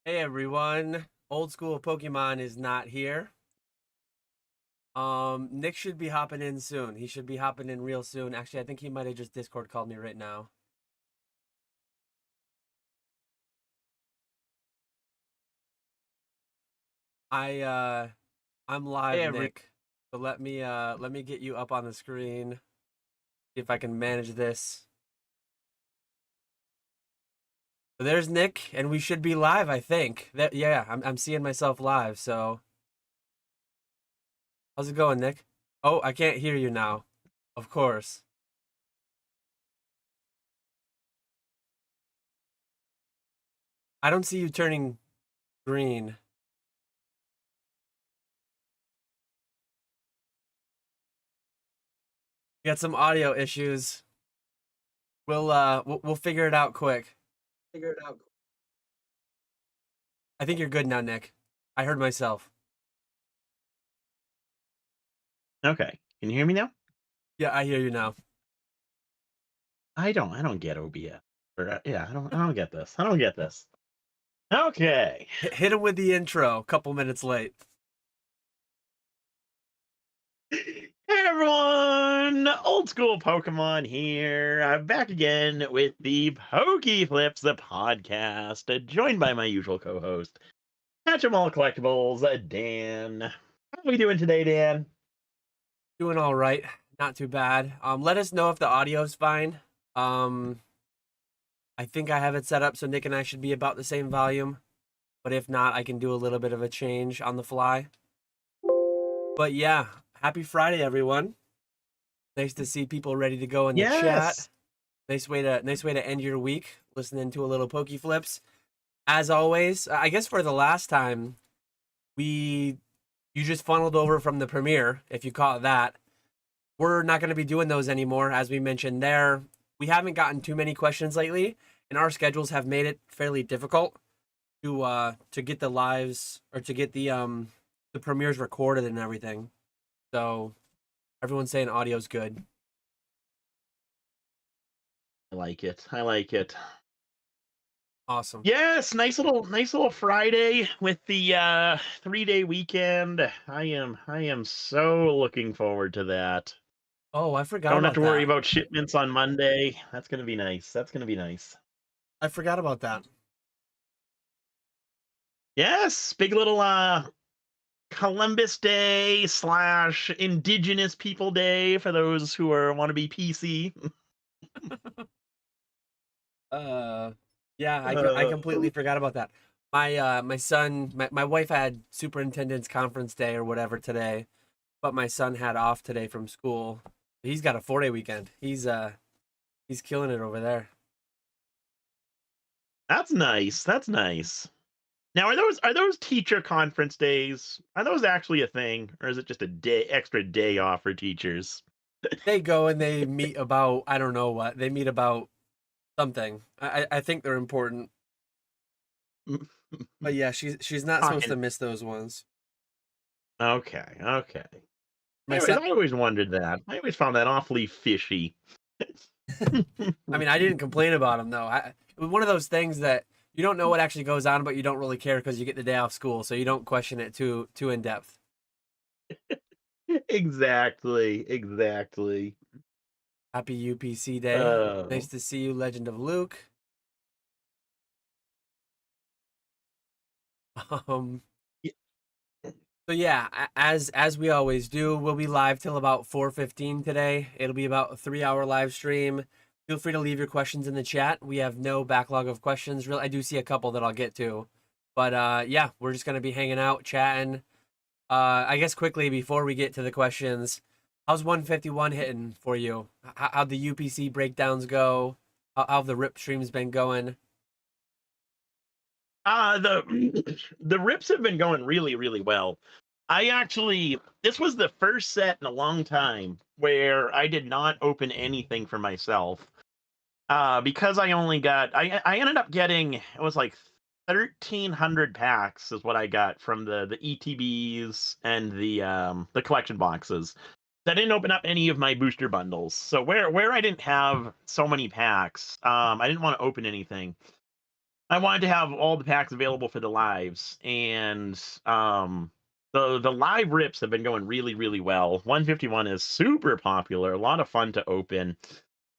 Hey everyone, old school Pokemon is not here. Nick should be hopping in soon. He should be hopping in real soon. Actually, I think he might have just Discord called me right now. I I'm Hey, live, Nick. So let me get you up on the screen. See if I can manage this. So there's Nick, and we should be live, I think. Yeah, I'm seeing myself live, so how's it going, Nick? Oh, I can't hear you now. Of course. I don't see you turning green. We got some audio issues. We'll figure it out quick. figure it out. I think you're good now, Nick. I heard myself. Okay, can you hear me now? Yeah, I hear you now. I don't get OBS. Yeah, I don't get this. I don't get this. Okay. Hit him with the intro. A couple minutes late. Hey everyone, old school Pokemon here. I'm back again with the PokeFlipz, the podcast, joined by my usual co-host, Catch 'em All Collectibles, Dan. How are we doing today, Dan? Doing all right. Not too bad. Let us know if the audio's fine. Um, I think I have it set up so Nick and I should be about the same volume. But if not, I can do a little bit of a change on the fly. But yeah, happy Friday, everyone. Nice to see people ready to go in the chat. Yes. Nice way to end your week, listening to a little PokeFlipz. As always, I guess for the last time, we you just funneled over from the premiere, if you call it that. We're not going to be doing those anymore, as we mentioned there. We haven't gotten too many questions lately, and our schedules have made it fairly difficult to get the lives or to get the premieres recorded and everything. So everyone's saying audio's good. I like it. I like it. Awesome. Yes, nice little Friday with the 3-day weekend. I am so looking forward to that. Oh, I forgot Don't have about to worry that. about shipments on Monday. That's gonna be nice. That's gonna be nice. I forgot about that. Yes, big little Columbus Day slash Indigenous People Day for those who are want to be PC. Uh, yeah, I Uh, completely forgot about that. My son, my wife had superintendent's conference day or whatever today, but my son had off today from school. He's got a 4-day weekend. He's killing it over there. that's nice. That's nice. Now, are those teacher conference days? Are those actually a thing, or is it just a extra day off for teachers? They go and they meet about I don't know what. They meet about something. I think they're important. But yeah, she's not supposed to Talking. miss those ones. Okay, okay. My Anyways, son I always wondered that. I always found that awfully fishy. I mean, I didn't complain about him though. It was one of those things that you don't know what actually goes on, but you don't really care because you get the day off school, so you don't question it too in depth. Exactly, exactly. Happy UPC Day. Nice Oh, to see you, Legend of Luke. Um, y- so yeah, as we always do, we'll be live till about 4:15 today. It'll be about a 3-hour live stream. Feel free to leave your questions in the chat. We have no backlog of questions. Really, I do see a couple that I'll get to, but yeah, we're just gonna be hanging out, chatting. I guess quickly before we get to the questions, how's 151 hitting for you? How'd the UPC breakdowns go? How've the rip streams been going? the the rips have been going really, really well. I actually, this was the first set in a long time where I did not open anything for myself. Because I only got, I ended up getting, it was like 1,300 packs is what I got from the ETBs and the collection boxes. I didn't open up any of my booster bundles. So where I didn't have so many packs, I didn't want to open anything. I wanted to have all the packs available for the lives, and the live rips have been going really, really well. 151 is super popular, a lot of fun to open.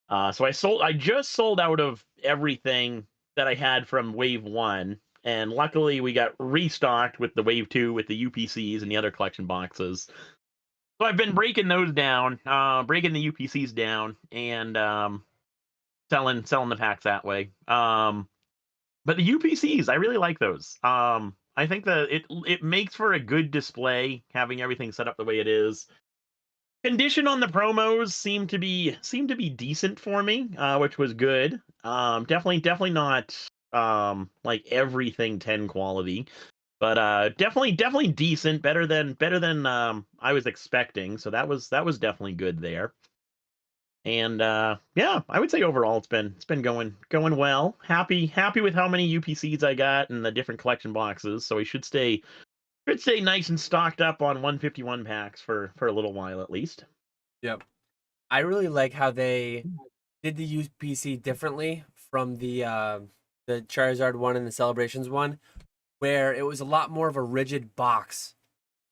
So I just sold out of everything that I had from Wave 1, and luckily we got restocked with the Wave 2 with the UPCs and the other collection boxes. So I've been breaking those down, breaking the UPCs down, and selling the packs that way. But the UPCs, I really like those. I think that it makes for a good display having everything set up the way it is. Condition on the promos seemed to be decent for me, which was good. Definitely not like everything 10 quality, but definitely decent, better than I was expecting. So that was definitely good there. And yeah, I would say overall it's been going well. Happy with how many UPCs I got and the different collection boxes. So we should stay nice and stocked up on 151 packs for a little while at least. Yep. I really like how they did the UPC differently from the Charizard one and the Celebrations one, where it was a lot more of a rigid box,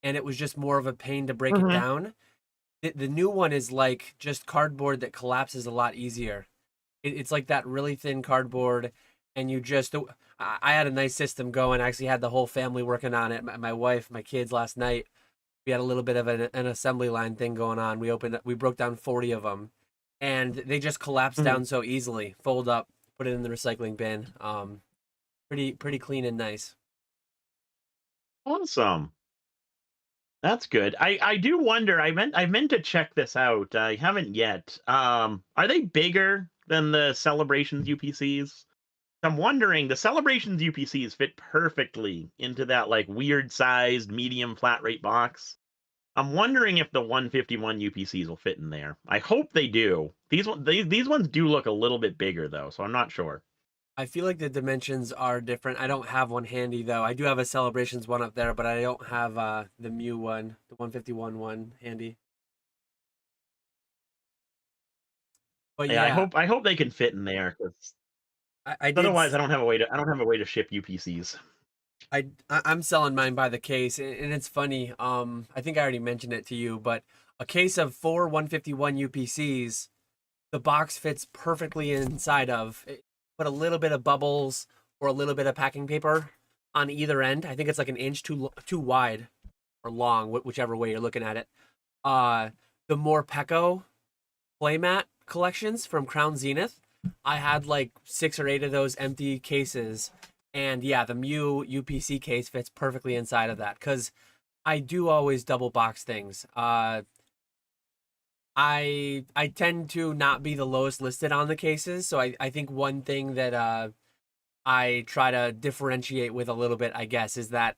and it was just more of a pain to break it Hmm. down. The new one is like just cardboard that collapses a lot easier. It's like that really thin cardboard, and you just. I had a nice system going. I actually had the whole family working on it. My wife, my kids last night. We had a little bit of an assembly line thing going on. We broke down 40 of them, and they just collapse Hmm. down so easily. Fold up, put it in the recycling bin. Pretty clean and nice. Awesome. That's good. I do wonder. I meant to check this out. I haven't yet. Are they bigger than the Celebrations UPCs? I'm wondering. The Celebrations UPCs fit perfectly into that like weird sized medium flat rate box. I'm wondering if the 151 UPCs will fit in there. I hope they do. These ones do look a little bit bigger though, so I'm not sure. I feel like the dimensions are different. I don't have one handy though. I do have a Celebrations one up there, but I don't have the Mew one, the 151 one handy. But Yeah, I yeah, hope I hope they can fit in there, 'cause I did. otherwise I don't have a way to ship UPCs. I'm selling mine by the case, and it's funny. I think I already mentioned it to you, but a case of four 151 UPCs, the box fits perfectly inside of. Put a little bit of bubbles or a little bit of packing paper on either end. I think it's like an inch too wide or long, whichever way you're looking at it. Uh, the more Pecco playmat collections from Crown Zenith. I had like 6 or 8 of those empty cases, and yeah, the Mew UPC case fits perfectly inside of that because I do always double box things. I tend to not be the lowest listed on the cases, so I think one thing that I try to differentiate with a little bit, I guess, is that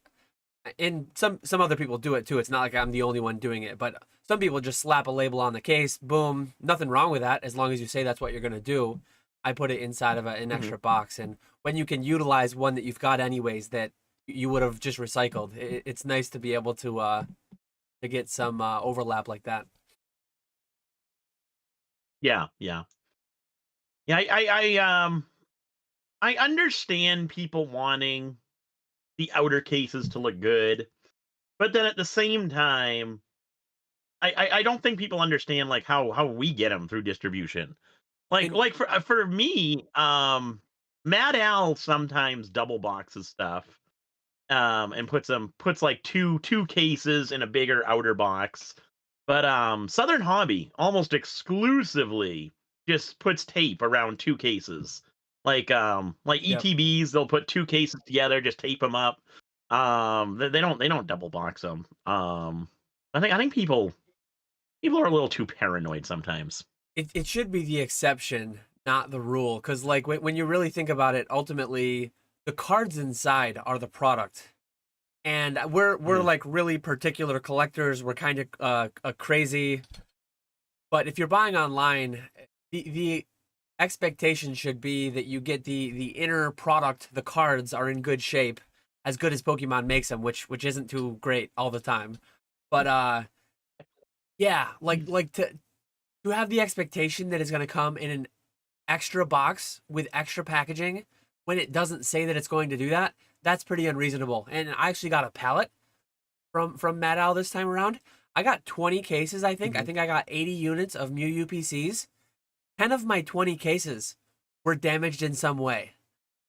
and some other people do it too. It's not like I'm the only one doing it, but some people just slap a label on the case, boom, nothing wrong with that as long as you say that's what you're going to do. I put it inside of an Hmm. extra box, and when you can utilize one that you've got anyways that you would have just recycled, it's nice to be able to get some overlap like that. Yeah, yeah, yeah. I understand people wanting the outer cases to look good, but then at the same time, I don't think people understand like how we get them through distribution. Like And like for me, Mad Al sometimes double boxes stuff, and puts like two cases in a bigger outer box. But Southern Hobby almost exclusively just puts tape around two cases. Like yep, ETBs, they'll put two cases together, just tape them up. They don't double box them. I think people are a little too paranoid sometimes. it should be the exception, not the rule, because like when you really think about it, ultimately the cards inside are the product. And we're Mhm. like really particular collectors. We're kind of crazy, but if you're buying online, the expectation should be that you get the inner product. The cards are in good shape, as good as Pokemon makes them, which isn't too great all the time. But yeah, like to have the expectation that it's gonna come in an extra box with extra packaging. when it doesn't say that it's going to do that, that's pretty unreasonable. And I actually got a pallet from Mad Owl this time around. I got 20 cases, I think. I Mhm. think I got 80 units of Mew UPCs. 10 of my 20 cases were damaged in some way.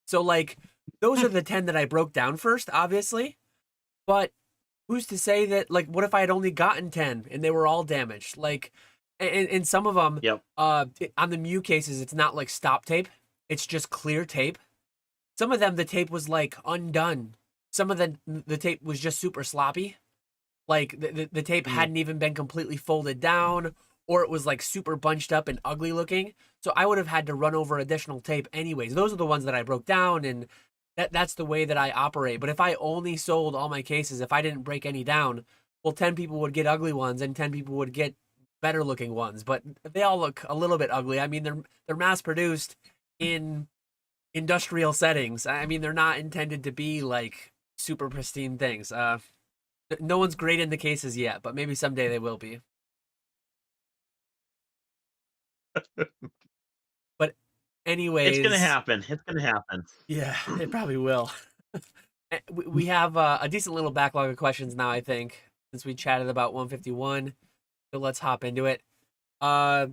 So, like, those are the 10 that I broke down first, obviously. But who's to say that, like, what if I had only gotten 10 and they were all damaged? Like, and some of them, Yep. on the Mew cases, it's not like stop tape, it's just clear tape. Some of them, the tape was like undone. Some of the tape was just super sloppy. Like the tape Mhm. hadn't even been completely folded down, or it was like super bunched up and ugly looking. So I would have had to run over additional tape anyways. Those are the ones that I broke down, and that's the way that I operate. But if I only sold all my cases, if I didn't break any down, well, 10 people would get ugly ones and 10 people would get better looking ones. But they all look a little bit ugly. I mean, they're mass produced in industrial settings. I mean, they're not intended to be like super pristine things. No one's graded the cases yet, but maybe someday they will be. But It's gonna anyways, happen. It's gonna happen. yeah, it probably will. We have a decent little backlog of questions now, I think, since we chatted about 151. So let's hop into it. Uh,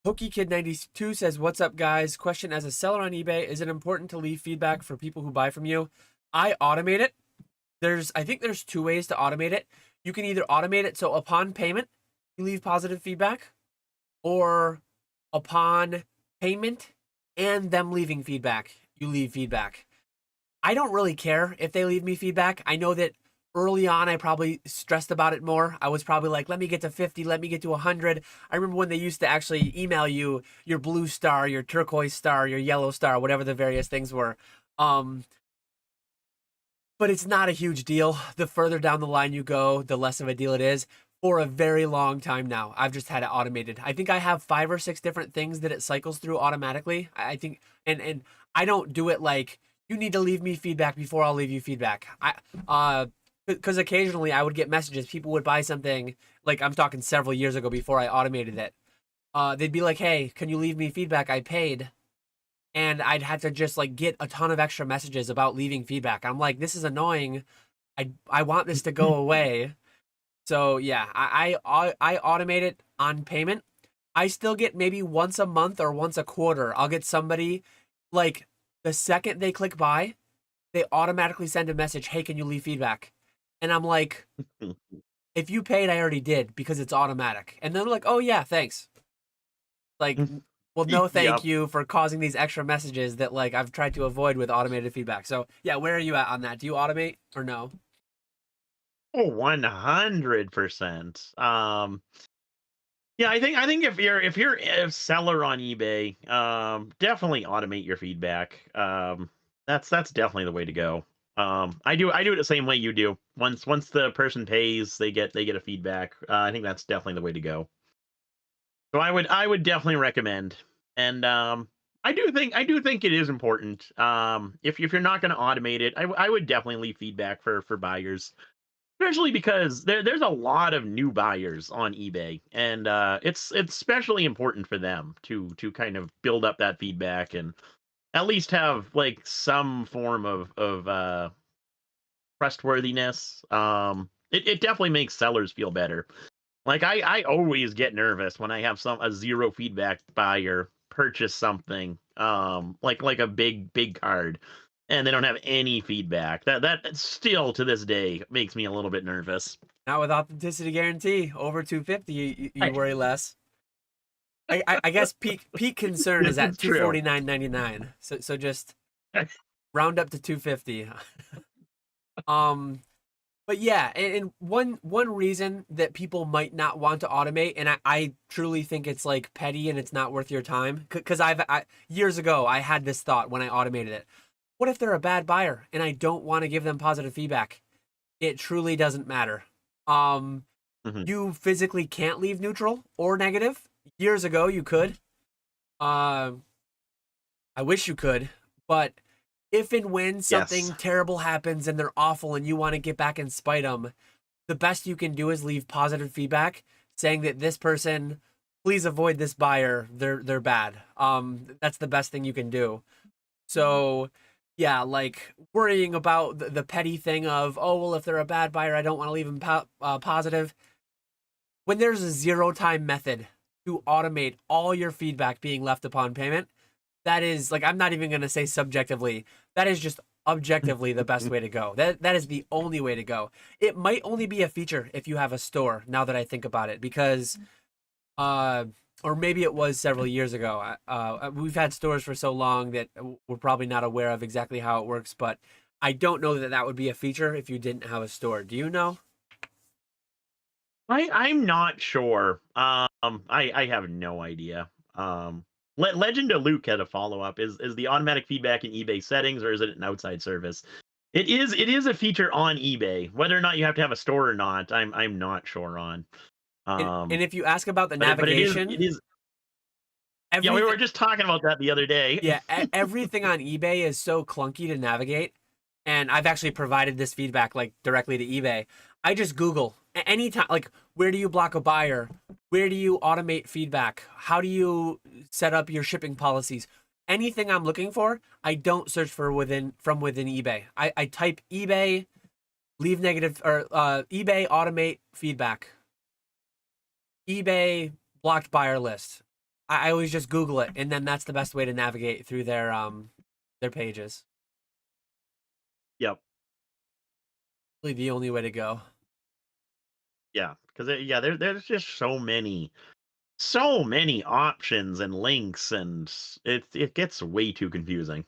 PokeKid92 says, "What's up, guys? Question: as a seller on eBay, is it important to leave feedback for people who buy from you? I automate it. I think there's two ways to automate it. You can either automate it so upon payment, you leave positive feedback, or upon payment and them leaving feedback, you leave feedback. I don't really care if they leave me feedback. I know that early on, I probably stressed about it more. I was probably like, let me get to 50, let me get to 100. I remember when they used to actually email you your blue star, your turquoise star, your yellow star, whatever the various things were. Um, but it's not a huge deal. The further down the line you go, the less of a deal it is. For a very long time now, I've just had it automated. I think I have 5 or 6 different things that it cycles through automatically. I think, and I don't do it like you need to leave me feedback before I'll leave you feedback. Because occasionally I would get messages. People would buy something, like I'm talking several years ago before I automated it. They'd be like, "Hey, can you leave me feedback? I paid." And I'd have to just like get a ton of extra messages about leaving feedback. I'm like, this is annoying. I want this to go away. So yeah, I automate it on payment. I still get maybe once a month or once a quarter. I'll get somebody, like, the second they click buy, they automatically send a message, "Hey, can you leave feedback?" And I'm like, if you paid, I already did because it's automatic. And then they're like, "Oh yeah, thanks." Like, well, no, thank Yep. you for causing these extra messages that like I've tried to avoid with automated feedback. So yeah, where are you at on that? Do you automate or no? Oh, 100%. Yeah, I think if you're a seller on eBay, definitely automate your feedback. That's definitely the way to go. I do it the same way you do. Once the person pays, they get a feedback. I think that's definitely the way to go. So I would definitely recommend. And I do think it is important. If you're not going to automate it, I would definitely leave feedback for buyers. Especially because there's a lot of new buyers on eBay, and it's especially important for them to kind of build up that feedback and at least have like some form of trustworthiness. It definitely makes sellers feel better. Like I always get nervous when I have a zero feedback buyer purchase something, like a big card, and they don't have any feedback. That still to this day makes me a little bit nervous. Now with authenticity guarantee over 250, you I, worry less. I guess peak concern is this at is true. 249.99. So just round up to 250. Um, but yeah, and one reason that people might not want to automate, and I truly think it's like petty and it's not worth your time, because years ago I had this thought when I automated it. What if they're a bad buyer and I don't want to give them positive feedback? It truly doesn't matter. Um, Mhm. you physically can't leave neutral or negative. Years ago you could. Uh, I wish you could, but if and when Yes. something terrible happens and they're awful and you want to get back and spite them, the best you can do is leave positive feedback saying that this person, please avoid this buyer. They're bad. That's the best thing you can do. So, yeah, like worrying about the petty thing of, oh, well, if they're a bad buyer, I don't want to leave them positive. When there's a zero time method to automate all your feedback being left upon payment, that is like, I'm not even going to say subjectively, that is just objectively the best way to go. That is the only way to go. It might only be a feature if you have a store, now that I think about it, because uh or maybe it was several years ago. We've had stores for so long that we're probably not aware of exactly how it works, but I don't know that that would be a feature if you didn't have a store. Do you know? I'm not sure. I have no idea. Legend of Luke had a follow up. Is the automatic feedback in eBay settings, or is it an outside service? It is a feature on eBay. Whether or not you have to have a store or not, I'm not sure on. And if you ask about the But it is navigation, it is. Yeah, we everything, were just talking about that the other day. yeah, everything on eBay is so clunky to navigate. And I've actually provided this feedback like directly to eBay. I just Google anytime, like, where do you block a buyer? Where do you automate feedback? How do you set up your shipping policies? Anything I'm looking for, I don't search for from within eBay. I type eBay, leave negative, or eBay automate feedback, eBay blocked buyer list. I always just Google it, and then that's the best way to navigate through their pages. Yep. Really the only way to go. Yeah, because yeah, there's just so many options and links, and it gets way too confusing.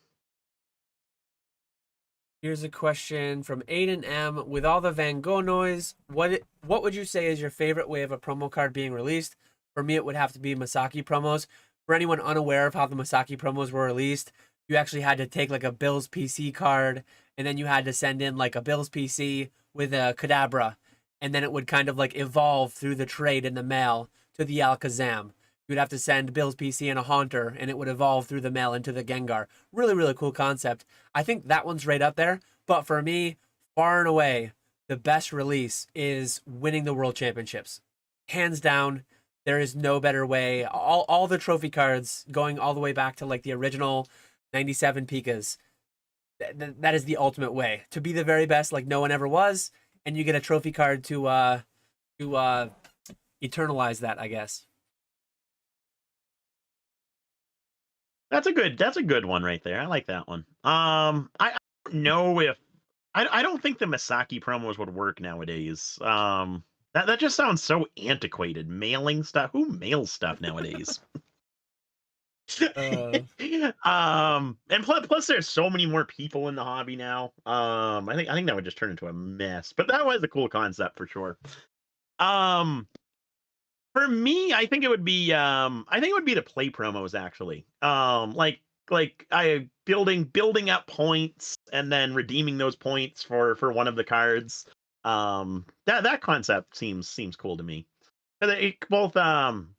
Here's a question from Aiden M. With all the Van Gogh noise, what would you say is your favorite way of a promo card being released? For me, it would have to be Masaki promos. For anyone unaware of how the Masaki promos were released, you actually had to take like a Bills PC card, and then you had to send in like a Bills PC with a Kadabra, and then it would kind of like evolve through the trade in the mail to the Alakazam. You'd have to send Bill's PC and a Haunter, and it would evolve through the mail into the Gengar. Really, really cool concept. I think that one's right up there. But for me, far and away, the best release is winning the World Championships. Hands down, there is no better way. All the trophy cards going all the way back to like the original 97 Pikas. That is the ultimate way to be the very best, like no one ever was, and you get a trophy card to eternalize that, I guess. That's a good one right there. I like that one. I don't know if I don't think the Misaki promos would work nowadays. That just sounds so antiquated. Mailing stuff. Who mails stuff nowadays? Uh, And plus there's so many more people in the hobby now. I think that would just turn into a mess. But that was a cool concept for sure. Um, For me, I think it would be the play promos actually. Like I building up points and then redeeming those points for one of the cards. That concept seems cool to me. Both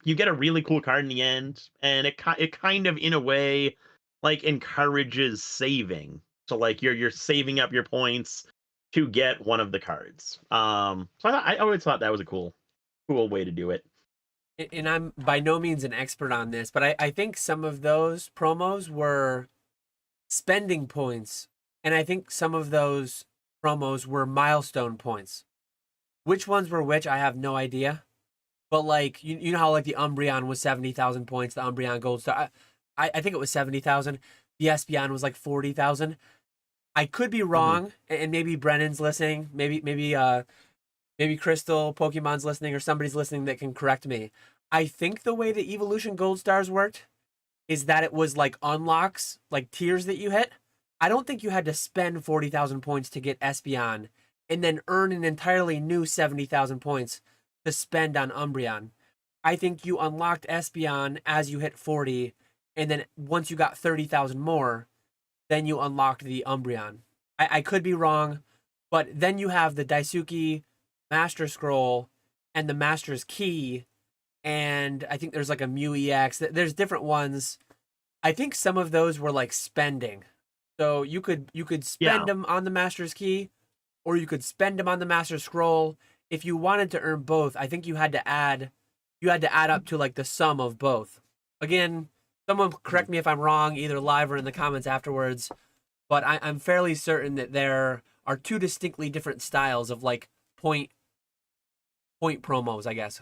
you get a really cool card in the end, and it kind of in a way like encourages saving. So like you're saving up your points to get one of the cards. So I always thought that was a cool way to do it. and I'm by no means an expert on this, but I think some of those promos were spending points, and I think some of those promos were milestone points. Which ones were which, I have no idea. But like you know how like the Umbreon was 70,000 points, the Umbreon Gold Star. I think it was 70,000. The Espeon was like 40,000. I could be Mhm. wrong, and maybe Brennan's listening. Maybe Crystal Pokemon's listening, or somebody's listening that can correct me. I think the way the Evolution Gold Stars worked is that it was like unlocks, like tiers that you hit. I don't think you had to spend 40,000 points to get Espeon and then earn an entirely new 70,000 points to spend on Umbreon. I think you unlocked Espeon as you hit 40, and then once you got 30,000 more, then you unlocked the Umbreon. I could be wrong, but then you have the Daisuke Master Scroll and the Master's Key, and I think there's like a Mew EX. There's different ones. I think some of those were like spending. So you could spend Yeah. them on the Master's Key, or you could spend them on the Master Scroll. If you wanted to earn both, I think you had to add up to like the sum of both. Again, Someone correct me if I'm wrong, either live or in the comments afterwards. But I'm fairly certain that there are two distinctly different styles of like point promos, I guess.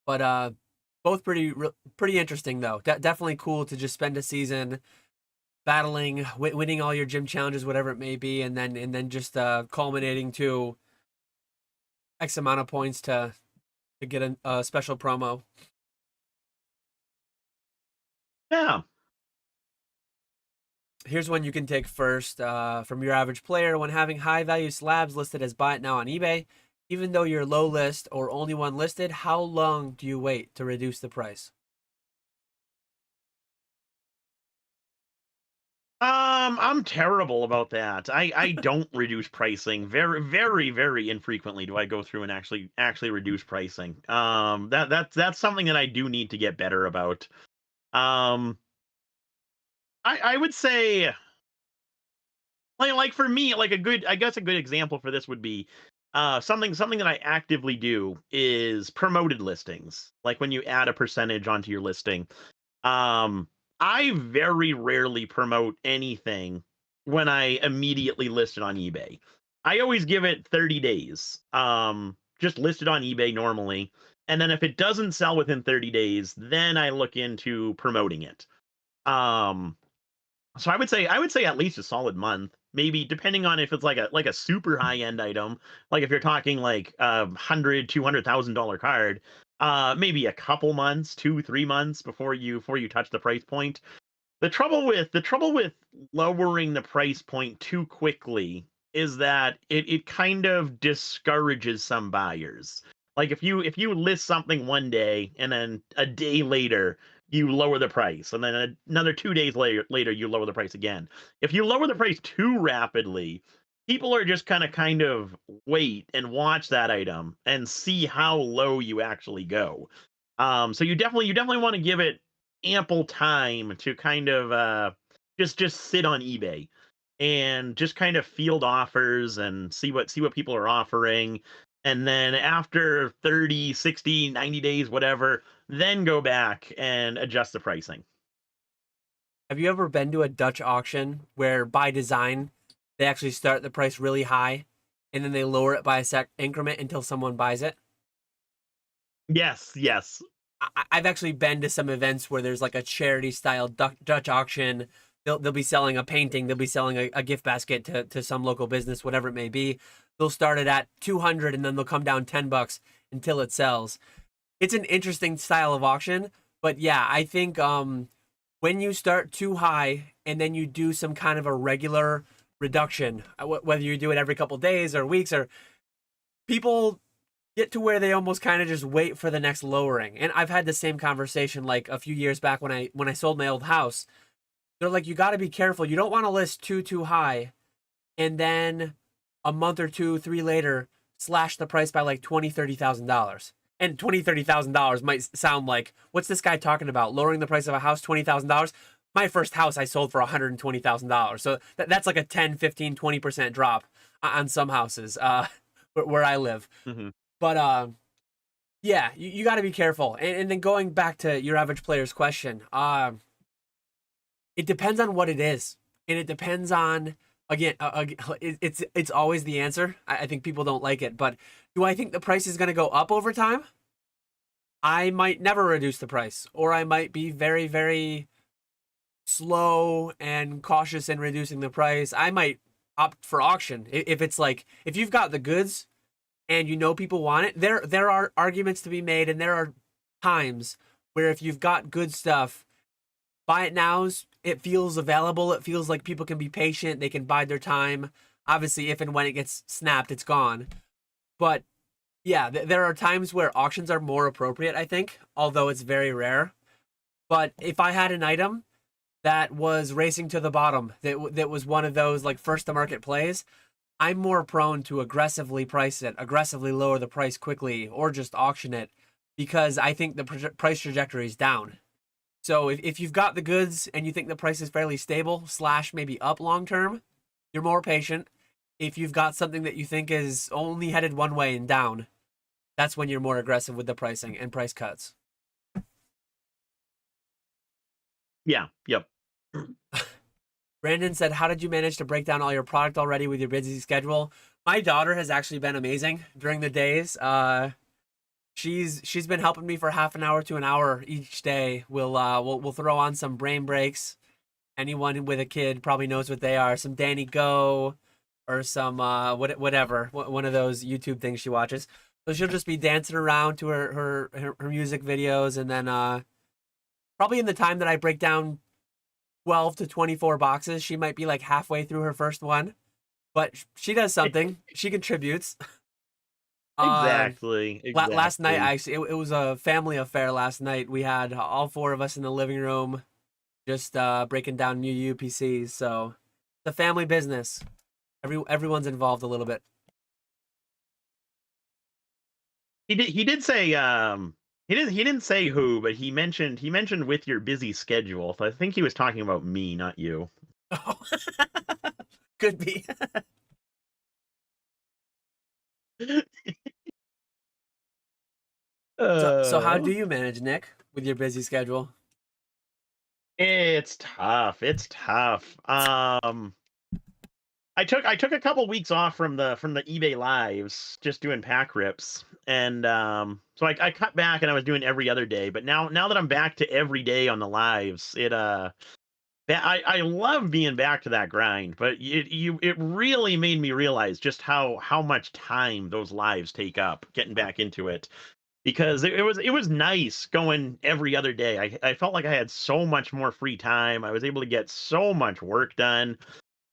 But both pretty interesting though. Definitely cool to just spend a season battling, winning all your gym challenges, whatever it may be, and then just culminating to X amount of points to get a special promo. Yeah. Here's one you can take first from your average player. When having high value slabs listed as buy it now on eBay, even though you're low list or only one listed, how long do you wait to reduce the price? I'm terrible about that. I don't reduce pricing. Very, very, very infrequently do I go through and actually reduce pricing. That's something that I do need to get better about. Um, I would say like for me, like I guess a good example for this would be something that I actively do is promoted listings. Like when you add a percentage onto your listing. Um, I very rarely promote anything when I immediately list it on eBay. I always give it 30 days. Just list it on eBay normally. And then if it doesn't sell within 30 days, then I look into promoting it. Um, so I would say at least a solid month, maybe depending on if it's like a super high end item, like if you're talking like a $100,000-$200,000 card, maybe a couple months, 2-3 months before you touch the price point. The trouble with lowering the price point too quickly is that it kind of discourages some buyers. Like if you list something one day and then a day later you lower the price and then another 2 days later you lower the price again. If you lower the price too rapidly, people are just kind of wait and watch that item and see how low you actually go. So you definitely want to give it ample time to kind of just sit on eBay and just kind of field offers and see what people are offering, and then after 30, 60, 90 days whatever, then go back and adjust the pricing. Have you ever been to a Dutch auction where by design they actually start the price really high and then they lower it by a sec increment until someone buys it? Yes, yes. I've actually been to some events where there's like a charity style Dutch auction. They'll be selling a painting, they'll be selling a gift basket to some local business, whatever it may be. They'll start it at 200 and then they'll come down $10 until it sells. It's an interesting style of auction, but yeah, I think when you start too high and then you do some kind of a regular reduction, whether you do it every couple days or weeks, or people get to where they almost kind of just wait for the next lowering. And I've had the same conversation like a few years back when I sold my old house. They're like, you got to be careful. You don't want to list too high, and then a month or two, three later, slash the price by like $20,000-$30,000. And $20,000-$30,000 might sound like, what's this guy talking about? Lowering the price of a house $20,000? My first house I sold for $120,000. So that's like a 10, 15, 20% drop on some houses where I live. Hmm. But yeah, you got to be careful. And then going back to your average player's question, it depends on what it is, and it depends on again. It's always the answer. I think people don't like it, but do I think the price is going to go up over time? I might never reduce the price, or I might be very, very slow and cautious in reducing the price. I might opt for auction if it's like if you've got the goods and you know people want it. There are arguments to be made, and there are times where if you've got good stuff, buy it nows. It feels available. It feels like people can be patient. They can bide their time. Obviously, if and when it gets snapped, it's gone. But yeah, there are times where auctions are more appropriate, I think, although it's very rare. But if I had an item that was racing to the bottom, that was one of those like first to market plays, I'm more prone to aggressively price it, aggressively lower the price quickly, or just auction it because I think the price trajectory is down. So if you've got the goods and you think the price is fairly stable, slash maybe up long term, you're more patient. If you've got something that you think is only headed one way and down, that's when you're more aggressive with the pricing and price cuts. Yeah. Yep. Brandon said, "How did you manage to break down all your product already with your busy schedule?" My daughter has actually been amazing during the days. She's been helping me for half an hour to an hour each day. We'll throw on some brain breaks. Anyone with a kid probably knows what they are. Some Danny Go, or some whatever, one of those YouTube things she watches. So she'll just be dancing around to her music videos, and then probably in the time that I break down 12 to 24 boxes, she might be like halfway through her first one. But she does something. She contributes. Uh, Exactly. last night, Exactly. it was a family affair. Last night we had all four of us in the living room, just breaking down new UPCs. So it's a family business. Everyone's involved a little bit. He did say he didn't say who, but he mentioned with your busy schedule. So I think he was talking about me, not you. Oh, could be. So how do Uh, you manage, Nick, with your busy schedule? it's tough. It's tough. I took a couple weeks off from the eBay lives, just doing pack rips, and so I cut back and I was doing every other day. But now that I'm back to every day on the lives, I love being back to that grind. But it really made me realize just how much time those lives take up getting back into it, because it was nice going every other day. I felt like I had so much more free time. I was able to get so much work done,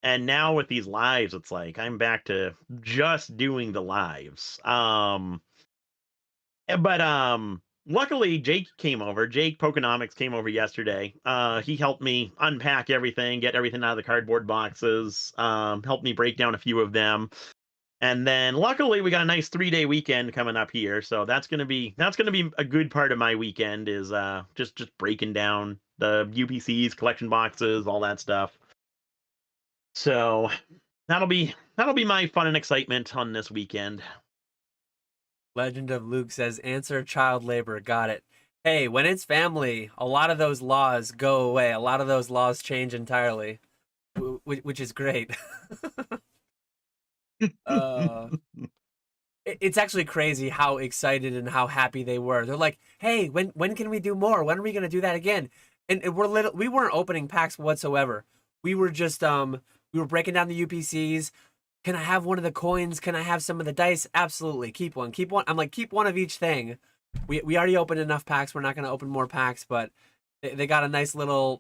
and now with these lives, it's like I'm back to just doing the lives. But luckily Jake came over. Jake Pokenomics came over yesterday. He helped me unpack everything, get everything out of the cardboard boxes. Helped me break down a few of them. And then luckily we got a nice 3-day weekend coming up here. So that's gonna be a good part of my weekend, is just breaking down the UPCs, collection boxes, all that stuff. So that'll be my fun and excitement on this weekend. Legend of Luke says, "Answer child labor." Got it. Hey, when it's family, a lot of those laws go away. A lot of those laws change entirely, which is great. uh, it's actually crazy how excited and how happy they were. They're like, "Hey, when can we do more? When are we gonna do that again?" And we weren't opening packs whatsoever. We were just we were breaking down the UPCs. Can I have one of the coins? Can I have some of the dice? Absolutely. Keep one. Keep one. I'm like, keep one of each thing. We already opened enough packs. We're not gonna open more packs, but they got a nice little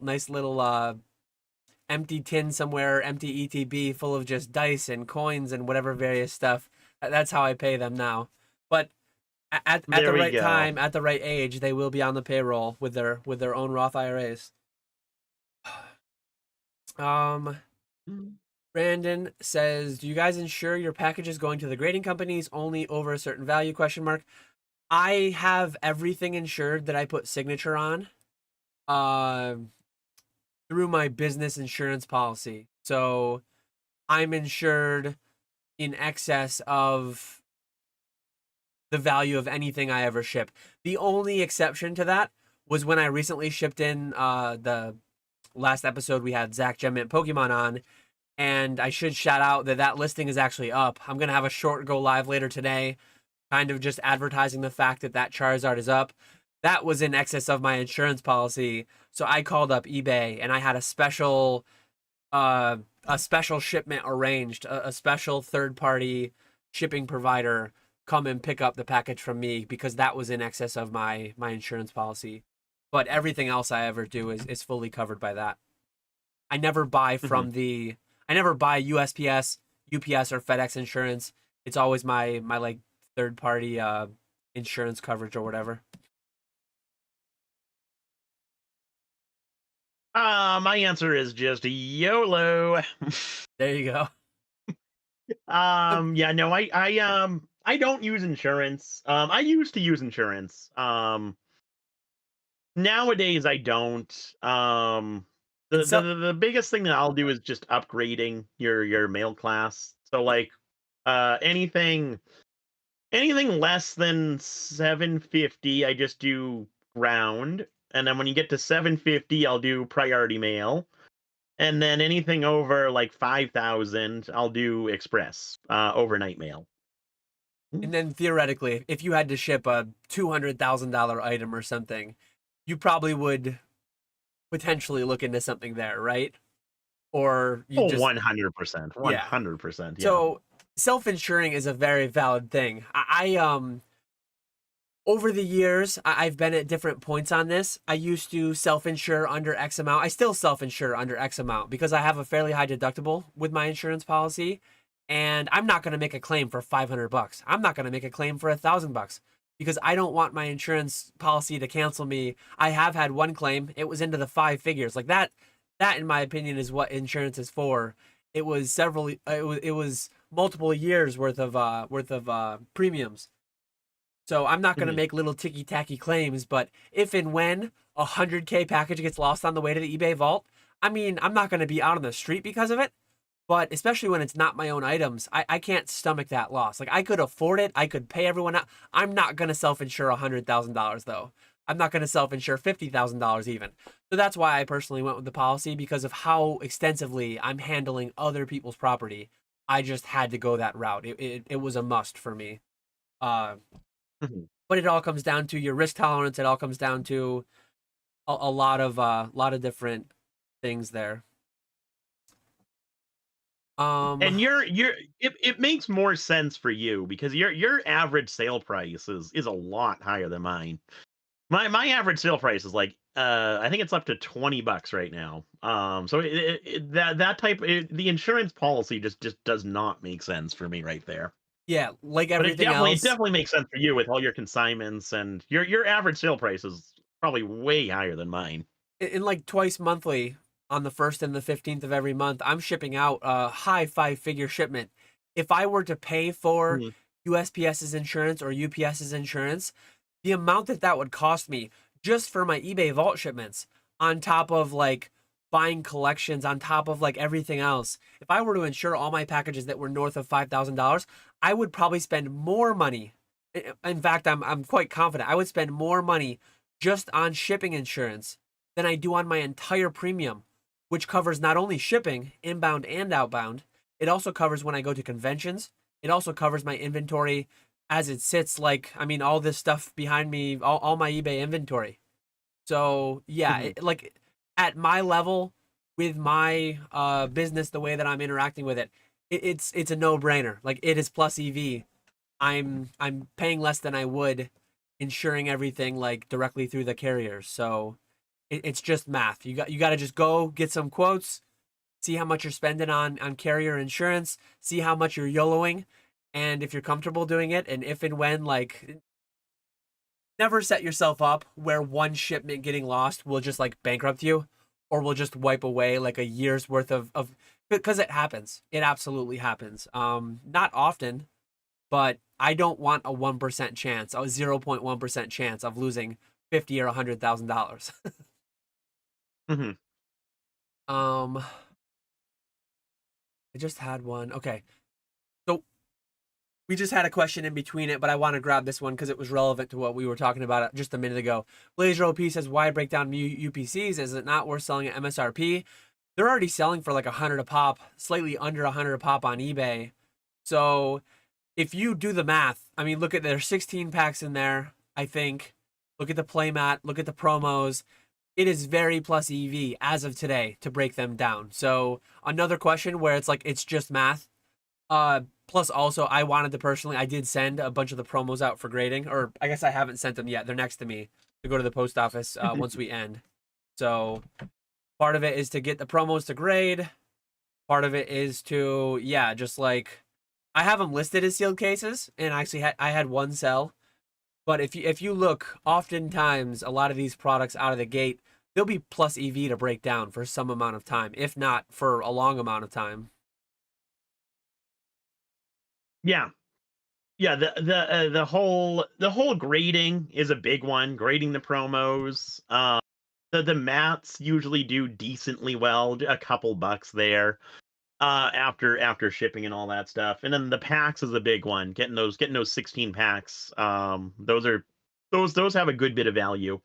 empty tin somewhere, empty ETB full of just dice and coins and whatever various stuff. That's how I pay them now. But at There the we right go. time, at the right age, they will be on the payroll with their own Roth IRAs. Um, Brandon says, "Do you guys insure your packages going to the grading companies only over a certain value?" Question mark. I have everything insured that I put signature on, um, through my business insurance policy. So I'm insured in excess of the value of anything I ever ship. The only exception to that was when I recently shipped in the last episode we had Zach Gemmint Pokemon on, and I should shout out that that listing is actually up. I'm gonna have a short go live later today, kind of just advertising the fact that that Charizard is up. That was in excess of my insurance policy, so I called up eBay and I had uh, a special shipment arranged, a special third party shipping provider come and pick up the package from me because that was in excess of my insurance policy. But everything else I ever do is fully covered by that. I never buy Mhm. from the I never buy USPS, UPS, or FedEx insurance. It's always my like third party insurance coverage or whatever. My answer is just YOLO. There you go. Yeah, no, I don't use insurance. I used to use insurance. Nowadays I don't. And The biggest thing that I'll do is just upgrading your mail class. So like, anything less than 750, I just do ground. And then when you get to 750, I'll do priority mail. And then anything over like 5,000, I'll do express, overnight mail. Mm. And then theoretically, if you had to ship a $200,000 item or something, you probably would potentially look into something there, right? Or you Oh, just 100%. yeah. 100%. Yeah. So self-insuring is a very valid thing. Over the years, I've been at different points on this. I used to self-insure under X amount. I still self-insure under X amount because I have a fairly high deductible with my insurance policy, and I'm not going to make a claim for $500. I'm not going to make a claim for $1,000 because I don't want my insurance policy to cancel me. I have had one claim. It was into the five figures. Like that in my opinion is what insurance is for. It was it was multiple years worth of premiums. So I'm not going to Mhm. make little ticky tacky claims, but if and when a 100K package gets lost on the way to the eBay vault, I mean, I'm not going to be out on the street because of it. But especially when it's not my own items, I can't stomach that loss. Like I could afford it, I could pay everyone out. I'm not going to self insure $100,000 though. I'm not going to self insure $50,000 even. So that's why I personally went with the policy because of how extensively I'm handling other people's property. I just had to go that route. It was a must for me. Uh, Mhm. but it all comes down to your risk tolerance. It all comes down to a lot of different things there. Um, And it makes more sense for you because your average sale price is a lot higher than mine. My average sale price is like I think it's up to $20 right now. So that the insurance policy just does not make sense for me right there. yeah, like But everything it else, definitely makes sense for you with all your consignments, and your average sale price is probably way higher than mine. in like twice monthly on the 1st and the 15th of every month, I'm shipping out a high five figure shipment. If I were to pay for Mhm. USPS's insurance or UPS's insurance, the amount that that would cost me just for my eBay vault shipments, on top of like buying collections, on top of like everything else, if I were to insure all my packages that were north of $5,000, I would probably spend more money. In fact, I'm quite confident I would spend more money just on shipping insurance than I do on my entire premium, which covers not only shipping, inbound and outbound, it also covers when I go to conventions. It also covers my inventory as it sits, like, I mean, all this stuff behind me, all my eBay inventory. So, yeah, Mhm. like at my level with my business, the way that I'm interacting with it, it's a no-brainer. Like it is plus EV. I'm paying less than I would insuring everything like directly through the carriers. So, it's just math. You got to just go get some quotes, see how much you're spending on carrier insurance, see how much you're YOLOing, and if you're comfortable doing it, and if and when like never set yourself up where one shipment getting lost will just like bankrupt you or will just wipe away like a year's worth of because it happens. It absolutely happens. Not often, but I don't want a 1% chance, a 0.1% chance of losing 50 or $100,000. Mhm. um I just had one. Okay. So we just had a question in between it, but I want to grab this one because it was relevant to what we were talking about just a minute ago. Blazer OP says, why break down UPCs? Is it not worth selling at MSRP? They're already selling for like 100 a pop, slightly under 100 a pop on eBay. So if you do the math, I mean, look at there's 16 packs in there, I think. Look at the playmat, look at the promos. It is very plus EV as of today to break them down. So another question where it's like it's just math. Plus also I wanted to personally, I did send a bunch of the promos out for grading, or I guess I haven't sent them yet. They're next to me to go to the post office once we end. So part of it is to get the promos to grade. Part of it is to, yeah, just like I have them listed as sealed cases, and I had one sell. But if you look, oftentimes a lot of these products out of the gate, they'll be plus EV to break down for some amount of time, if not for a long amount of time. Yeah. Yeah, the whole grading is a big one. Grading the promos. The mats usually do decently well, a couple bucks there. After shipping and all that stuff. And then the packs is a big one. Getting those 16 packs. Those have a good bit of value.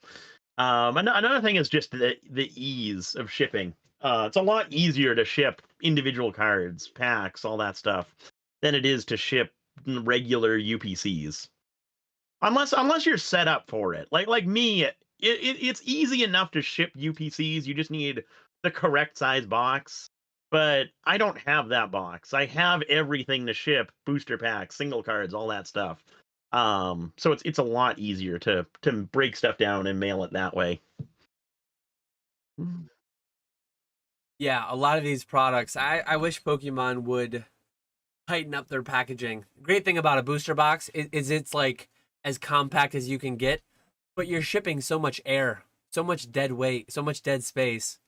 Another thing is just the ease of shipping. It's a lot easier to ship individual cards, packs, all that stuff, than it is to ship regular UPCs. Unless you're set up for it. Like me, it's easy enough to ship UPCs. You just need the correct size box. But I don't have that box. I have everything to ship, booster packs, single cards, all that stuff. So it's a lot easier to break stuff down and mail it that way. Yeah, a lot of these products, I wish Pokemon would tighten up their packaging. Great thing about a booster box is it's like as compact as you can get, but you're shipping so much air, so much dead weight, so much dead space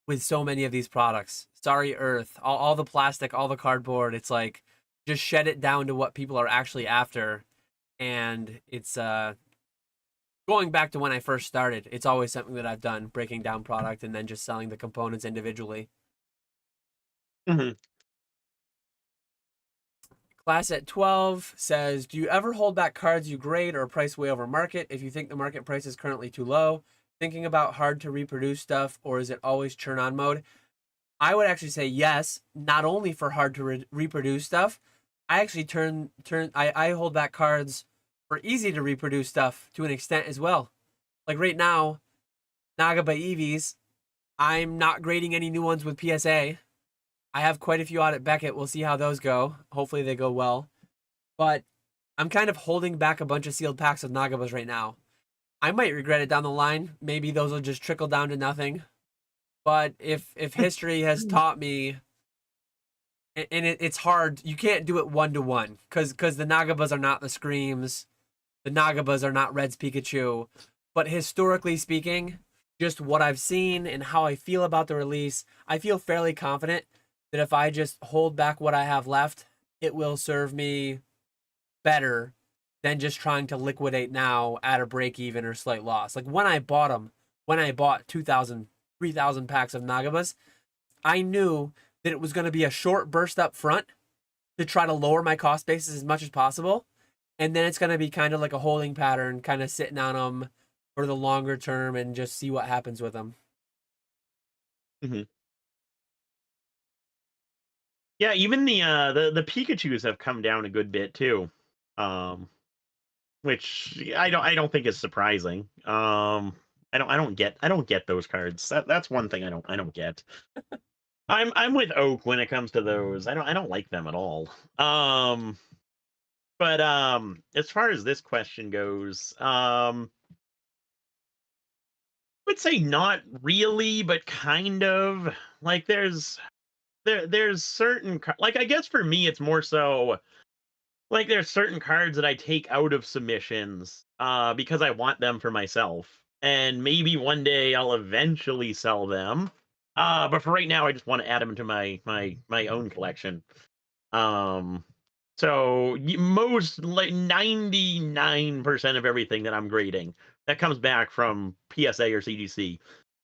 with so many of these products. Sorry, Earth, all the plastic, all the cardboard. It's like just shed it down to what people are actually after. And it's going back to when I first started, it's always something that I've done, breaking down product and then just selling the components individually. Mhm. Class at 12 says, do you ever hold back cards you grade or price way over market if you think the market price is currently too low? Thinking about hard to reproduce stuff, or is it always churn on mode? I would actually say yes, not only for hard to reproduce stuff. I actually I hold back cards for easy to reproduce stuff to an extent as well. Like right now, Naga by Eevees, I'm not grading any new ones with PSA. I have quite a few out at Beckett. We'll see how those go. Hopefully they go well. But I'm kind of holding back a bunch of sealed packs of Nagabas right now. I might regret it down the line. Maybe those will just trickle down to nothing. But if history has taught me, and it's hard, you can't do it 1-to-1 because the Nagabas are not the Screams, the Nagabas are not Red's Pikachu. But historically speaking, just what I've seen and how I feel about the release, I feel fairly confident that if I just hold back what I have left, it will serve me better than just trying to liquidate now at a break even or slight loss. Like when I bought them, when I bought 2,000, 3,000 packs of Nagabas, I knew that it was going to be a short burst up front to try to lower my cost basis as much as possible. And then it's going to be kind of like a holding pattern, kind of sitting on them for the longer term and just see what happens with them. Mhm. Yeah, even the Pikachu's have come down a good bit too. Um, which I don't think is surprising. I don't get those cards. That's one thing I don't get. I'm with Oak when it comes to those. I don't like them at all. But as far as this question goes, I would say not really, but kind of. Like there's certain like I guess for me it's more so like there's certain cards that I take out of submissions because I want them for myself. And maybe one day I'll eventually sell them. But for right now I just want to add them to my own collection. Um so most like 99% of everything that I'm grading that comes back from PSA or CGC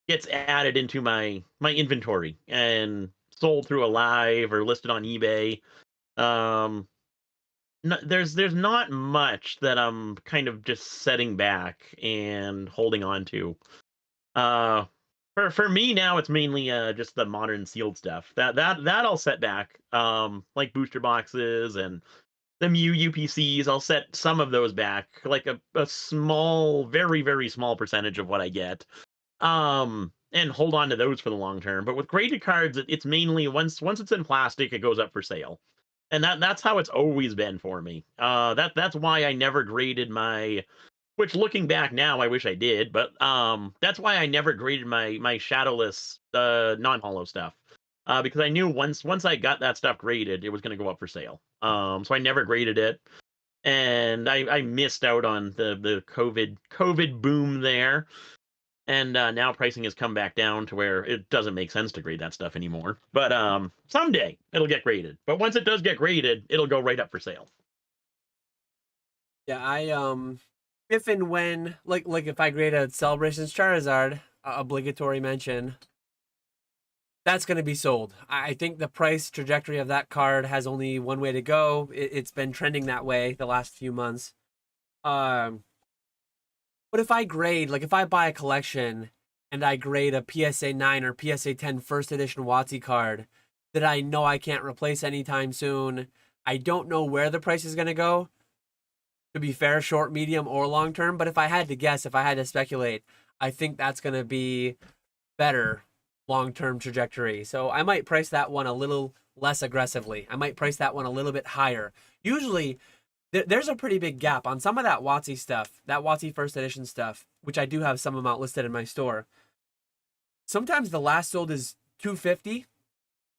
gets added into my inventory and sold through a live or listed on eBay. Um no, there's not much that I'm kind of just setting back and holding on to. Uh, for me now, it's mainly just the modern sealed stuff. That I'll set back. Like booster boxes and the Mew UPCs. I'll set some of those back, like a small, very very small percentage of what I get. And hold on to those for the long term. But with graded cards, it's mainly once it's in plastic, it goes up for sale, and that's how it's always been for me. That's why I never graded my. Which looking back now, I wish I did, but that's why I never graded my shadowless non-hollow stuff. Because I knew once I got that stuff graded, it was going to go up for sale. So I never graded it, and I missed out on the COVID boom there, and now pricing has come back down to where it doesn't make sense to grade that stuff anymore. But someday it'll get graded. But once it does get graded, it'll go right up for sale. Yeah, if and when like if I grade a Celebrations Charizard, obligatory mention, that's going to be sold. I think the price trajectory of that card has only one way to go. It's been trending that way the last few months. Um, But if I grade, like if I buy a collection and I grade a PSA 9 or PSA 10 first edition WotC card that I know I can't replace anytime soon, I don't know where the price is going to go, to be fair, short, medium, or long term. But if I had to guess, if I had to speculate, I think that's going to be better long term trajectory. So I might price that one a little less aggressively. I might price that one a little bit higher. Usually, there's a pretty big gap on some of that WotC stuff, that WotC first edition stuff, which I do have some amount listed in my store. Sometimes the last sold is 250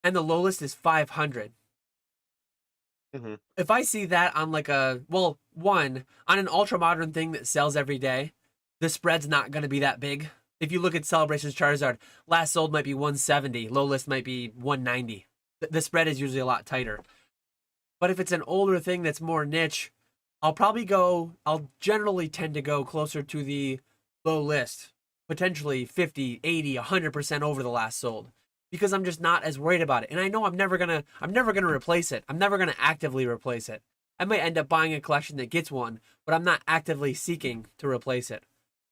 and the low list is 500. Mm-hmm. If I see that on like on an ultra modern thing that sells every day, the spread's not going to be that big. If you look at Celebrations Charizard, last sold might be 170, low list might be 190. The spread is usually a lot tighter. But if it's an older thing that's more niche, I'll generally tend to go closer to the low list, potentially 50, 80, 100% over the last sold, because I'm just not as worried about it. And I know I'm never going to replace it. I'm never going to actively replace it. I might end up buying a collection that gets one, but I'm not actively seeking to replace it.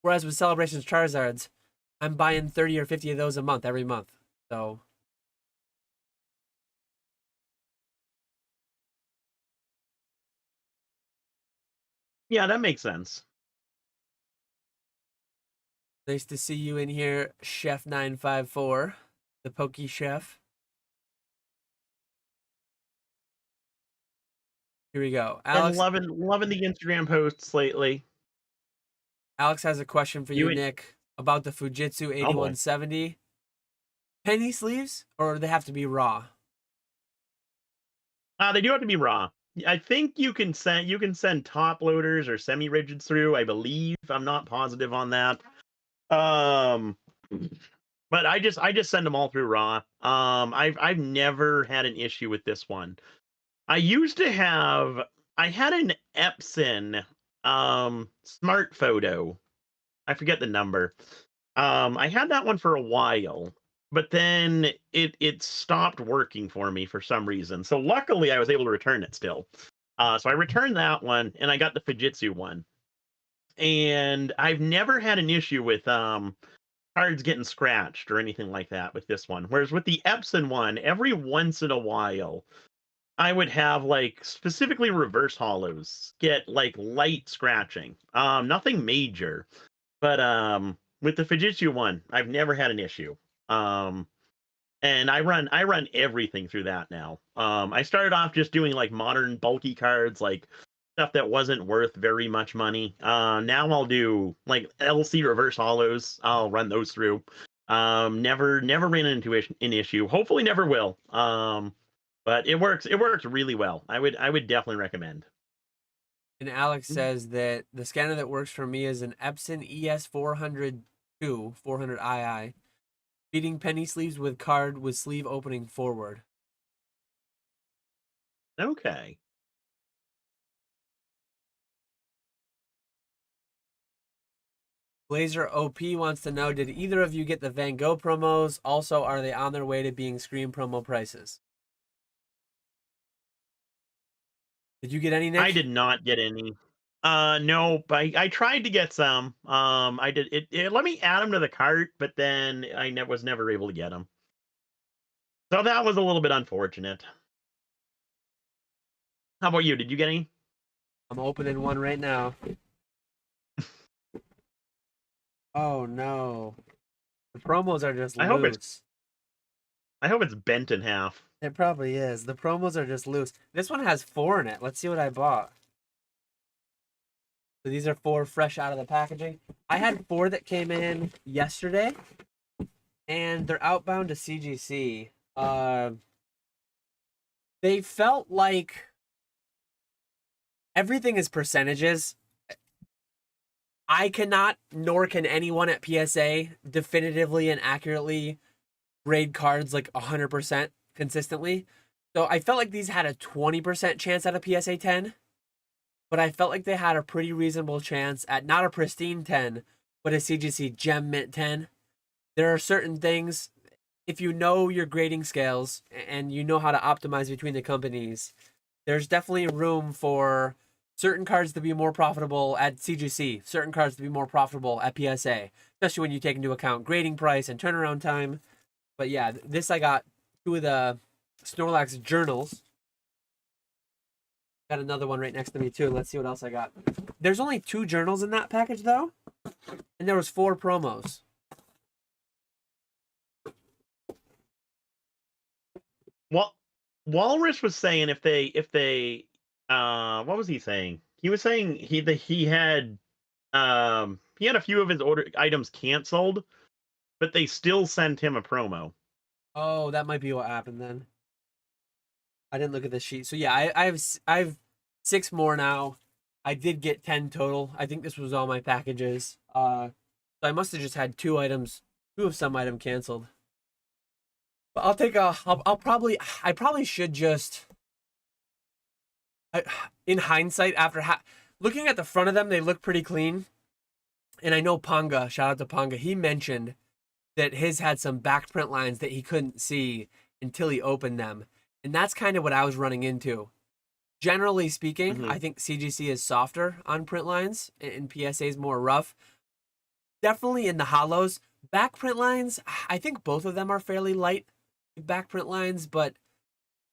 Whereas with Celebrations Charizards, I'm buying 30 or 50 of those a month every month. So Yeah, that makes sense. nice to see you in here, Chef 954, the Poke Chef. Here we go. Been Alex loving the Instagram posts lately. Alex has a question for you, Nick, about the Fujitsu 8170. Penny sleeves, or do they have to be raw? They do have to be raw. I think you can send top loaders or semi-rigids through, I believe. I'm not positive on that. Um but I just send them all through raw. I've never had an issue with this one. I had an Epson smart photo. I forget the number. I had that one for a while, but then it stopped working for me for some reason. So luckily, I was able to return it still. So I returned that one, and I got the Fujitsu one. And I've never had an issue with cards getting scratched or anything like that with this one. Whereas with the Epson one, every once in a while, I would have like specifically reverse holos get like light scratching. Nothing major, but with the Fujitsu one, I've never had an issue. Um, and I run everything through that now. I started off just doing like modern bulky cards, like stuff that wasn't worth very much money. Now I'll do like LC reverse holos. I'll run those through. Never ran into an issue. Hopefully never will. But it works really well. I would definitely recommend. And Alex says that the scanner that works for me is an Epson ES402, 400II, feeding penny sleeves with card with sleeve opening forward. Okay. Blazer OP wants to know, did either of you get the Van Gogh promos? Also, are they on their way to being Scream promo prices? Did you get any, Nick? I did not get any. No, but I tried to get some. I did it let me add them to the cart, but then was never able to get them. So that was a little bit unfortunate. How about you? Did you get any? I'm opening one right now. Oh no. The promos are just loose. I hope it's bent in half. It probably is. The promos are just loose. This one has 4 in it. Let's see what I bought. So these are 4 fresh out of the packaging. I had 4 that came in yesterday, and they're outbound to CGC. They felt like everything is percentages. I cannot, nor can anyone at PSA definitively and accurately grade cards like 100% consistently. So I felt like these had a 20% chance at a PSA 10, but I felt like they had a pretty reasonable chance at not a pristine 10, but a CGC Gem Mint 10. There are certain things, if you know your grading scales and you know how to optimize between the companies, there's definitely room for certain cards to be more profitable at CGC, certain cards to be more profitable at PSA, especially when you take into account grading price and turnaround time. But yeah, this I got 2 of the Snorlax journals. Got another one right next to me too. Let's see what else I got. There's only 2 journals in that package though, and there was 4 promos. Well, Walrus was saying if they what was he saying? He was saying he had a few of his order items canceled, but they still sent him a promo. Oh, that might be what happened then. I didn't look at the sheet. So yeah, I have 6 more now. I did get 10 total. I think this was all my packages. So I must have just had 2 items, 2 of some item canceled. But I'll take a. I probably should just. In hindsight, after looking at the front of them, they look pretty clean. And I know Panga, shout out to Panga, he mentioned that his had some back print lines that he couldn't see until he opened them. And that's kind of what I was running into. Generally speaking, I think CGC is softer on print lines and PSA is more rough. Definitely in the holos. Back print lines, I think both of them are fairly light back print lines, but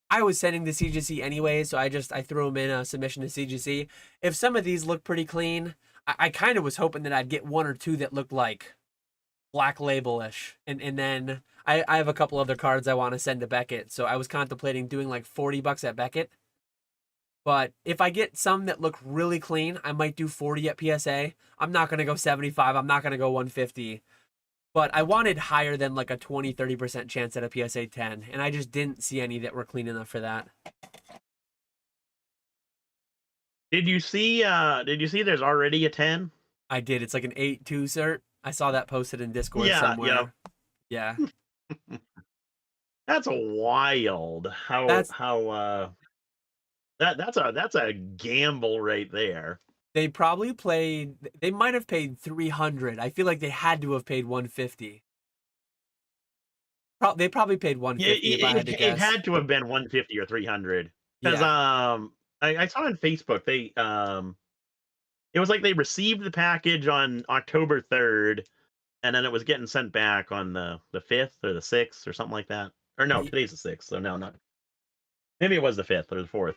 I was sending the CGC anyway, so I threw them in a submission to CGC. If some of these look pretty clean, I kind of was hoping that I'd get 1 or 2 that looked like Black Label-ish. And then I have a couple other cards I want to send to Beckett, so I was contemplating doing like $40 at Beckett. But if I get some that look really clean, I might do 40 at PSA. I'm not going to go 75. I'm not going to go 150. But I wanted higher than like a 20-30% chance at a PSA 10, and I just didn't see any that were clean enough for that. Did you see there's already a 10? I did. It's like an 8-2 cert. I saw that posted in Discord somewhere. Yeah. That's wild. That's a gamble right there. They might have paid 300. I feel like they had to have paid 150. They probably paid 150 if I had to guess. It had to have been 150 or 300. Because I saw on Facebook it was like they received the package on October 3rd, and then it was getting sent back on the 5th or the 6th or something like that. Or no, today's the 6th, so no, not. Maybe it was the 5th or the 4th.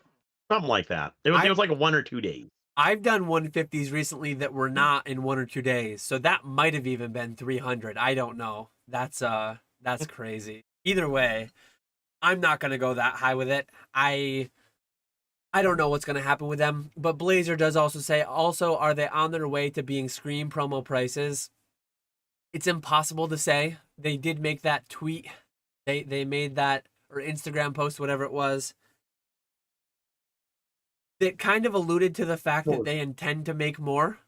Something like that. It was like a 1 or 2 days. I've done 150s recently that were not in 1 or 2 days, so that might have even been 300. I don't know. That's crazy. Either way, I'm not gonna go that high with it. I don't know what's gonna happen with them. But Blazer does also say, are they on their way to being Scream promo prices? It's impossible to say. They did make that tweet. They made that, or Instagram post, whatever it was, that kind of alluded to the fact that they intend to make more.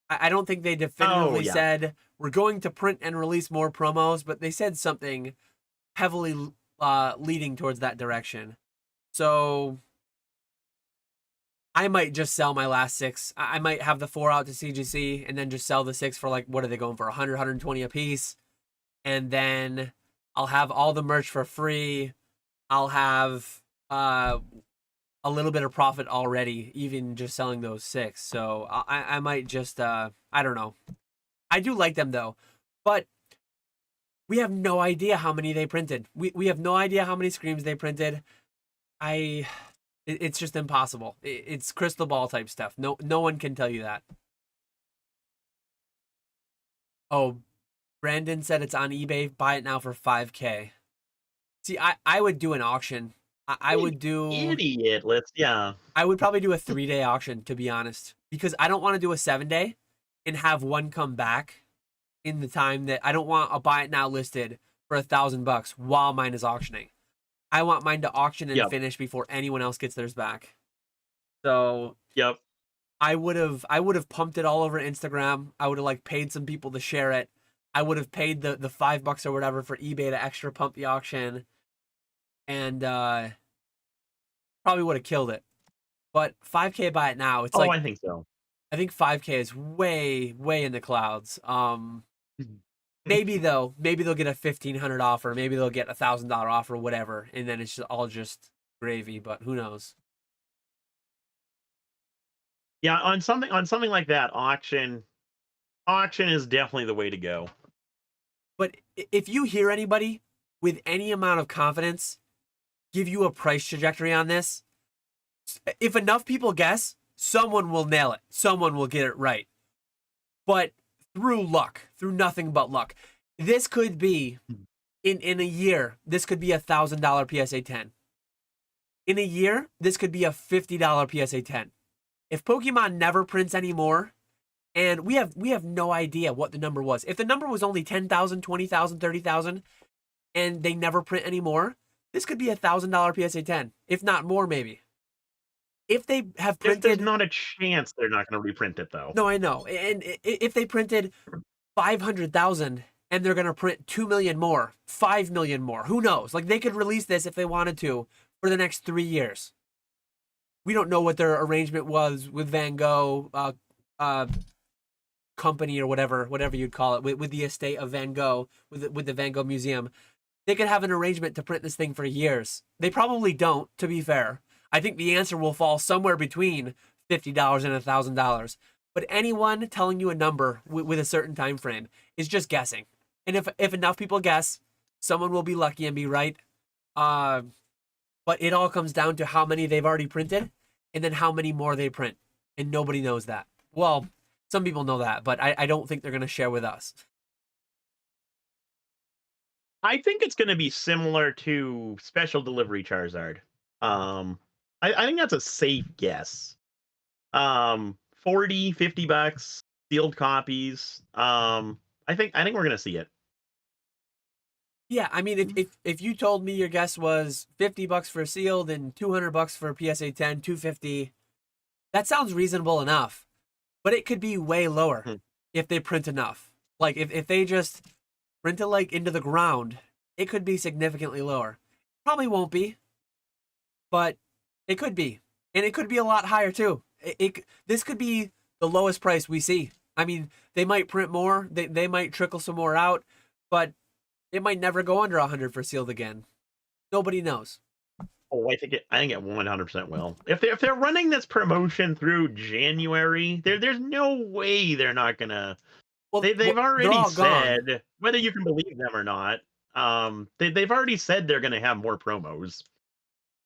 I don't think they definitively said, we're going to print and release more promos, but they said something heavily leading towards that direction. So I might just sell my last 6. I might have the 4 out to CGC and then just sell the 6 for like, what are they going for, 100, 120 a piece? And then I'll have all the merch for free. I'll have a little bit of profit already, even just selling those 6. So I might just, I don't know. I do like them though, but we have no idea how many they printed. We have no idea how many Screams they printed. It's just impossible. It's crystal ball type stuff. No one can tell you that. Oh, Brandon said it's on eBay. Buy it now for $5K. See, I would do an auction. I would do idiot. I would probably do a 3-day auction, to be honest, because I don't want to do a 7-day and have one come back in the time that I don't want a buy it now listed for $1,000 while mine is auctioning. I want mine to auction and finish before anyone else gets theirs back. So I would have pumped it all over Instagram. I would have like paid some people to share it. I would have paid the $5 or whatever for eBay to extra pump the auction, and probably would have killed it. But $5K buy it now. It's I think so. I think $5K is way in the clouds. Maybe they'll get a $1,500 offer. Maybe they'll get $1,000 offer, whatever, and then it's all just gravy. But who knows? Yeah, on something like that, auction is definitely the way to go. But if you hear anybody with any amount of confidence give you a price trajectory on this, if enough people guess, someone will nail it. Someone will get it right. But through luck, through nothing but luck, this could be in a year. This could be $1,000 PSA 10. In a year, this could be a $50 PSA 10. If Pokemon never prints anymore, and we have no idea what the number was. If the number was only 10,000, 20,000, 30,000, and they never print anymore, this could be $1,000 PSA 10, if not more, maybe. If they have There's printed, not a chance they're not going to reprint it though. no, I know, and if they printed 500,000 and they're gonna print 2 million more, 5 million more, who knows? Like they could release this if they wanted to for the next 3 years. We don't know what their arrangement was with Van Gogh company or whatever you'd call it, with the estate of Van Gogh, with the Van Gogh Museum. They could have an arrangement to print this thing for years. They probably don't, to be fair. I think the answer will fall somewhere between $50 and $1,000. But anyone telling you a number with a certain time frame is just guessing. And if enough people guess, someone will be lucky and be right. But it all comes down to how many they've already printed and then how many more they print. And nobody knows that. Well, some people know that, but I don't think they're going to share with us. I think it's going to be similar to special delivery Charizard. I think that's a safe guess. 40, $50 sealed copies. I think we're going to see it. Yeah, I mean, if you told me your guess was $50 for sealed and $200 for PSA 10, 250, that sounds reasonable enough. But it could be way lower if they print enough. Like if they just print it like into the ground, it could be significantly lower. Probably won't be, but it could be, and it could be a lot higher too. This could be the lowest price we see. I mean, they might print more, they might trickle some more out, but it might never go under 100 for sealed again. Nobody knows. Oh, I think it 100% will. If they're running this promotion through January, there's no way they're not gonna. Well, They've they're already all gone. said, whether you can believe them or not. They've already said they're gonna have more promos.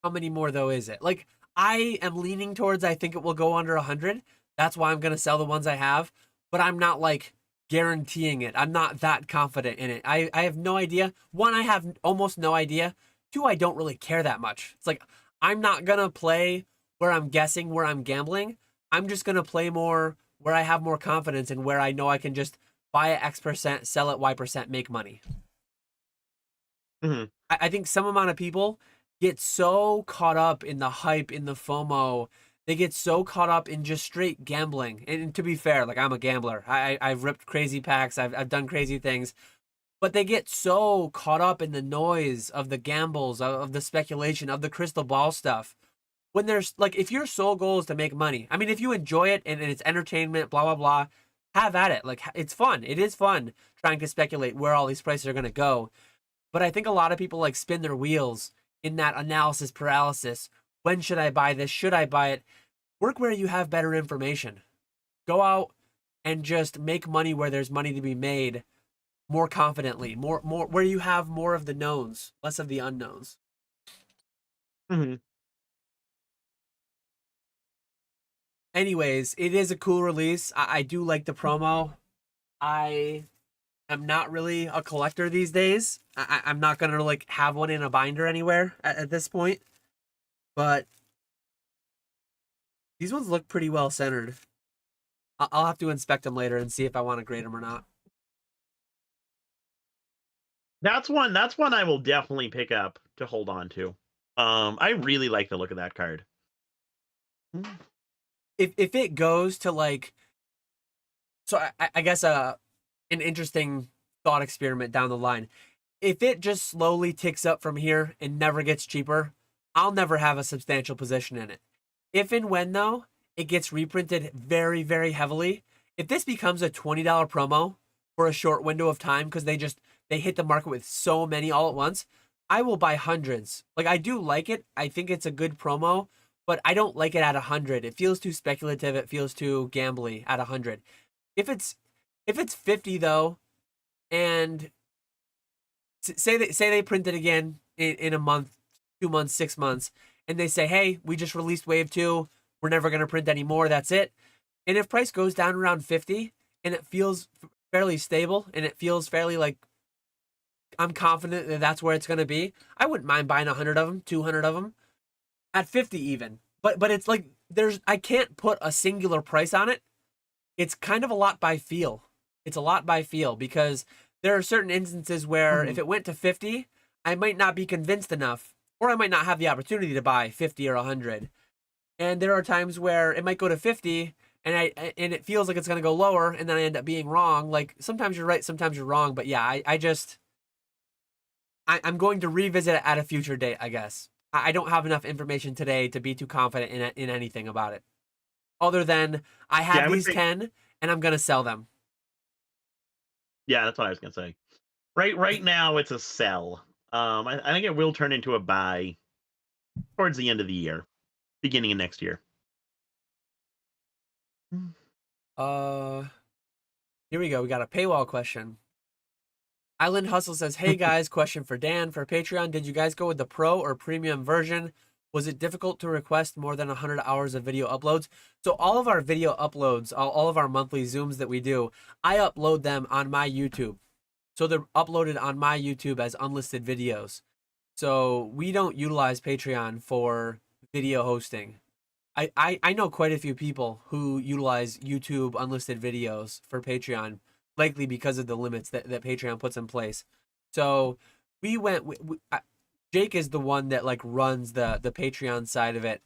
How many more though is it? Like I am leaning towards I think it will go under 100. That's why I'm going to sell the ones I have, but I'm not like guaranteeing it. I'm not that confident in it. I have no idea. One, I have almost no idea. Two, I don't really care that much. It's like I'm not going to play where I'm guessing, where I'm gambling. I'm just going to play more where I have more confidence and where I know I can just buy at X%, sell at Y%, make money. Hmm. I think some amount of people get so caught up in the hype, in the FOMO. They get so caught up in just straight gambling. And to be fair, like I'm a gambler. I've ripped crazy packs. I've done crazy things. But they get so caught up in the noise of the gambles, of the speculation, of the crystal ball stuff. When there's like, if your sole goal is to make money, I mean, if you enjoy it and it's entertainment, blah, blah, blah, have at it. Like, it's fun. It is fun trying to speculate where all these prices are going to go. But I think a lot of people like spin their wheels in that analysis paralysis. When should I buy this? Should I buy it? Work where you have better information. Go out and just make money where there's money to be made more confidently, more where you have more of the knowns, less of the unknowns. Hmm. Anyways, it is a cool release. I do like the promo. I am not really a collector these days. I'm not gonna like have one in a binder anywhere at this point. But these ones look pretty well centered. I'll have to inspect them later and see if I want to grade them or not. That's one I will definitely pick up to hold on to. I really like the look of that card. If it goes to like, so I guess an interesting thought experiment down the line. If it just slowly ticks up from here and never gets cheaper, I'll never have a substantial position in it. If and when though it gets reprinted very, very heavily, if this becomes a $20 promo for a short window of time because they hit the market with so many all at once, I will buy hundreds. Like I do like it. I think it's a good promo, but I don't like it at 100. It feels too speculative. It feels too gambly at 100. If it's 50 though, and say they print it again in a month, 2 months, 6 months, and they say, hey, we just released Wave 2. We're never gonna print anymore. That's it. And if price goes down around 50 and it feels fairly stable and it feels fairly like I'm confident that that's where it's going to be, I wouldn't mind buying 100 of them, 200 of them at 50 even. But it's like I can't put a singular price on it. It's kind of a lot by feel. It's a lot by feel because there are certain instances where if it went to 50, I might not be convinced enough or I might not have the opportunity to buy 50 or 100. And there are times where it might go to 50 and it feels like it's going to go lower and then I end up being wrong. Like sometimes you're right, sometimes you're wrong, but yeah, I'm going to revisit it at a future date, I guess. I don't have enough information today to be too confident in anything about it. Other than I have these 10 and I'm going to sell them. Yeah, that's what I was going to say. Right now it's a sell. I think it will turn into a buy towards the end of the year, beginning of next year. Here we go. We got a paywall question. Island Hustle says, hey guys, question for Dan. For Patreon, did you guys go with the pro or premium version? Was it difficult to request more than 100 hours of video uploads? So all of our video uploads, all of our monthly Zooms that we do, I upload them on my YouTube. So they're uploaded on my YouTube as unlisted videos. So we don't utilize Patreon for video hosting. I know quite a few people who utilize YouTube unlisted videos for Patreon, likely because of the limits that Patreon puts in place. So we went. Jake is the one that like runs the Patreon side of it.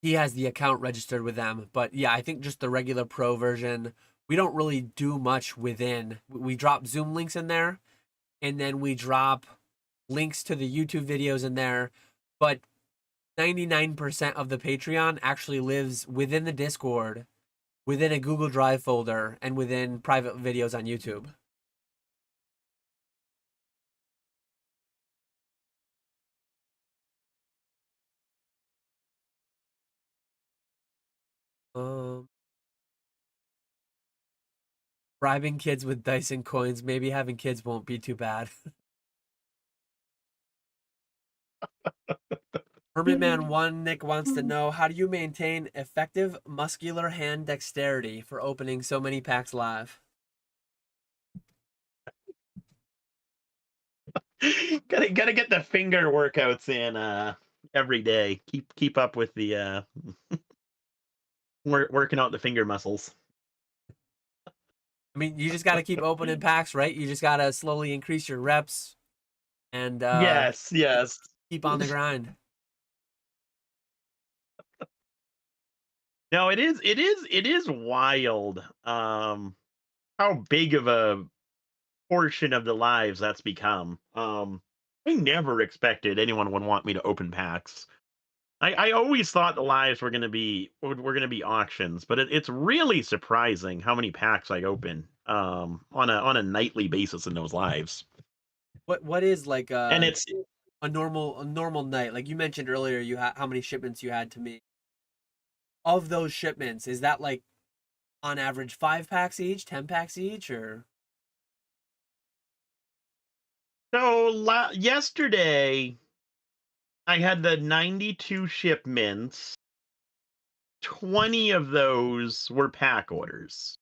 He has the account registered with them, but yeah, I think just the regular pro version. We don't really do much within. We drop Zoom links in there, and then we drop links to the YouTube videos in there, but 99% of the Patreon actually lives within the Discord, within a Google Drive folder, and within private videos on YouTube. Bribing kids with dice and coins, maybe having kids won't be too bad. Hermitman 1 Nick wants to know, how do you maintain effective muscular hand dexterity for opening so many packs live? Gotta get the finger workouts in every day. Keep up with the working out the finger muscles. I mean, you just got to keep opening packs, right? You just got to slowly increase your reps and Yes. keep on the grind. No, it is wild how big of a portion of the lives that's become. I never expected anyone would want me to open packs. I always thought the lives were gonna be auctions, but it's really surprising how many packs I open on a nightly basis in those lives. What is like And it's a normal night? Like you mentioned earlier, you had how many shipments you had to me. Of those shipments, is that like on average 5 packs each, 10 packs each, or? so yesterday I had the 92 shipments. 20 of those were pack orders.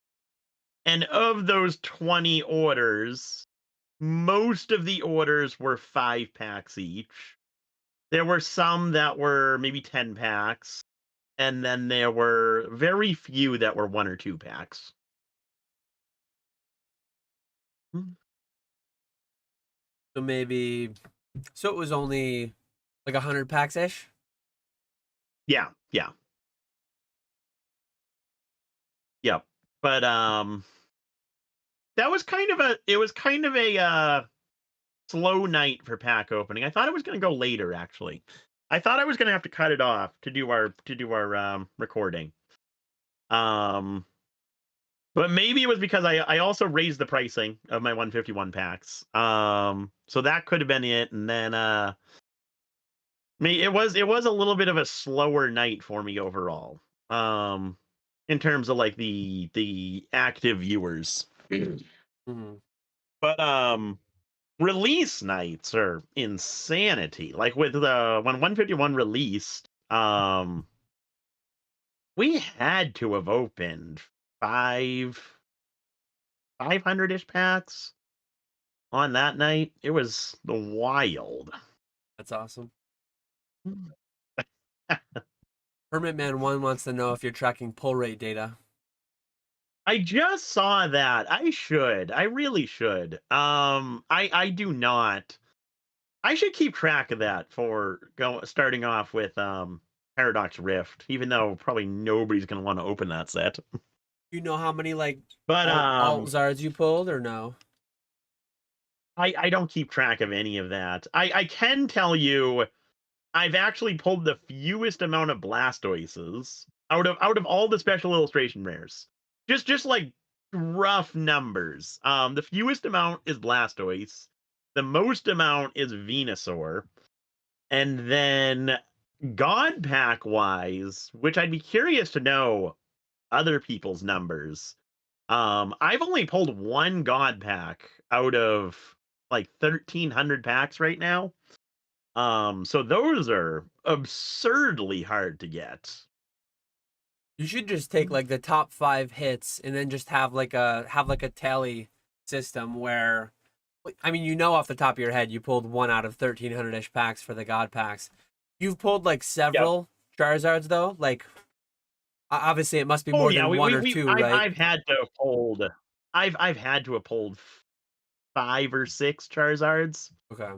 And of those 20 orders, most of the orders were 5 packs each. There were some that were maybe 10 packs, and then there were very few that were 1 or 2 packs. So maybe, so it was only like 100 packs ish. Yeah. Yep. But that was kind of a slow night for pack opening. I thought it was going to go later actually. I thought I was going to have to cut it off to do our recording. But maybe it was because I also raised the pricing of my 151 packs. So that could have been it. And then it was a little bit of a slower night for me overall. Um, in terms of like the active viewers. Mhm. But release nights are insanity. Like with the when 151 released, we had to have opened five 500-ish packs on that night. It was wild. That's awesome. Hermit Man 1 wants to know if you're tracking pull rate data. I just saw that. I should. I really should. I do not. I should keep track of that for starting off with Paradox Rift, even though probably nobody's gonna want to open that set. You know how many like But alt Zards you pulled or no? I don't keep track of any of that. I can tell you I've actually pulled the fewest amount of Blastoises out of all the special illustration rares. Just like rough numbers. The fewest amount is Blastoise. The most amount is Venusaur. And then God Pack wise, which I'd be curious to know other people's numbers. I've only pulled one God Pack out of like 1,300 packs right now. So those are absurdly hard to get. You should just take like the top 5 hits and then just have like a tally system where, I mean, you know off the top of your head you pulled one out of 1,300-ish packs for the God packs. You've pulled like Yep. several Charizards though. Like obviously it must be Oh more yeah, than one or we two, right? I've had to have pulled I've had to have pulled 5 or 6 Charizards. Okay.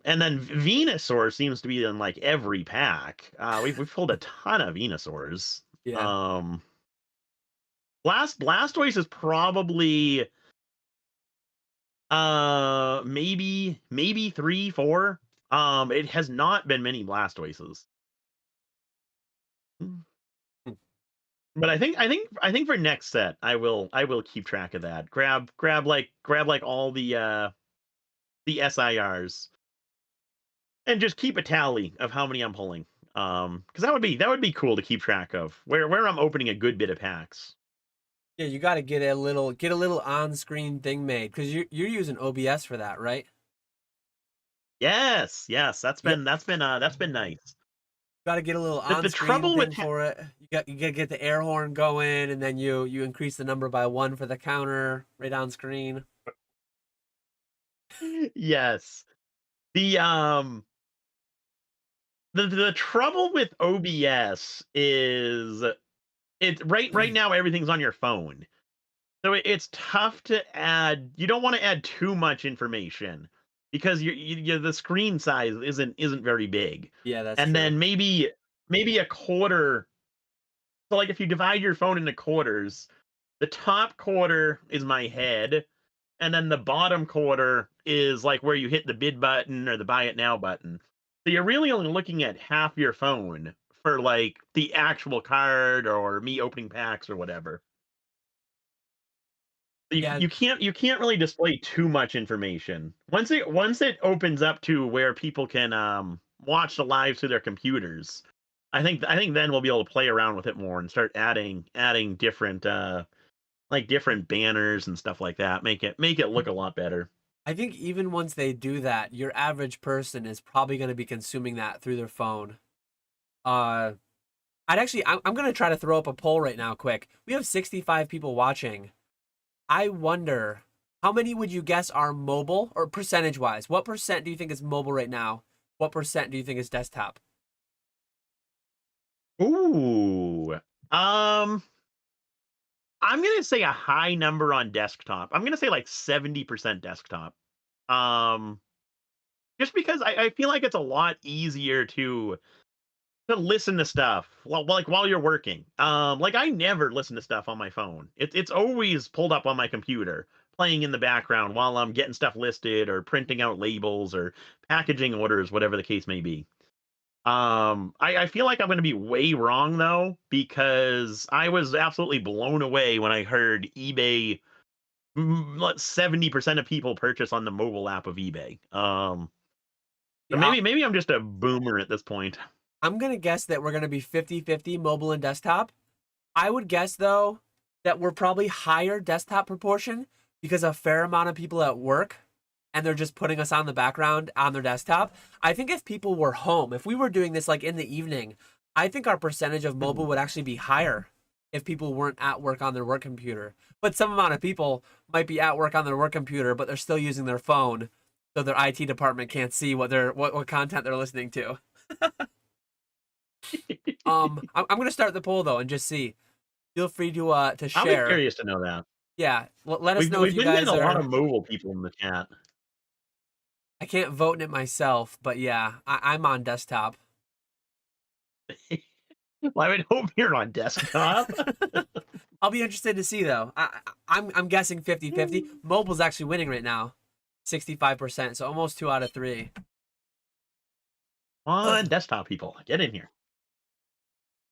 And then Venusaur seems to be in like every pack. We've pulled a ton of Venusaurs. Yeah. Um, Blastoise is probably maybe 3, 4. It has not been many Blastoises. Hmm. But I think for next set I will keep track of that. Grab like all the SIRs and just keep a tally of how many I'm pulling. Because that would be cool to keep track of where I'm opening a good bit of packs. Yeah, you got to get a little on-screen thing made because you're using OBS for that, right? Yes, yes, that's Yeah, been nice. got to get a little The on-screen trouble with thing for it. You got to get the air horn going, and then you increase the number by 1 for the counter right on screen. yes, the the trouble with OBS is it right now everything's on your phone. So it's tough to add. You don't want to add too much information because the screen size isn't very big, Yeah, that's and true. then maybe a quarter. So like if you divide your phone into quarters, the top quarter is my head, and then the bottom quarter is like where you hit the bid button or the buy it now button. So you're really only looking at half your phone for like the actual card or me opening packs or whatever. You Yeah, you can't really display too much information. Once it opens up to where people can watch the live through their computers, I think then we'll be able to play around with it more and start adding different like different banners and stuff like that. Make it look a lot better. I think even once they do that, your average person is probably going to be consuming that through their phone. Uh, I'm going to try to throw up a poll right now, quick. We have 65 people watching. I wonder how many would you guess are mobile or percentage wise? What percent do you think is mobile right now? What percent do you think is desktop? Ooh. Um I'm gonna say a high number on desktop. I'm gonna say like 70% desktop. Um just because I feel like it's a lot easier to listen to stuff while you're working. Like I never listen to stuff on my phone. It's always pulled up on my computer, playing in the background while I'm getting stuff listed or printing out labels or packaging orders, whatever the case may be. I feel like I'm going to be way wrong though, because I was absolutely blown away when I heard eBay. 70% of people purchase on the mobile app of eBay. Or Yeah, maybe I'm just a boomer at this point. I'm gonna guess that we're gonna be 50-50 mobile and desktop. I would guess though that we're probably higher desktop proportion because a fair amount of people at work and they're just putting us on the background on their desktop. I think if people were home, if we were doing this like in the evening, I think our percentage of mobile would actually be higher if people weren't at work on their work computer. But some amount of people might be at work on their work computer, but they're still using their phone, so their IT department can't see what content they're listening to. I'm gonna start the poll though and just see. Feel free to I'll be share. curious to know that. Yeah, let us know if We've you been getting guys a lot are. of mobile people in the chat. I can't vote in it myself, but yeah, I'm on desktop. Well, I would hope you're on desktop. I'll be interested to see though. I'm guessing 50-50. Mobile's actually winning right now, 65%, so almost 2 out of 3. On desktop people, get in here.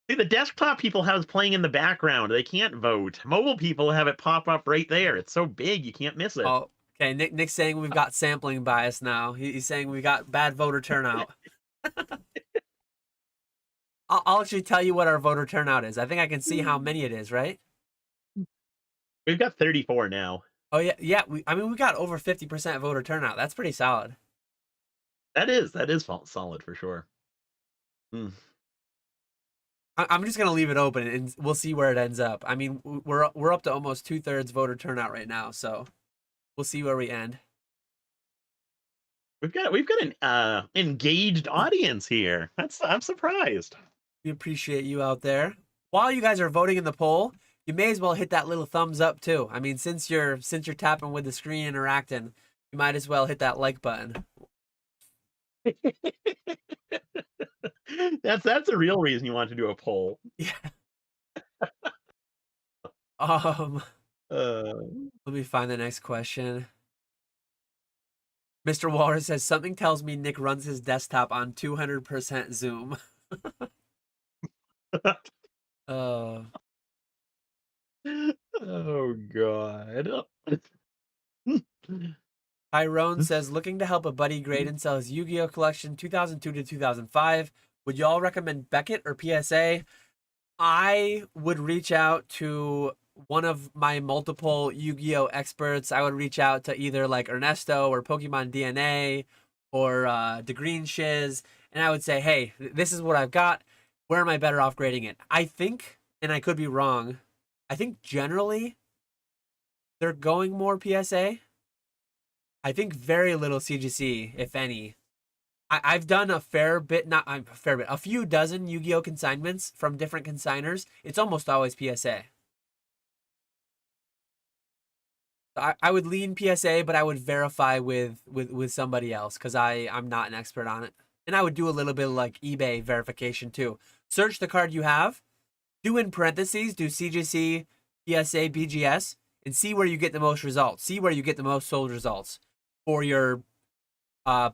See, the desktop people have it playing in the background. They can't vote. Mobile people have it pop up right there. It's so big you can't miss it. Oh, okay. Nick's saying we've got sampling bias now. He's saying we got bad voter turnout. I'll actually tell you what our voter turnout is. I think I can see how many it is, right? We've got 34 now. Oh yeah, yeah. I mean, we got over 50% voter turnout. That's pretty solid. That is solid for sure. Hmm. I'm just gonna leave it open and we'll see where it ends up. I mean, we're up to almost 2/3 voter turnout right now, so we'll see where we end. We've got an engaged audience here. I'm surprised. We appreciate you out there. While you guys are voting in the poll, you may as well hit that little thumbs up too. I mean, since you're tapping with the screen interacting, you might as well hit that like button. That's a real reason you want to do a poll. Yeah. Uh, Let me find the next question. Mr. Walrus says something tells me Nick runs his desktop on 200% Zoom. uh, oh God. Tyrone says looking to help a buddy grade and sell his Yu-Gi-Oh collection 2002 to 2005. Would y'all recommend Beckett or PSA? I would reach out to one of my multiple Yu-Gi-Oh experts. I would reach out to either like Ernesto or Pokemon DNA or the Green Shiz, and I would say, hey, this is what I've got. Where am I better off grading it? I think, and I could be wrong, I think generally they're going more PSA. I think very little CGC, if any. I've done a fair bit, not a fair bit, a few dozen Yu-Gi-Oh consignments from different consigners. It's almost always PSA. I would lean PSA, but I would verify with somebody else because I'm not an expert on it. And I would do a little bit of like eBay verification too. Search the card you have, do in parentheses, do CGC, PSA, BGS, and see where you get the most results. See where you get the most sold results for your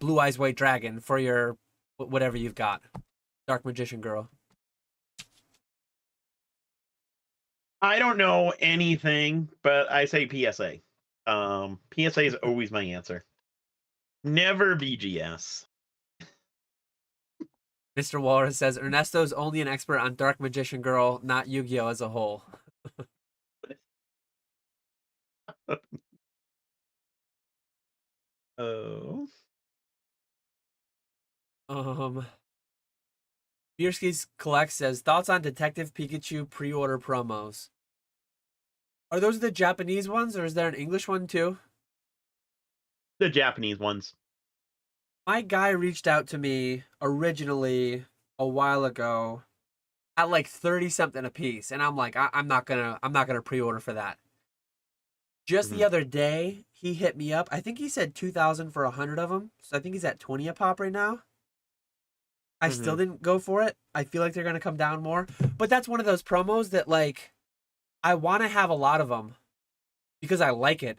Blue Eyes White Dragon, for your whatever you've got. Dark Magician Girl. I don't know anything, but I say PSA. PSA is always my answer. Never BGS. Mr. Walrus says Ernesto's only an expert on Dark Magician Girl, not Yu-Gi-Oh as a whole. Oh. Bierski's Collect says thoughts on Detective Pikachu pre-order promos. Are those the Japanese ones, or is there an English one too? The Japanese ones. My guy reached out to me originally a while ago at like 30 something a piece, and I'm like, I'm not gonna pre-order for that. Just the other day, he hit me up. I think he said 2,000 for 100 of them, so I think he's at 20 a pop right now. I still didn't go for it. I feel like they're gonna come down more, but that's one of those promos that like I want to have a lot of them because I like it,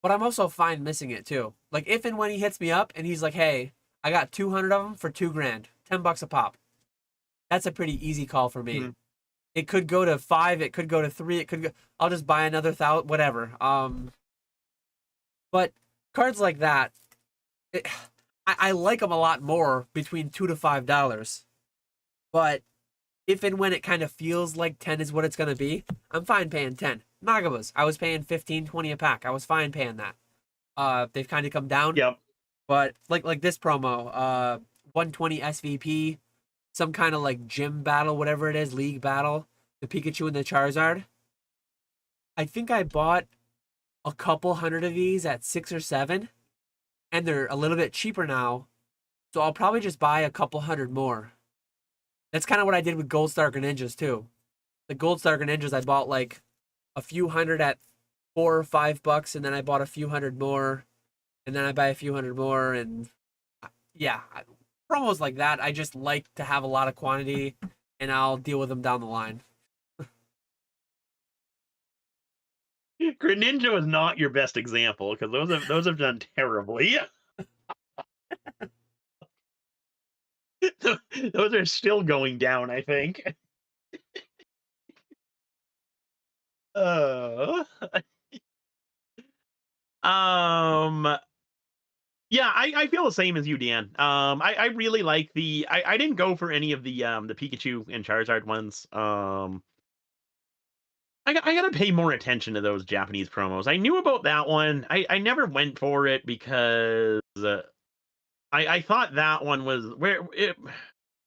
but I'm also fine missing it too. Like if and when he hits me up and he's like, "Hey, I got 200 of them for $2,000, $10 a pop." That's a pretty easy call for me. It could go to 5, it could go to 3, it could go, I'll just buy another 1,000, whatever. But cards like that, I like them a lot more between $2 to $5. But if and when it kind of feels like 10 is what it's going to be, I'm fine paying 10. Nagabas, I was paying 15, 20 a pack. I was fine paying that. They've kind of come down, Yep. but like this promo, 120 SVP, some kind of like gym battle, whatever it is, league battle, the Pikachu and the Charizard. I think I bought a couple hundred of these at 6 or 7, and they're a little bit cheaper now. So I'll probably just buy a couple hundred more. That's kind of what I did with Gold Star Greninjas too. The Gold Star Greninjas, I bought like a few hundred at $4 or $5, and then I bought a few hundred more, and then I buy a few hundred more, and yeah, promos like that. I just like to have a lot of quantity, and I'll deal with them down the line. Greninja is not your best example because those have done terribly. Those are still going down, I think. Uh, um, yeah, I feel the same as you, Dan. I really like I didn't go for any of the Pikachu and Charizard ones. I gotta pay more attention to those Japanese promos. I knew about that one. I never went for it because I thought that one was where it.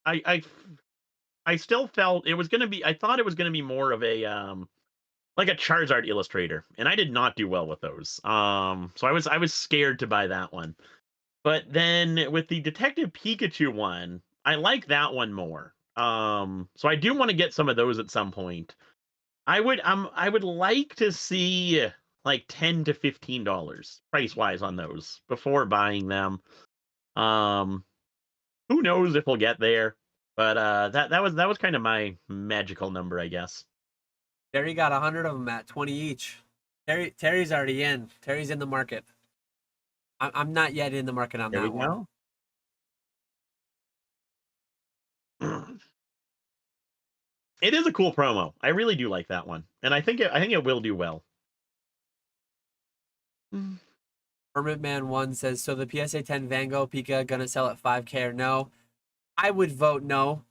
I I still felt it was gonna be. I thought it was gonna be more of a like a Charizard illustrator, and I did not do well with those. So I was scared to buy that one. But then with the Detective Pikachu one, I like that one more. So I do want to get some of those at some point. I would like to see like $10 to $15 price wise on those before buying them. Um, who knows if we'll get there? But that was kind of my magical number, I guess. Terry got 100 of them at 20 each. Terry's already in. Terry's in the market. I'm not yet in the market on There we that one. go. It is a cool promo. I really do like that one, and I think it will do well. Hermit Man 1 says, so the PSA 10 Van Gogh Pika gonna sell at 5K or no? I would vote no.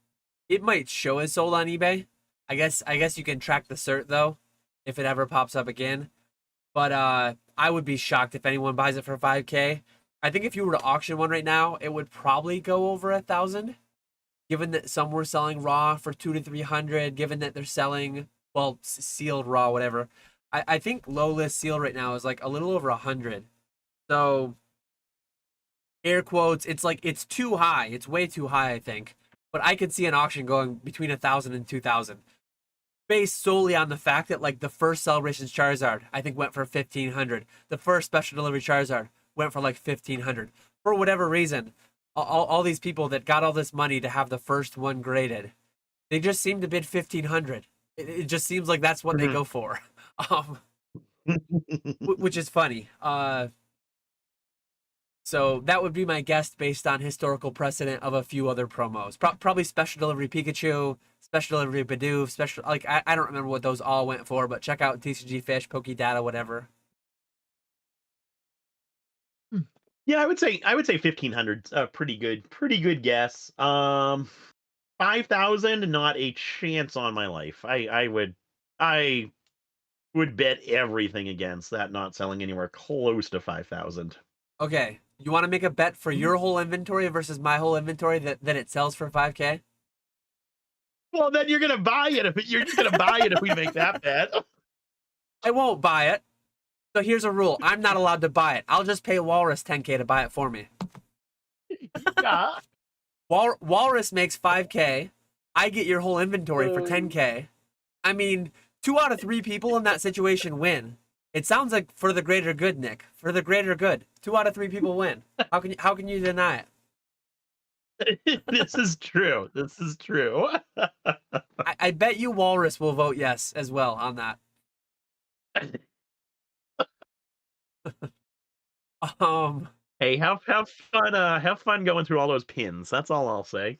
It might show as sold on eBay. I guess you can track the cert though, if it ever pops up again. But I would be shocked if anyone buys it for 5K. I think if you were to auction one right now, it would probably go over 1,000. Given that some were selling raw for 200 to 300, given that they're selling sealed raw, whatever. I think low list seal right now is like a little over 100. So air quotes, it's like it's too high. It's way too high, I think. But I could see an auction going between 1,000 and 2,000, based solely on the fact that like the first Celebrations Charizard I think went for 1,500. The first Special Delivery Charizard went for like 1,500. For whatever reason, all these people that got all this money to have the first one graded, they just seem to bid 1,500. It just seems like that's what they go for, which is funny. So that would be my guess based on historical precedent of a few other promos. Probably Special Delivery Pikachu, Special Delivery Bidoof, special like I don't remember what those all went for, but check out TCG Fish, Pokedata, whatever. Yeah, I would say 1,500's a pretty good guess. 5,000, not a chance on my life. I would bet everything against that not selling anywhere close to 5,000. Okay, you want to make a bet for your whole inventory versus my whole inventory that it sells for 5K? Well, then you're gonna buy it if you're just gonna buy it if we make that bet. I won't buy it. So here's a rule: I'm not allowed to buy it. I'll just pay Walrus 10K to buy it for me. Yeah. Walrus makes 5K. I get your whole inventory for 10K. I mean, 2 out of 3 people in that situation win. It sounds like for the greater good, Nick. For the greater good, 2 out of 3 people win. How can you deny it? This is true. This is true. I bet you Walrus will vote yes as well on that. Hey, have fun. Have fun going through all those pins. That's all I'll say.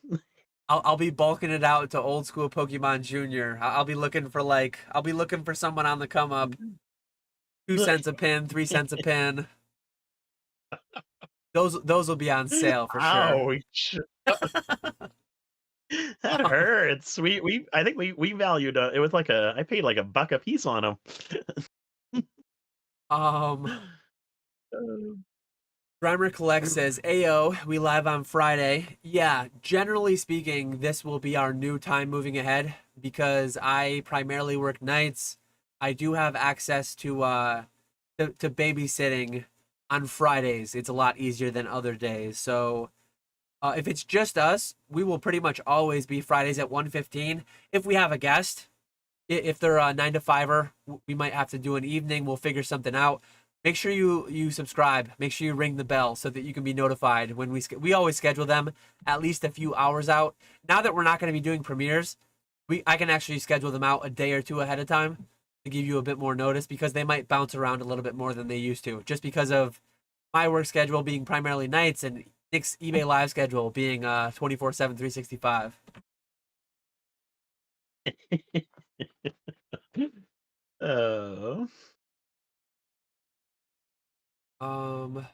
I'll be bulking it out to old school Pokemon Junior. I'll be looking for someone on the come up. 2 cents a pin, 3 cents a pin. Those will be on sale for sure. Ouch. That hurts. We I think we valued it was like I paid like $1 a piece on them. Um, Grimer Collect says, Ayo, we live on Friday. Yeah, generally speaking, this will be our new time moving ahead because I primarily work nights. I do have access to babysitting on Fridays. It's a lot easier than other days. So if it's just us, we will pretty much always be Fridays at 1:15. If we have a guest, if they're a 9 to 5er, we might have to do an evening. We'll figure something out. Make sure you subscribe. Make sure you ring the bell so that you can be notified when we always schedule them at least a few hours out. Now that we're not going to be doing premieres, I can actually schedule them out a day or two ahead of time to give you a bit more notice because they might bounce around a little bit more than they used to, just because of my work schedule being primarily nights and Nick's eBay live schedule being 24/7, 365. Oh. Um,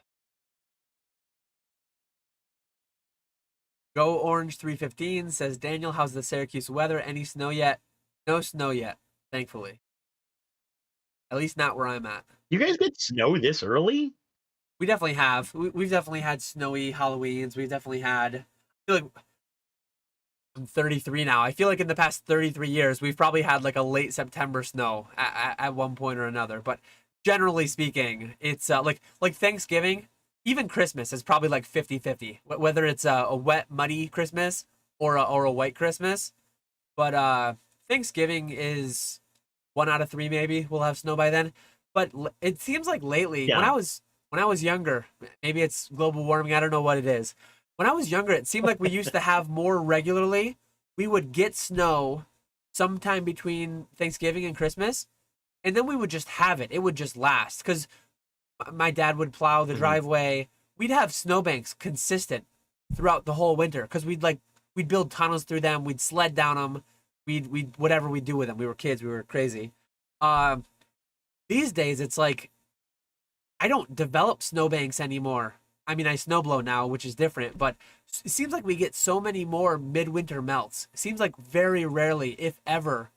Go Orange 315 says, Daniel, how's the Syracuse weather? Any snow yet? No snow yet, thankfully. At least not where I'm at. You guys get snow this early? We definitely have. We've definitely had snowy Halloweens. We've definitely had. I feel like I'm 33 now. I feel like in the past 33 years, we've probably had like a late September snow at one point or another. But generally speaking, it's like Thanksgiving, even Christmas is probably like 50-50, whether it's a wet, muddy Christmas or a white Christmas. But Thanksgiving is 1 out of 3 maybe we'll have snow by then. But it seems like lately, Yeah. when I was younger, maybe it's global warming. I don't know what it is. When I was younger, it seemed like we used to have more regularly. We would get snow sometime between Thanksgiving and Christmas, and then we would just have it. It would just last because my dad would plow the Mhm. driveway. We'd have snowbanks consistent throughout the whole winter because we'd build tunnels through them. We'd sled down them. We'd whatever we'd do with them. We were kids. We were crazy. Um, these days, it's like I don't develop snowbanks anymore. I mean, I snowblow now, which is different, but it seems like we get so many more midwinter melts. It seems like very rarely, if ever,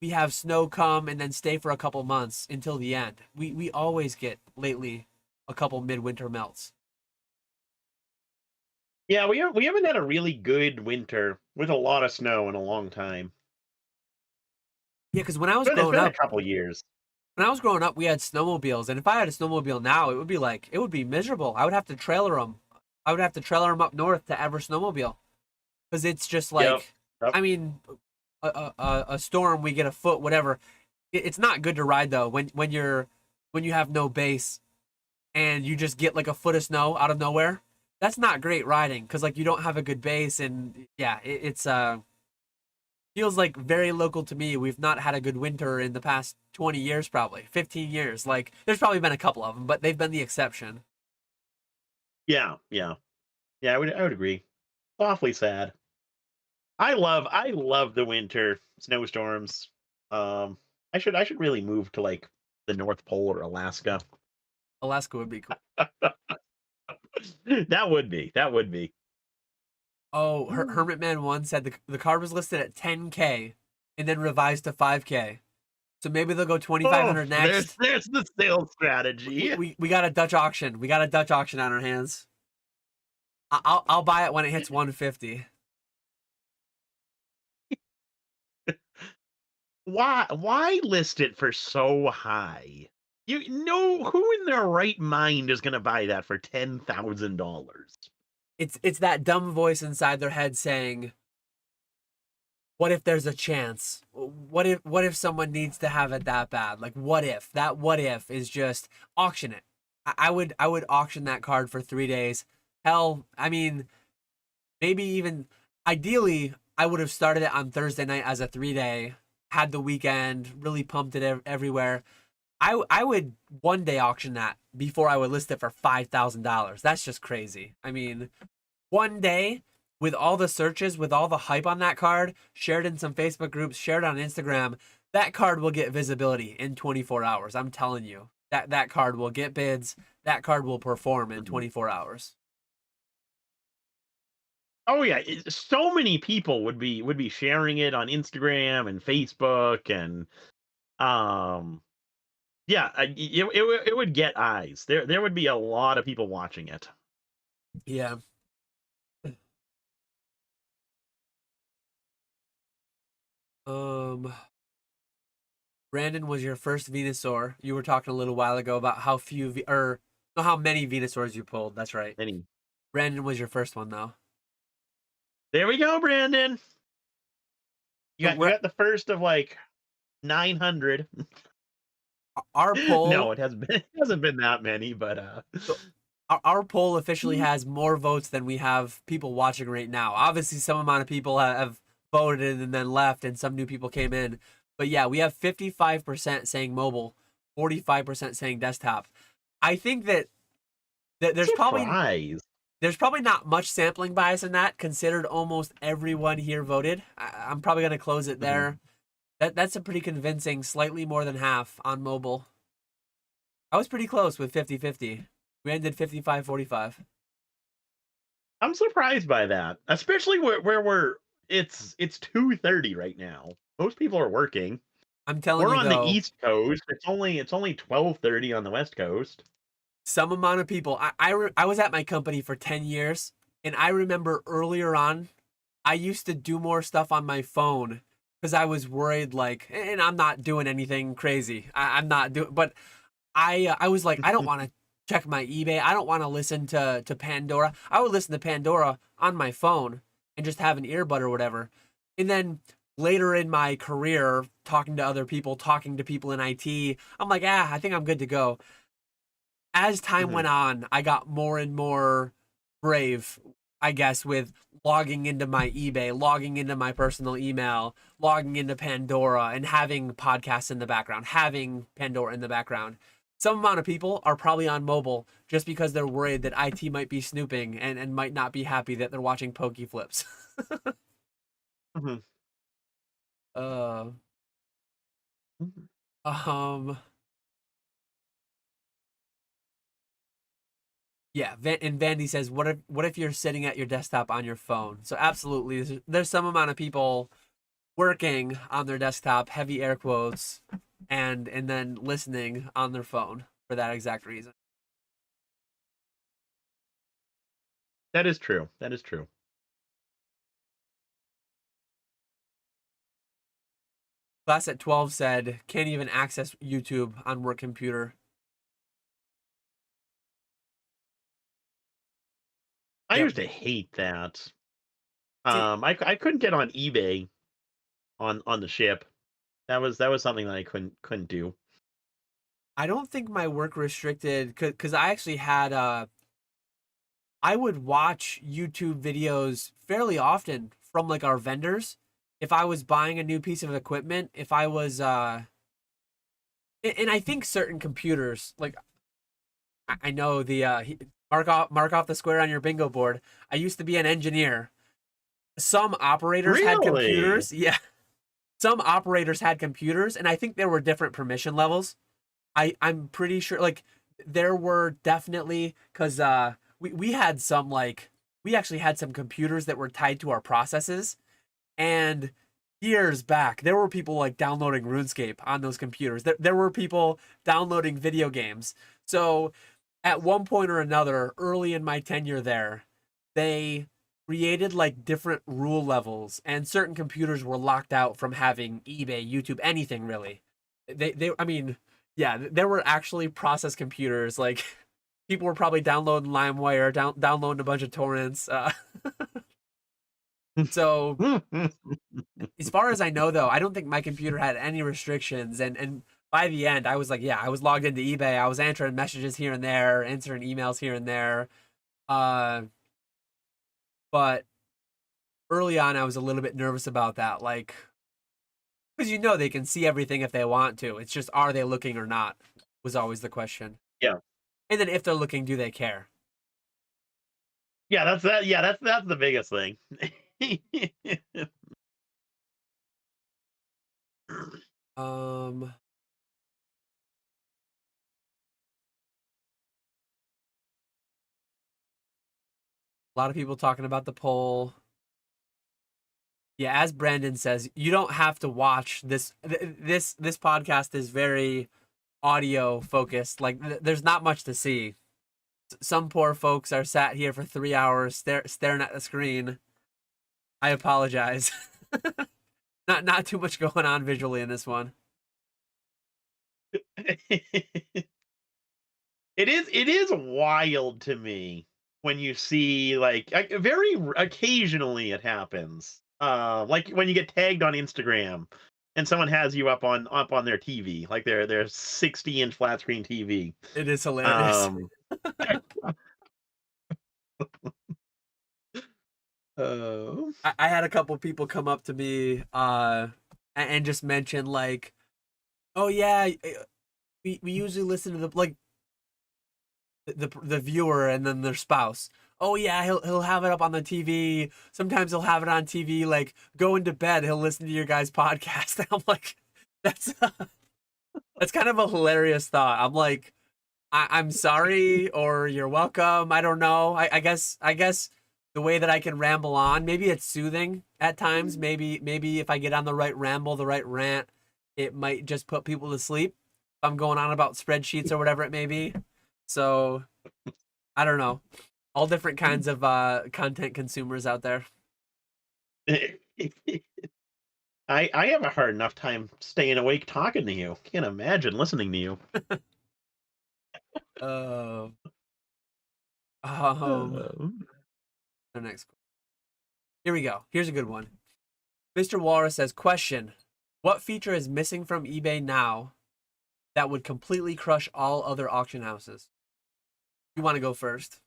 we have snow come and then stay for a couple months until the end. We always get lately a couple midwinter melts. Yeah, we haven't had a really good winter with a lot of snow in a long time. Yeah, because when I was But it's growing been a up, couple years. we had snowmobiles, and if I had a snowmobile now, it would be miserable. I would have to trailer them. I would have to trailer them up north to ever snowmobile because it's just Yep. like, Yep. I mean, a storm, we get a foot, whatever. It's not good to ride though when you have no base and you just get like a foot of snow out of nowhere. That's not great riding because like you don't have a good base and yeah, it's feels like very local to me. We've not had a good winter in the past 20 years, probably 15 years. Like there's probably been a couple of them, but they've been the exception. Yeah, yeah. Yeah, I would agree. Awfully sad. I love the winter snowstorms. Um, I should really move to like the North Pole or Alaska. Alaska would be cool. That would be. Oh, Mm. Hermit Man 1 said the card was listed at 10K and then revised to 5K. So maybe they'll go Oh, 2,500 there's next. there's the sales strategy. We got a Dutch auction. We got a Dutch auction on our hands. I'll buy it when it hits 150. Why list it for so high? You know who in their right mind is going to buy that for $10,000? It's that dumb voice inside their head saying, "What if there's a chance? What if someone needs to have it that bad? Like what if? That what if is just auction it. I would auction that card for 3 days. Hell, I mean, maybe even ideally I would have started it on Thursday night as a 3 day, had the weekend, really pumped it everywhere. I would 1 day auction that before I would list it for $5,000. That's just crazy. I mean, 1 day with all the searches, with all the hype on that card, shared in some Facebook groups, shared on Instagram, that card will get visibility in 24 hours. I'm telling you. That card will get bids. That card will perform in Mhm. 24 hours. Oh yeah, so many people would be sharing it on Instagram and Facebook and um yeah, it would get eyes. There would be a lot of people watching it. Yeah. Um, Brandon was your first Venusaur. You were talking a little while ago about how few or no, how many Venusaurs you pulled. That's right. Any Brandon was your first one though. There we go, Brandon. So You we're got the first of like 900. our No, poll. it hasn't been that many, but So our poll officially has more votes than we have people watching right now. Obviously, some amount of people have voted and then left, and some new people came in. But yeah, we have 55% saying mobile, 45% saying desktop. I think that surprise. there's probably not much sampling bias in that, considered almost everyone here voted. I'm probably gonna close it Mhm. there. That's a pretty convincing, slightly more than half on mobile. I was pretty close with 50-50. We ended 55-45. I'm surprised by that, especially where we're it's 2:30 right now. Most people are working. I'm telling We're you on the though, East Coast. It's only 12:30 on the West Coast. some amount of people. I was at my company for 10 years, and I remember earlier on, I used to do more stuff on my phone because I was worried, like, and I'm not doing anything crazy. I'm not doing, but I was like, I don't want to check my eBay. I don't want to listen to Pandora. I would listen to Pandora on my phone and just have an earbud or whatever. And then later in my career, talking to other people, talking to people in IT, I'm like, I think I'm good to go. As time Mhm. went on, I got more and more brave, I guess, with logging into my eBay, logging into my personal email, logging into Pandora, and having podcasts in the background, having Pandora in the background. Some amount of people are probably on mobile just because they're worried that IT might be snooping and might not be happy that they're watching PokeFlipz. Mhm. uh, Mhm. um, Yeah, and Vandy says, "What if you're sitting at your desktop on your phone?" So absolutely, there's some amount of people working on their desktop, heavy air quotes, and then listening on their phone for that exact reason. That is true. That is true. Class at 12 said, "Can't even access YouTube on work computer." I Yep. used to hate that. See, I couldn't get on eBay on the ship. That was something that I couldn't do. I don't think my work restricted because I actually had I would watch YouTube videos fairly often from like our vendors. If I was buying a new piece of equipment, if I was and I think certain computers, like I know the mark off the square on your bingo board. I used to be an engineer. Some operators had Really? computers. Yeah. Some operators had computers, and I think there were different permission levels. I'm pretty sure like there were definitely because we had some like we actually had some computers that were tied to our processes, and years back there were people like downloading RuneScape on those computers. There were people downloading video games. So at one point or another, early in my tenure there, they created like different rule levels, and certain computers were locked out from having eBay, YouTube, anything really. I mean, yeah, there were actually process computers. Like people were probably downloading LimeWire, downloading a bunch of torrents. So as far as I know, though, I don't think my computer had any restrictions, and by the end, I was like, yeah, I was logged into eBay. I was answering messages here and there, answering emails here and there. Uh, but early on, I was a little bit nervous about that, like because they can see everything if they want to. It's just are they looking or not was always the question. Yeah. And then if they're looking, do they care? Yeah, that's the biggest thing. Um, A lot of people talking about the poll. Yeah, as Brandon says, you don't have to watch this. This podcast is very audio focused. Like, there's not much to see. Some poor folks are sat here for 3 hours staring at the screen. I apologize. Not too much going on visually in this one. It is wild to me when you see very occasionally it happens. Like when you get tagged on Instagram and someone has you up on their TV, like their 60-inch flat screen TV. It is hilarious. Um, uh, I had a couple people come up to me and just mention like, oh yeah, we usually listen to the viewer and then their spouse. Oh yeah, he'll have it up on the TV. Sometimes he'll have it on TV. Like going to bed, he'll listen to your guys' podcast. And I'm like, that's that's kind of a hilarious thought. I'm like, I'm sorry or you're welcome. I don't know. I guess the way that I can ramble on, maybe it's soothing at times. Maybe if I get on the right ramble, the right rant, it might just put people to sleep. If I'm going on about spreadsheets or whatever it may be. So I don't know. All different kinds of content consumers out there. I have a hard enough time staying awake talking to you. Can't imagine listening to you. Uh, um, Um, the next. Here we go. Here's a good one. Mr. Walrus says, question: what feature is missing from eBay now that would completely crush all other auction houses? You want to go first?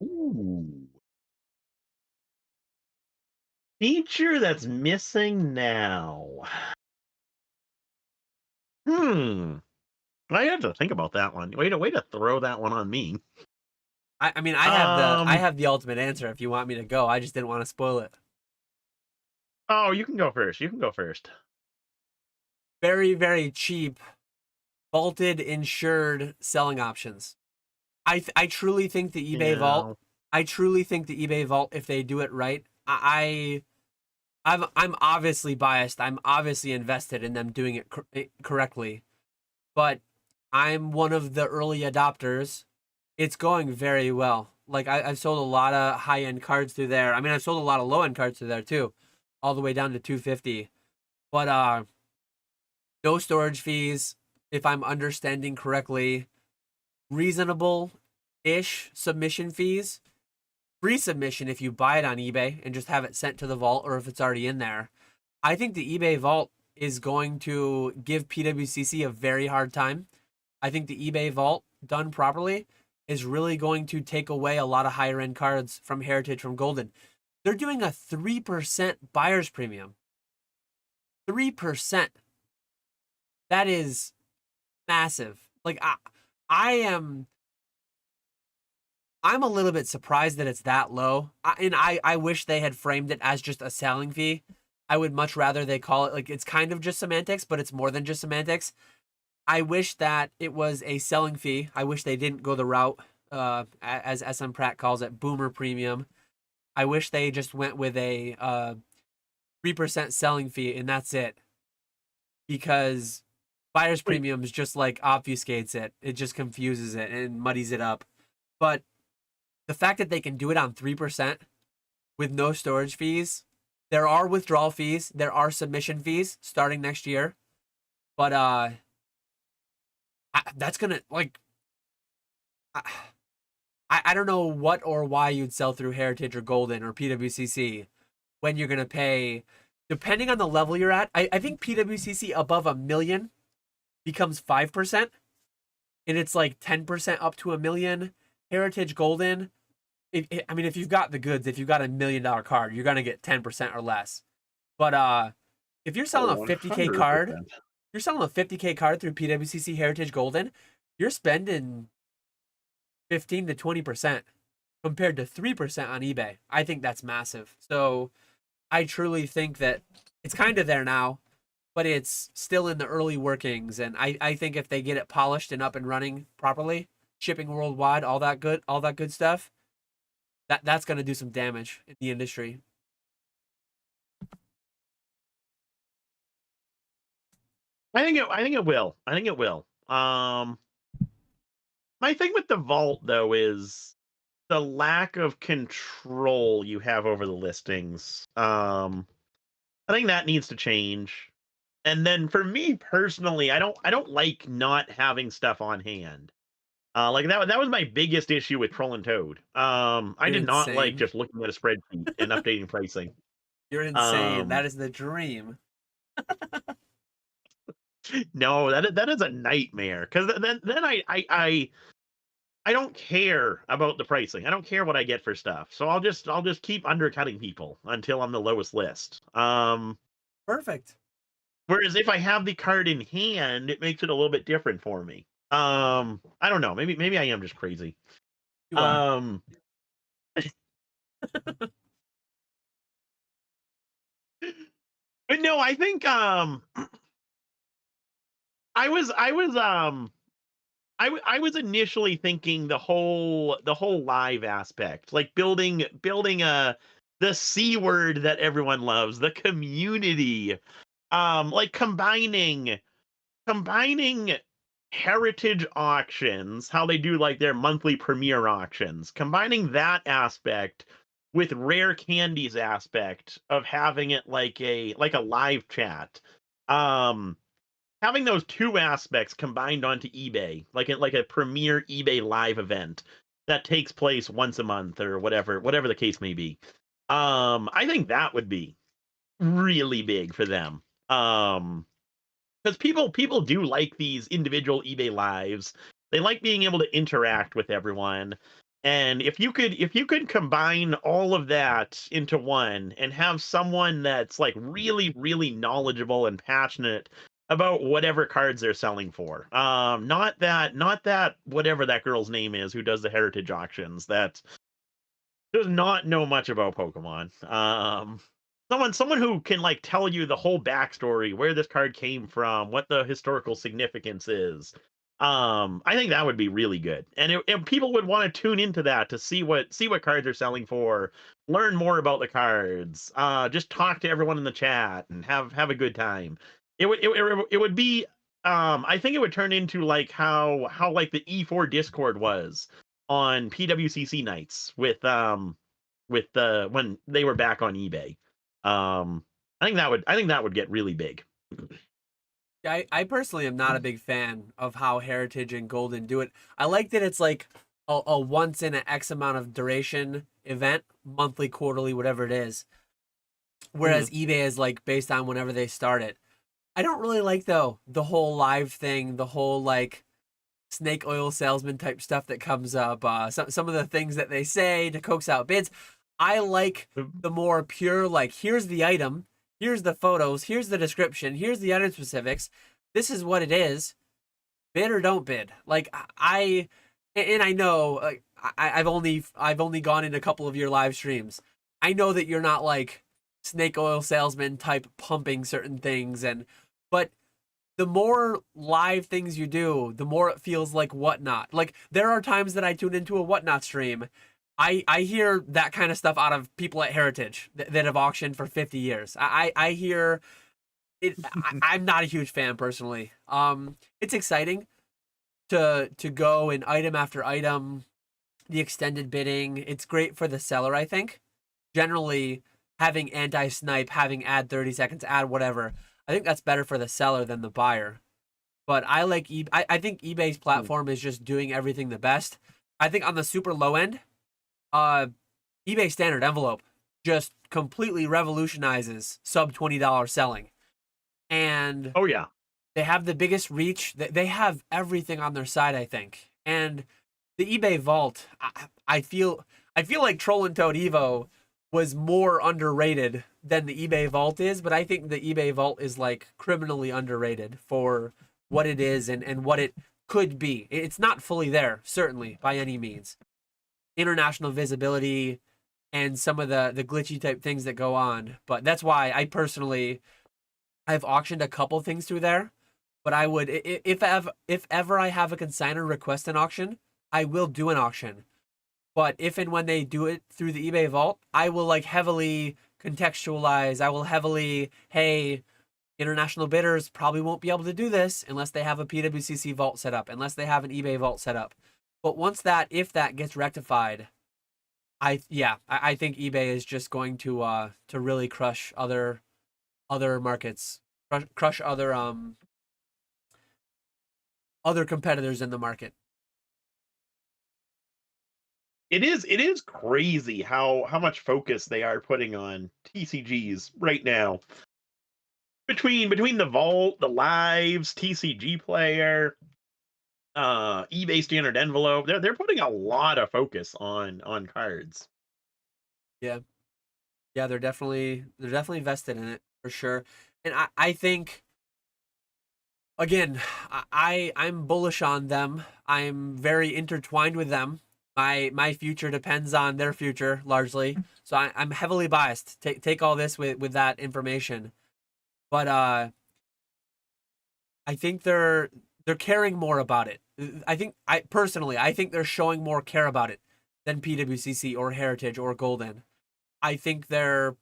Ooh. Feature that's missing now. Hmm. I had to think about that one. Way to throw that one on me. I mean, I Um. have the ultimate answer if you want me to go. I just didn't want to spoil it. Oh, you can go first. You can go first. Very, very cheap, vaulted, insured selling options. I truly think the eBay vault. Yeah. I truly think the eBay vault, if they do it right, I'm obviously biased. I'm obviously invested in them doing it correctly, but I'm one of the early adopters. It's going very well. Like I've sold a lot of high end cards through there. I mean, I've sold a lot of low end cards through there too, all the way down to 250. But no storage fees, if I'm understanding correctly, reasonable ish submission fees, free submission if you buy it on eBay and just have it sent to the vault or if it's already in there. I think the eBay vault is going to give PWCC a very hard time. I think the eBay vault done properly is really going to take away a lot of higher end cards from Heritage, from Golden. They're doing a 3% buyer's premium. 3%. That is massive. Like I'm a little bit surprised that it's that low. I wish they had framed it as just a selling fee. I would much rather they call it like it's kind of just semantics, but it's more than just semantics. I wish that it was a selling fee. I wish they didn't go the route, as SM Pratt calls it, boomer premium. I wish they just went with a 3% selling fee and that's it. Because buyer's Wait. premiums just like obfuscates it. It just confuses it and muddies it up. But the fact that they can do it on 3% with no storage fees, there are withdrawal fees, there are submission fees starting next year. But that's gonna like I don't know what or why you'd sell through Heritage or Golden or PWCC when you're gonna pay, depending on the level you're at. I think PWCC above $1 million becomes 5%, and it's like 10% up to $1 million. Heritage Golden, I mean, if you've got the goods, if you've got $1 million card, you're gonna get 10% or less. But if you're selling Oh, a 50K card, 100%. you're selling a 50K card through PWCC Heritage Golden, you're spending 15 to 20% compared to 3% on eBay. I think that's massive. So I truly think that it's kind of there now, but it's still in the early workings. And I think if they get it polished and up and running properly, shipping worldwide, all that good stuff, that's going to do some damage in the industry. I think it will. I think it will. My thing with the vault though is the lack of control you have over the listings. I think that needs to change. And then for me personally, I don't like not having stuff on hand. Like that was my biggest issue with Troll and Toad. I You're did not like insane. just looking at a spreadsheet and updating pricing. You're insane. Um, That is the dream. no, that is a nightmare because then I don't care about the pricing. I don't care what I get for stuff. So I'll just keep undercutting people until I'm the lowest list. Perfect. Whereas if I have the card in hand, it makes it a little bit different for me. I don't know. Maybe I am just crazy. You are. Um, but no, I think I was I was initially thinking the whole live aspect, like building a the C word that everyone loves, the community. Like combining heritage auctions, how they do like their monthly premiere auctions, combining that aspect with rare candies aspect of having it like a live chat. Um Having those two aspects combined onto eBay, like a premier eBay live event that takes place once a month or whatever the case may be. I think that would be really big for them. Because people do like these individual eBay lives. They like being able to interact with everyone. And if you could combine all of that into one and have someone that's like really knowledgeable and passionate about whatever cards they're selling for. Not that whatever that girl's name is who does the heritage auctions that does not know much about Pokemon. Someone who can like tell you the whole backstory, where this card came from, what the historical significance is. I think that would be really good, and people would want to tune into that to see what cards are selling for, learn more about the cards, just talk to everyone in the chat and have a good time. It would be. I think it would turn into like how like the E4 Discord was on PWCC nights with the when they were back on eBay. I think that would get really big. I personally am not a big fan of how Heritage and Golden do it. I like that it's like a once in an X amount of duration event, monthly, quarterly, whatever it is. Mhm. Whereas eBay is like based on whenever they start it. I don't really like though the whole live thing, the whole like snake oil salesman type stuff that comes up. Some of the things that they say to coax out bids. I like the more pure like here's the item, here's the photos, here's the description, here's the item specifics. This is what it is. Bid or don't bid. Like and I know like I've only gone in a couple of your live streams. I know that you're not like snake oil salesman type pumping certain things but the more live things you do, the more it feels like whatnot. Like there are times that I tune into a whatnot stream. I hear that kind of stuff out of people at Heritage that have auctioned for 50 years. I hear it. I'm not a huge fan personally. It's exciting to go in item after item, the extended bidding. It's great for the seller, I think. Generally, having anti snipe, having add 30 seconds, add whatever. I think that's better for the seller than the buyer. But I like I think eBay's platform is just doing everything the best. I think on the super low end, uh, eBay standard envelope just completely revolutionizes sub $20 selling, and Oh yeah. they have the biggest reach. They have everything on their side, I think. And the eBay Vault, I feel like Troll and Toad Evo was more underrated than the eBay Vault is, but I think the eBay Vault is like criminally underrated for what it is and what it could be. It's not fully there, certainly, by any means. International visibility and some of the glitchy type things that go on. But that's why I personally I've auctioned a couple things through there. But I would if ever I have a consigner request an auction, I will do an auction. But if and when they do it through the eBay vault, I will like heavily contextualize. I will heavily, hey, international bidders probably won't be able to do this unless they have a PWCC vault set up, unless they have an eBay vault set up. But once that, if that gets rectified, I think eBay is just going to really crush other markets, crush other competitors in the market. It is crazy how much focus they are putting on TCGs right now. Between the vault, the lives, TCG player, eBay standard envelope, they're putting a lot of focus on cards. Yeah, yeah, they're definitely vested in it for sure. And I think again, I'm bullish on them. I'm very intertwined with them. My future depends on their future largely. So I'm heavily biased. Take all this with that information. But I think they're caring more about it. I think they're showing more care about it than PWCC or Heritage or Golden. I think they're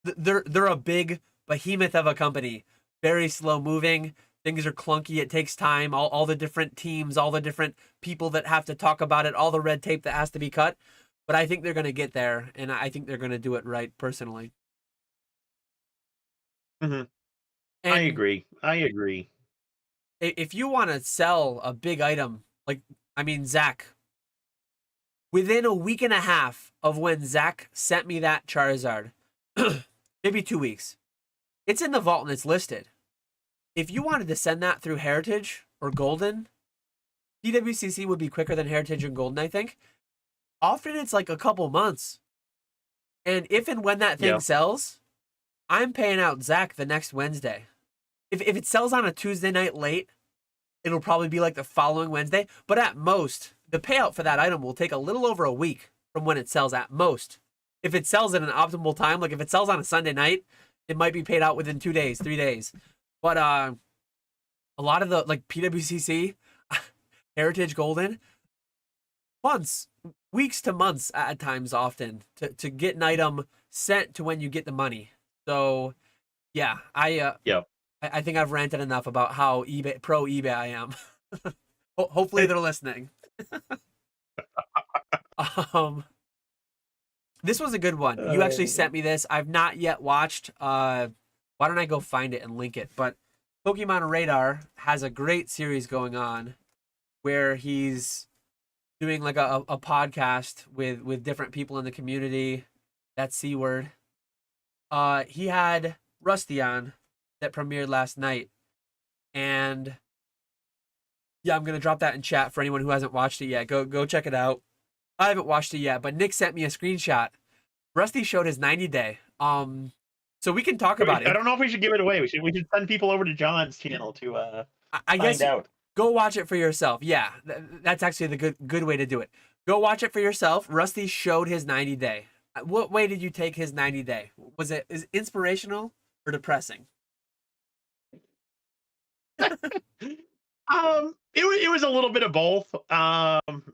a big behemoth of a company, very slow moving. Things are clunky. It takes time. All the different teams, all the different people that have to talk about it, all the red tape that has to be cut. But I think they're going to get there, and I think they're going to do it right personally. Hmm. I And agree. I agree. if you want to sell a big item, like, I mean, Zach, within a week and a half of when Zach sent me that Charizard, maybe 2 weeks, it's in the vault and it's listed. If you wanted to send that through Heritage or Golden, PWCC would be quicker than Heritage and Golden, I think. Often it's like a couple months. And if and when that thing Yeah. sells, I'm paying out Zach the next Wednesday. If it sells on a Tuesday night late, it'll probably be like the following Wednesday. But at most, the payout for that item will take a little over a week from when it sells at most. If it sells at an optimal time, like if it sells on a Sunday night, it might be paid out within 2 days, 3 days. But a lot of the like PWCC, Heritage Golden, months, weeks to months at times often to get an item sent to when you get the money. So yeah, Yeah. I think I've ranted enough about how pro eBay I am. Hopefully they're listening. um, this was a good one. You actually Uh, sent me this. I've not yet watched. Why don't I go find it and link it? But Pokemon Radar has a great series going on where he's doing like a podcast with different people in the community. That C word. He had Rusty on that premiered last night, and yeah, I'm gonna drop that in chat for anyone who hasn't watched it yet. Go check it out. I haven't watched it yet, but Nick sent me a screenshot. Rusty showed his 90 day. So we can talk about I it. don't know if we should give it away. We should send people over to John's channel to I find guess out. go watch it for yourself. Yeah, that's actually the good way to do it. Go watch it for yourself. Rusty showed his 90 day. What way did you take his 90 day? Was it is inspirational or depressing? It was a little bit of both.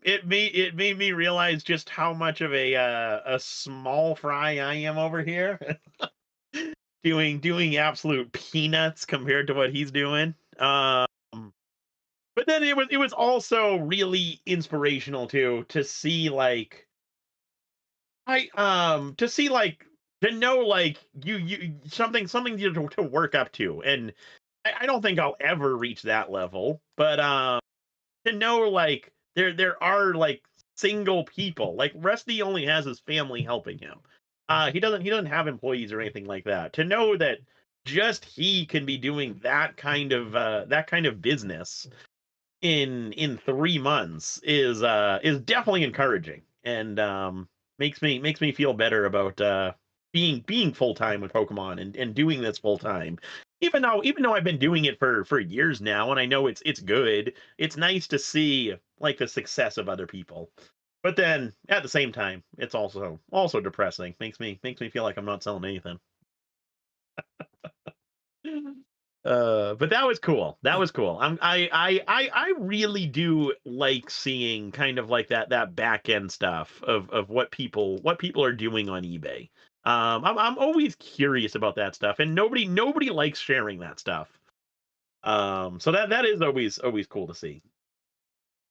It made me realize just how much of a small fry I am over here, doing absolute peanuts compared to what he's doing. But then it was also really inspirational too to see like to see like to know like you something to work up to, and I don't think I'll ever reach that level, but to know like there are like single people like Rusty only has his family helping him. He doesn't have employees or anything like that. To know that just he can be doing that kind of business in 3 months is definitely encouraging, and makes me feel better about being full time with Pokemon and doing this full time. Even though I've been doing it for years now, and I know it's good. It's nice to see like the success of other people. But then at the same time, it's also depressing. Makes me feel like I'm not selling anything. But that was cool. That was cool. I really do like seeing kind of like that back end stuff of what people are doing on eBay. I'm always curious about that stuff, and nobody likes sharing that stuff. So that is always cool to see.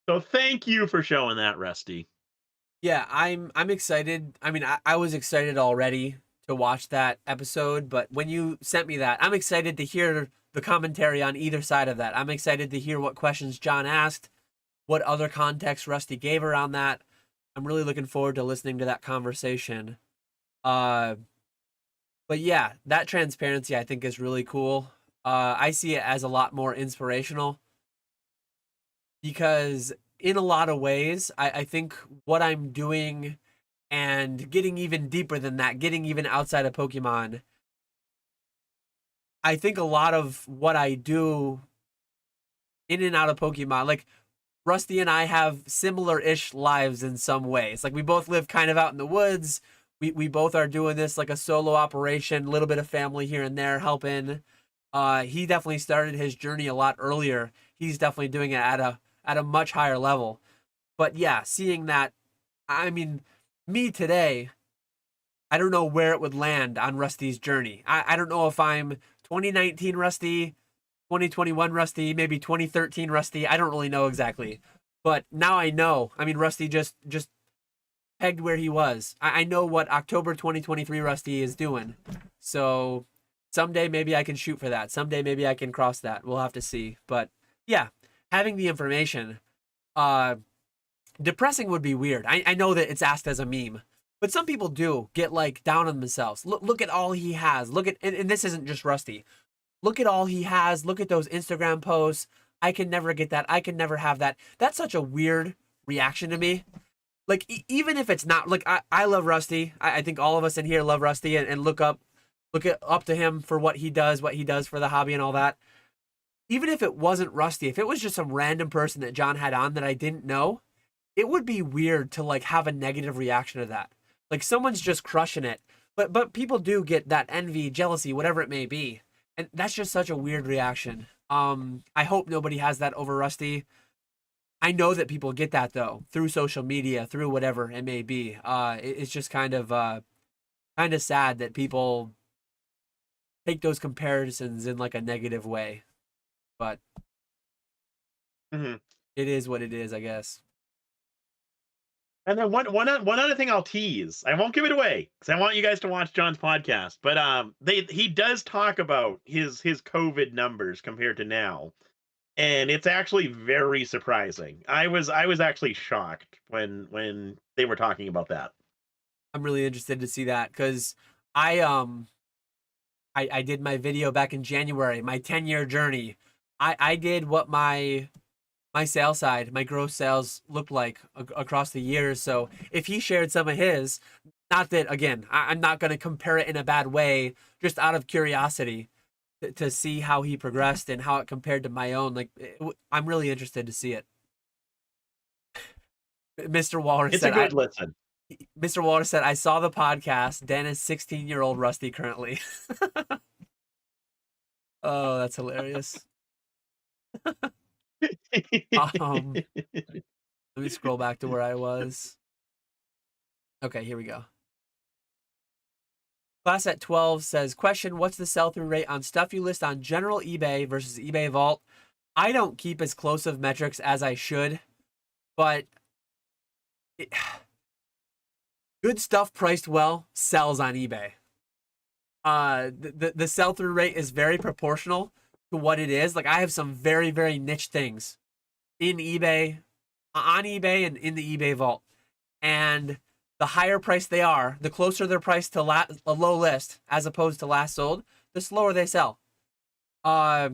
So thank you for showing that, Rusty. Yeah, I'm excited. I mean, I was excited already to watch that episode, but when you sent me that, I'm excited to hear the commentary on either side of that. I'm excited to hear what questions John asked, what other context Rusty gave around that. I'm really looking forward to listening to that conversation. Uh, but yeah, that transparency I think is really cool. I see it as a lot more inspirational because in a lot of ways, I think what I'm doing and getting even deeper than that, getting even outside of Pokemon, I think a lot of what I do in and out of Pokemon, like Rusty and I have similar-ish lives in some ways. Like we both live kind of out in the woods. We both are doing this like a solo operation, a little bit of family here and there helping. He definitely started his journey a lot earlier. He's definitely doing it at a much higher level. But yeah, seeing that, I mean, me today, I don't know where it would land on Rusty's journey. I don't know if I'm 2019 Rusty, 2021 Rusty, maybe 2013 Rusty. I don't really know exactly. But now I know. I mean, Rusty just pegged where he was. I know what October 2023 Rusty is doing. So someday maybe I can shoot for that. Someday maybe I can cross that. We'll have to see. But yeah, having the information, depressing would be weird. I know that it's asked as a meme, but some people do get like down on themselves. Look at all he has. Look at and this isn't just Rusty. Look at all he has. Look at those Instagram posts. I can never get that. I can never have that. That's such a weird reaction to me. Like even if it's not like I love Rusty. I think all of us in here love Rusty and look up to him for what he does for the hobby and all that. Even if it wasn't Rusty, if it was just some random person that John had on that I didn't know, it would be weird to like have a negative reaction to that. Like someone's just crushing it. But people do get that envy, jealousy, whatever it may be. And that's just such a weird reaction. I hope nobody has that over Rusty. I know that people get that though through social media, through whatever it may be. It's just kind of sad that people take those comparisons in like a negative way. But Mhm. it is what it is, I guess. And then one other thing I'll tease. I won't give it away because I want you guys to watch John's podcast. But he does talk about his COVID numbers compared to now, and it's actually very surprising. I was actually shocked when they were talking about that. I'm really interested to see that because I um I did my video back in January, my 10-year journey. I did what my sales side, my gross sales looked like across the years. So if he shared some of his, not that again, I'm not going to compare it in a bad way, just out of curiosity to see how he progressed and how it compared to my own. Like I'm really interested to see it. Mr. Walrus It's a said, good listen. Mr. Walrus said, I saw the podcast. Dan is 16-year-old Rusty currently. Oh, that's hilarious. Um, Let me scroll back to where I was. Okay, here we go. Class at 12 says, question, what's the sell-through rate on stuff you list on general eBay versus eBay Vault? I don't keep as close of metrics as I should, but good stuff priced well sells on eBay. The sell-through rate is very proportional to what it is. Like I have some very, very niche things in eBay, on eBay and in the eBay Vault. And the higher price they are, the closer they're priced to a low list as opposed to last sold, the slower they sell. But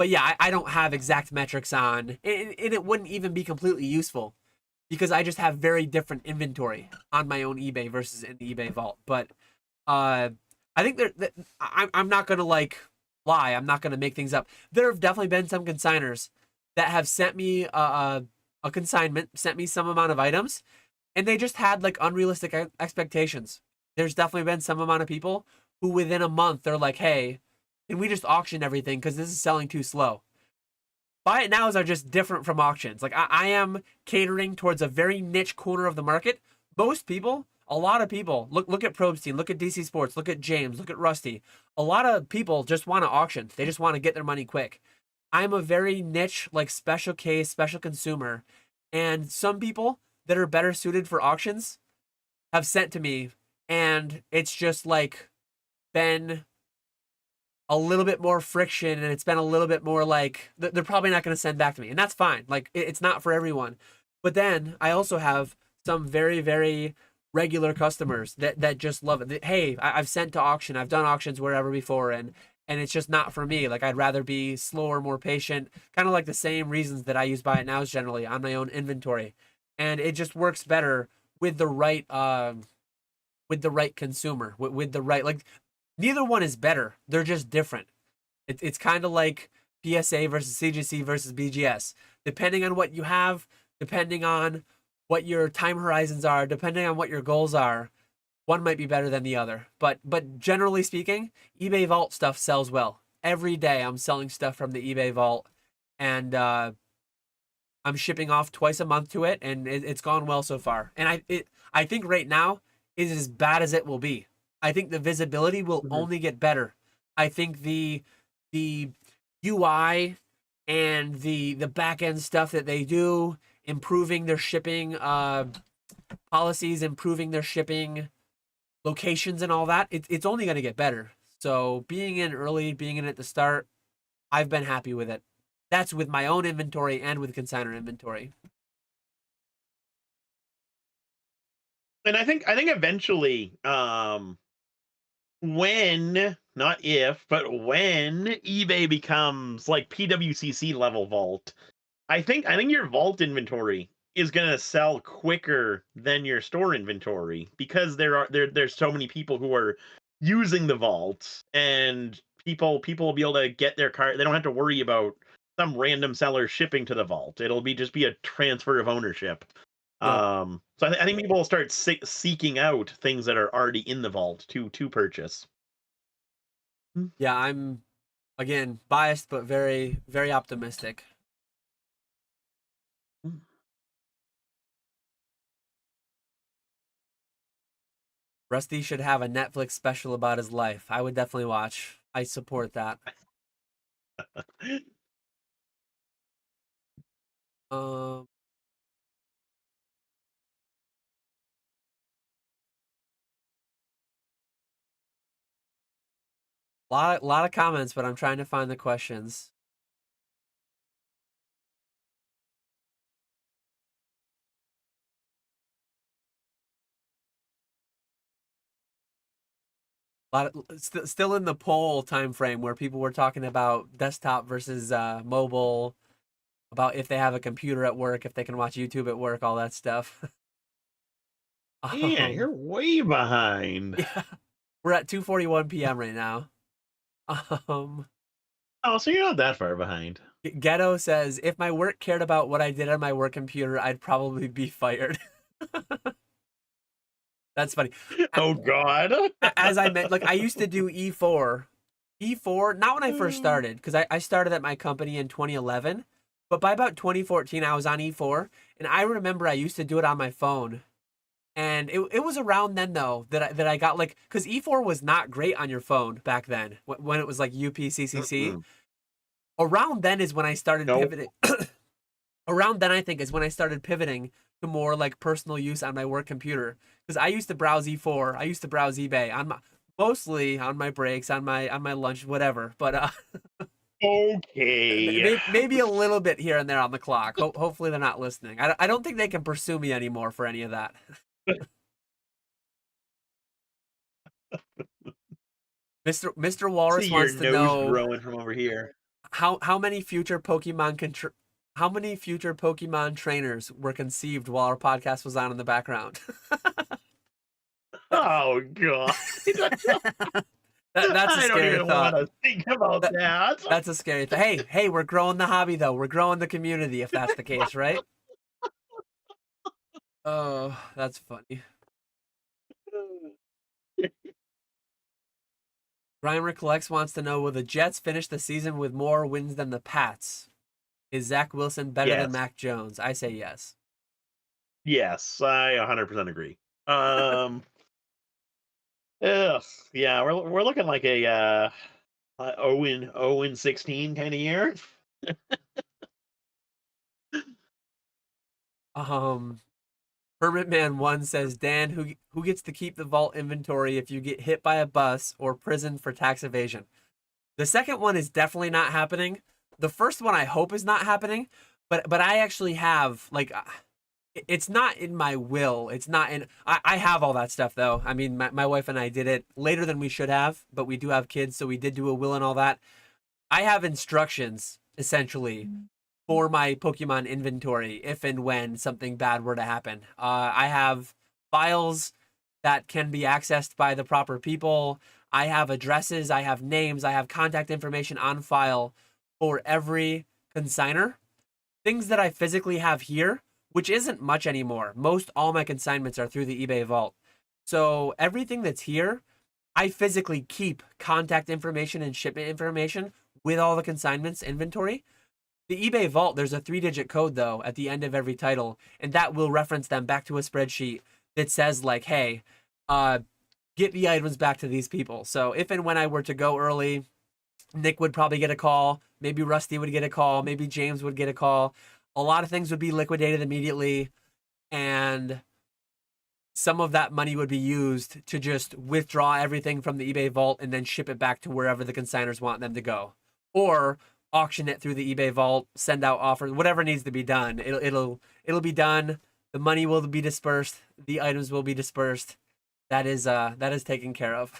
yeah, I don't have exact metrics on, and it wouldn't even be completely useful because I just have very different inventory on my own eBay versus in the eBay Vault. But I think I'm not gonna like lie. I'm not gonna make things up. There have definitely been some consigners that have sent me a consignment, sent me some amount of items, and they just had like unrealistic expectations. There's definitely been some amount of people who within a month they're like, hey, can we just auction everything because this is selling too slow? Buy it nows are just different from auctions. Like I am catering towards a very niche corner of the market. Most people, a lot of people, look at Probstein, look at DC Sports, look at James, look at Rusty. A lot of people just want to auction. They just want to get their money quick. I'm a very niche, like special case, special consumer. And some people that are better suited for auctions have sent to me, and it's just like been a little bit more friction, and it's been a little bit more like they're probably not going to send back to me, and that's fine. Like it's not for everyone. But then I also have some very very regular customers that just love it. Hey, I've sent to auction, I've done auctions wherever before, and it's just not for me. Like I'd rather be slower, more patient, kind of like the same reasons that I use Buy It Nows generally on my own inventory, and it just works better with the right consumer, with the right, like neither one is better. They're just different. It's kind of like PSA versus CGC versus BGS. Depending on what you have, depending on what your time horizons are, depending on what your goals are, one might be better than the other. But generally speaking, eBay Vault stuff sells well. Every day I'm selling stuff from the eBay Vault, and I'm shipping off twice a month to it, and it's gone well so far. And I think right now is as bad as it will be. I think the visibility will only get better. I think the UI and the back end stuff that they do, improving their shipping policies, improving their shipping locations and all that, it's only going to get better. So being in early, being in at the start, I've been happy with it. That's with my own inventory and with consignor inventory. And I think eventually, when, not if, but when eBay becomes like PWCC level vault, I think your vault inventory is going to sell quicker than your store inventory, because there's so many people who are using the vault, and people will be able to get their card. They don't have to worry about some random seller shipping to the vault. It'll just be a transfer of ownership. Yep. So I think people will start seeking out things that are already in the vault to purchase. Yeah, I'm again biased but very very optimistic. Rusty should have a Netflix special about his life. I would definitely watch. I support that. Um, lot of comments, but I'm trying to find the questions. Still in the poll time frame where people were talking about desktop versus mobile, about if they have a computer at work, if they can watch YouTube at work, all that stuff. Yeah, um, you're way behind. yeah, we're at 2:41 p.m. right now. Um, Oh, so you're not that far behind. Ghetto says, if my work cared about what I did on my work computer, I'd probably be fired. That's funny. Oh God. As I meant, like I used to do E4. E4, not when I first started, because I started at my company in 2011, but by about 2014, I was on E4. And I remember I used to do it on my phone. And it was around then though that I got like, because E4 was not great on your phone back then when it was like UPCCC. Around then is when I started Nope. pivoting. Around then I think is when I started pivoting to more like personal use on my work computer, because I used to browse E4, I used to browse eBay on my, mostly on my breaks, on my lunch, whatever. But Okay. maybe a little bit here and there on the clock. Hopefully they're not listening. I don't think they can pursue me anymore for any of that. Mr. See Walrus your wants to nose know growing from over here. how many future how many future Pokemon trainers were conceived while our podcast was on in the background. Oh God. That's a I don't scary even want thought. to think about that. That's a scary thought. Hey, we're growing the hobby though. We're growing the community if that's the case, right? Oh, that's funny. Grimer Collects wants to know, will the Jets finish the season with more wins than the Pats? Is Zach Wilson better than Yes. Mac Jones? I say yes. Yes, I 100% agree. Um, ugh, yeah, we're looking like a 0-16 kind of year. Um, Hermit Man 1 says, Dan, who gets to keep the vault inventory if you get hit by a bus or prison for tax evasion? The second one is definitely not happening. The first one I hope is not happening, but I actually have like it's not in my will. It's not in I have all that stuff though. I mean my wife and I did it later than we should have, but we do have kids, so we did do a will and all that. I have instructions essentially for my Pokemon inventory if and when something bad were to happen. I have files that can be accessed by the proper people. I have addresses, I have names, I have contact information on file for every consigner. Things that I physically have here, which isn't much anymore. Most all my consignments are through the eBay vault. So everything that's here, I physically keep contact information and shipment information with all the consignments inventory. The eBay vault, there's a 3-digit code though at the end of every title, and that will reference them back to a spreadsheet that says like, hey, uh, get the items back to these people. So if and when I were to go early, Nick would probably get a call. Maybe Rusty would get a call. Maybe James would get a call. A lot of things would be liquidated immediately, and some of that money would be used to just withdraw everything from the eBay vault and then ship it back to wherever the consigners want them to go, or auction it through the eBay vault, send out offers, whatever needs to be done. It'll be done. The money will be dispersed. The items will be dispersed. That is taken care of.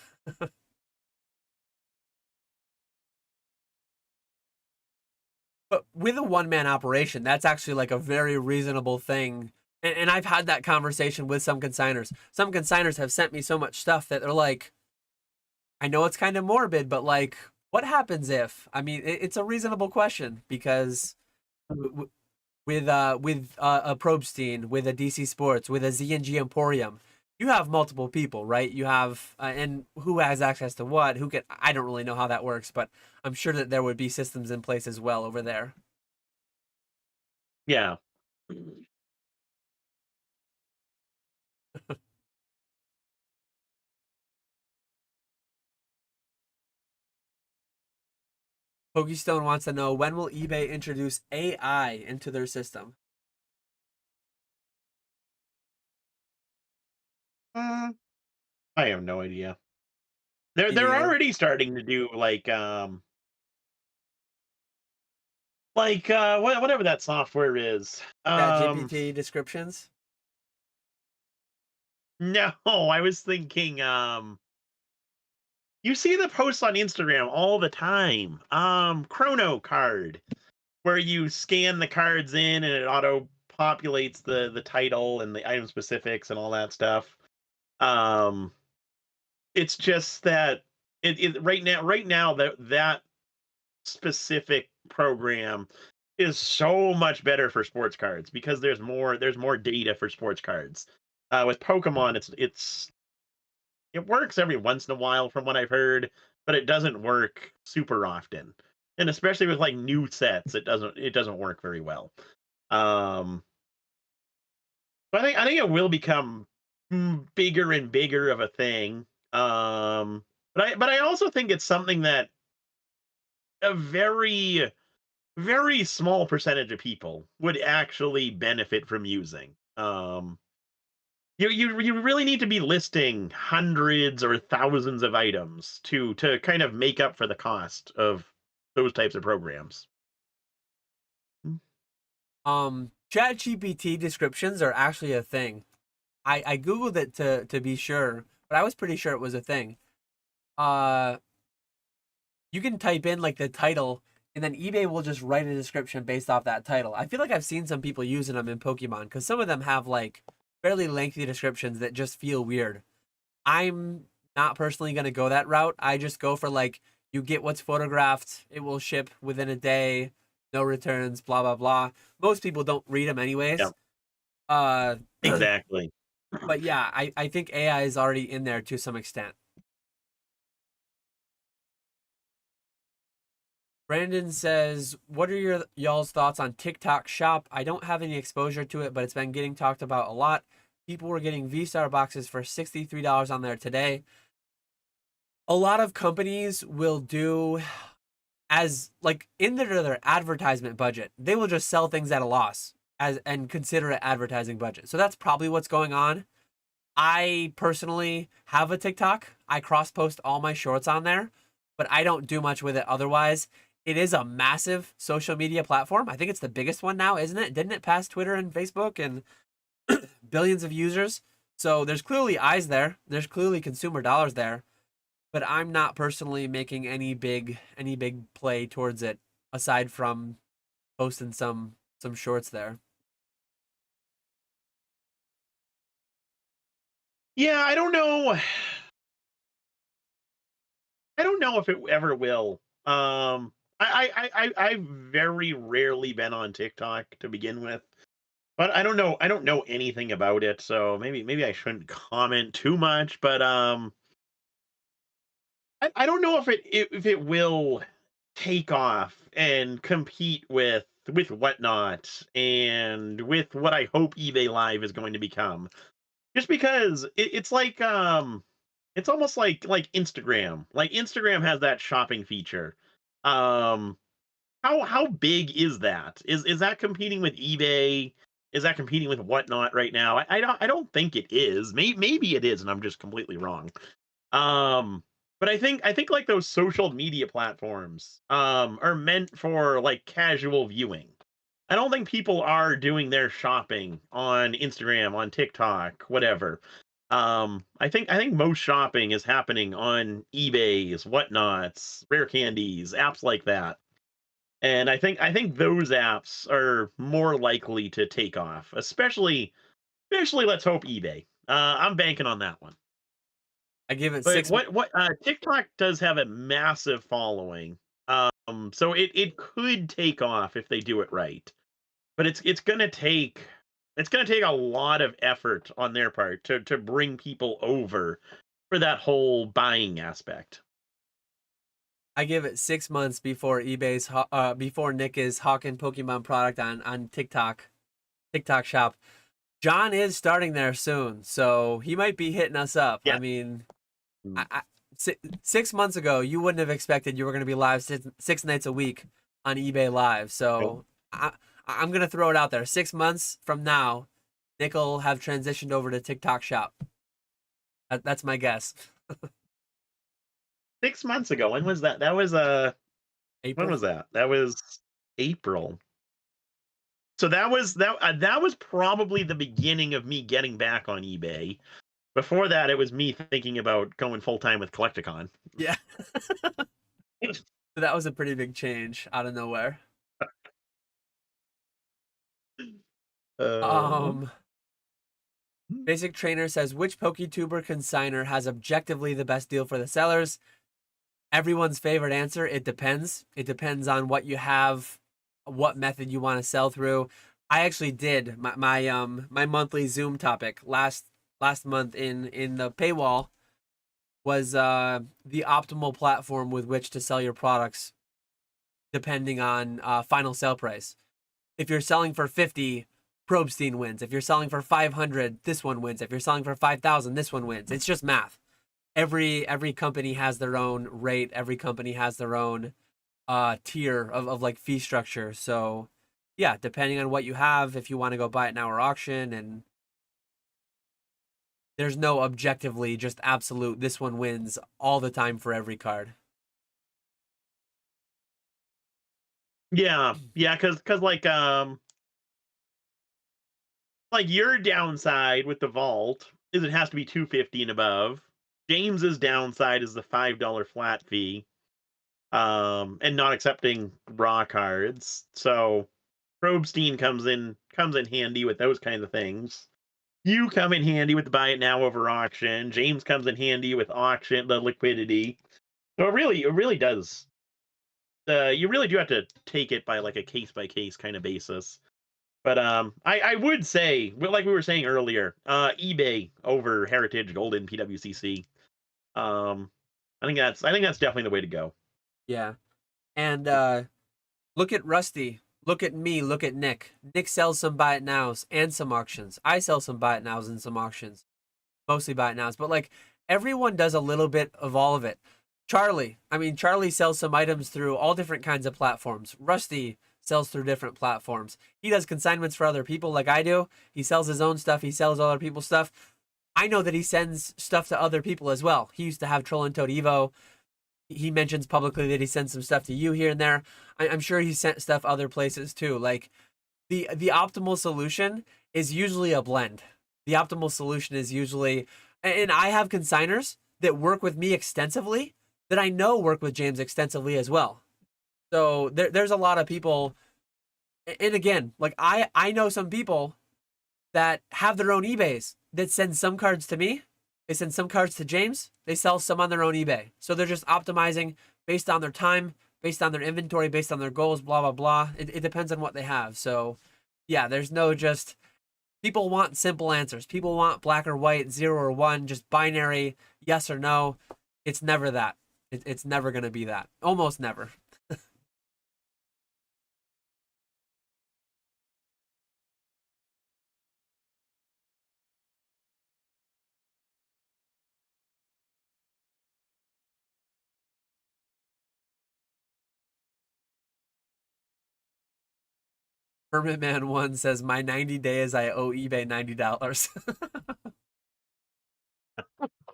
But with a one man operation, that's actually like a very reasonable thing. And I've had that conversation with some consigners. Some consigners have sent me so much stuff that they're like, I know it's kind of morbid, but like, what happens if? I mean, it's a reasonable question because with a Probstein, with a DC Sports, with a Z&G Emporium, you have multiple people, right? You have and who has access to what? Who can? I don't really know how that works, but I'm sure that there would be systems in place as well over there. Yeah. Pokestone wants to know, when will eBay introduce AI into their system? Mm, I have no idea. They're The already starting to do whatever that software is. ChatGPT descriptions. No, I was thinking you see the posts on Instagram all the time. Chrono Card, where you scan the cards in and it auto populates the title and the item specifics and all that stuff. Um it's just that it right now that specific program is so much better for sports cards because there's more data for sports cards. With Pokemon, it works every once in a while from what I've heard, but it doesn't work super often. And especially with like new sets, it doesn't work very well. Um, but I think it will become bigger and bigger of a thing. But I also think it's something that a very small percentage of people would actually benefit from using. You really need to be listing hundreds or thousands of items to kind of make up for the cost of those types of programs. ChatGPT descriptions are actually a thing. I googled it to be sure, but I was pretty sure it was a thing. Uh, you can type in like the title, and then eBay will just write a description based off that title. I feel like I've seen some people using them in Pokemon because some of them have like fairly lengthy descriptions that just feel weird. I'm not personally gonna go that route. I just go for like, you get what's photographed, it will ship within a day, no returns, blah blah blah. Most people don't read them Yeah, anyways. Uh, exactly. but yeah, I think AI is already in there to some extent. Brandon says, "What are your y'all's thoughts on TikTok Shop? I don't have any exposure to it, but it's been getting talked about a lot. People were getting V-Star boxes for $63 on there today. A lot of companies will do as like in their advertisement budget, they will just sell things at a loss as and consider it advertising budget. So that's probably what's going on. I personally have a TikTok. I cross post all my shorts on there, but I don't do much with it otherwise. It is a massive social media platform. I think it's the biggest one now, isn't it? Didn't it pass Twitter and Facebook and billions of users? So there's clearly eyes there. There's clearly consumer dollars there, but I'm not personally making any big play towards it aside from posting some shorts there. Yeah, I don't know. I don't know if it ever will. I've very rarely been on TikTok to begin with, but I don't know. I don't know anything about it, so maybe I shouldn't comment too much. But I don't know if it will take off and compete with whatnot and with what I hope eBay Live is going to become. Just because it's like it's almost like Instagram. Like Instagram has that shopping feature. Um how big is that? Is that competing with eBay? Is that competing with whatnot right now? I don't think it is. Maybe it is, and I'm just completely wrong. Um, but I think like those social media platforms are meant for like casual viewing. I don't think people are doing their shopping on Instagram, on TikTok, whatever. I think most shopping is happening on eBay's, whatnots, rare candies, apps like that. And I think those apps are more likely to take off, especially let's hope eBay. I'm banking on that one. I give it But six. what TikTok does have a massive following. So it could take off if they do it right. But it's gonna take a lot of effort on their part to bring people over for that whole buying aspect. I give it 6 months before before Nick is hawking Pokemon product on TikTok Shop. John is starting there soon, so he might be hitting us up. I Yeah. mean, Mm. 6 months ago, you wouldn't have expected you were going to be live six nights a week on eBay Live. Nope. So I'm going to throw it out there. 6 months from now, Nick will have transitioned over to TikTok Shop. That's my guess. 6 months ago. When was that? That was when April? was that? That was April. So that was probably the beginning of me getting back on eBay. Before that, it was me thinking about going full time with Collecticon. Yeah. That was a pretty big change out of nowhere. Uh, Um, Basic Trainer says, which PokeTuber consigner has objectively the best deal for the sellers? Everyone's favorite answer, it depends. It depends on what you have, what method you want to sell through. I actually did my monthly Zoom topic last month in the paywall was the optimal platform with which to sell your products depending on final sale price. If you're selling for 50, Probstein wins. If you're selling for 500, this one wins. If you're selling for 5,000, this one wins. It's just math. Every company has their own rate. Every company has their own tier of like fee structure. So yeah, depending on what you have, if you want to go buy it now or auction, and there's no objectively just absolute this one wins all the time for every card. yeah, because like your downside with the vault is it has to be 250 and above. James's downside is the $5 flat fee, and not accepting raw cards. So Probstein comes in handy with those kinds of things. You come in handy with the buy it now over auction. James comes in handy with auction, the liquidity. So it really does. You really do have to take it by like a case by case kind of basis. But I would say, well, like we were saying earlier, eBay over Heritage, Golden, PWCC. Um, I think that's definitely the way to go. Yeah. And look at Rusty. Look at me. Look at Nick. Nick sells some buy it nows and some auctions. I sell some buy it nows and some auctions. Mostly buy it nows. But like everyone does a little bit of all of it. Charlie sells some items through all different kinds of platforms. Rusty sells through different platforms. He does consignments for other people like I do. He sells his own stuff. He sells other people's stuff. I know that he sends stuff to other people as well. He used to have Troll and Toad Evo. He mentions publicly that he sends some stuff to you here and there. I'm sure he sent stuff other places too. Like the optimal solution is usually a blend. The optimal solution is usually, and I have consigners that work with me extensively that I know work with James extensively as well. So there's a lot of people, and again, like I know some people that have their own eBays that send some cards to me. They send some cards to James. They sell some on their own eBay. So they're just optimizing based on their time, based on their inventory, based on their goals, blah, blah, blah. It depends on what they have. So yeah, there's no just, people want simple answers. People want black or white, 0 or 1, just binary, yes or no. It's never that. It's never going to be that. Almost never. Hermit Man 1 says, my 90 days, I owe eBay $90.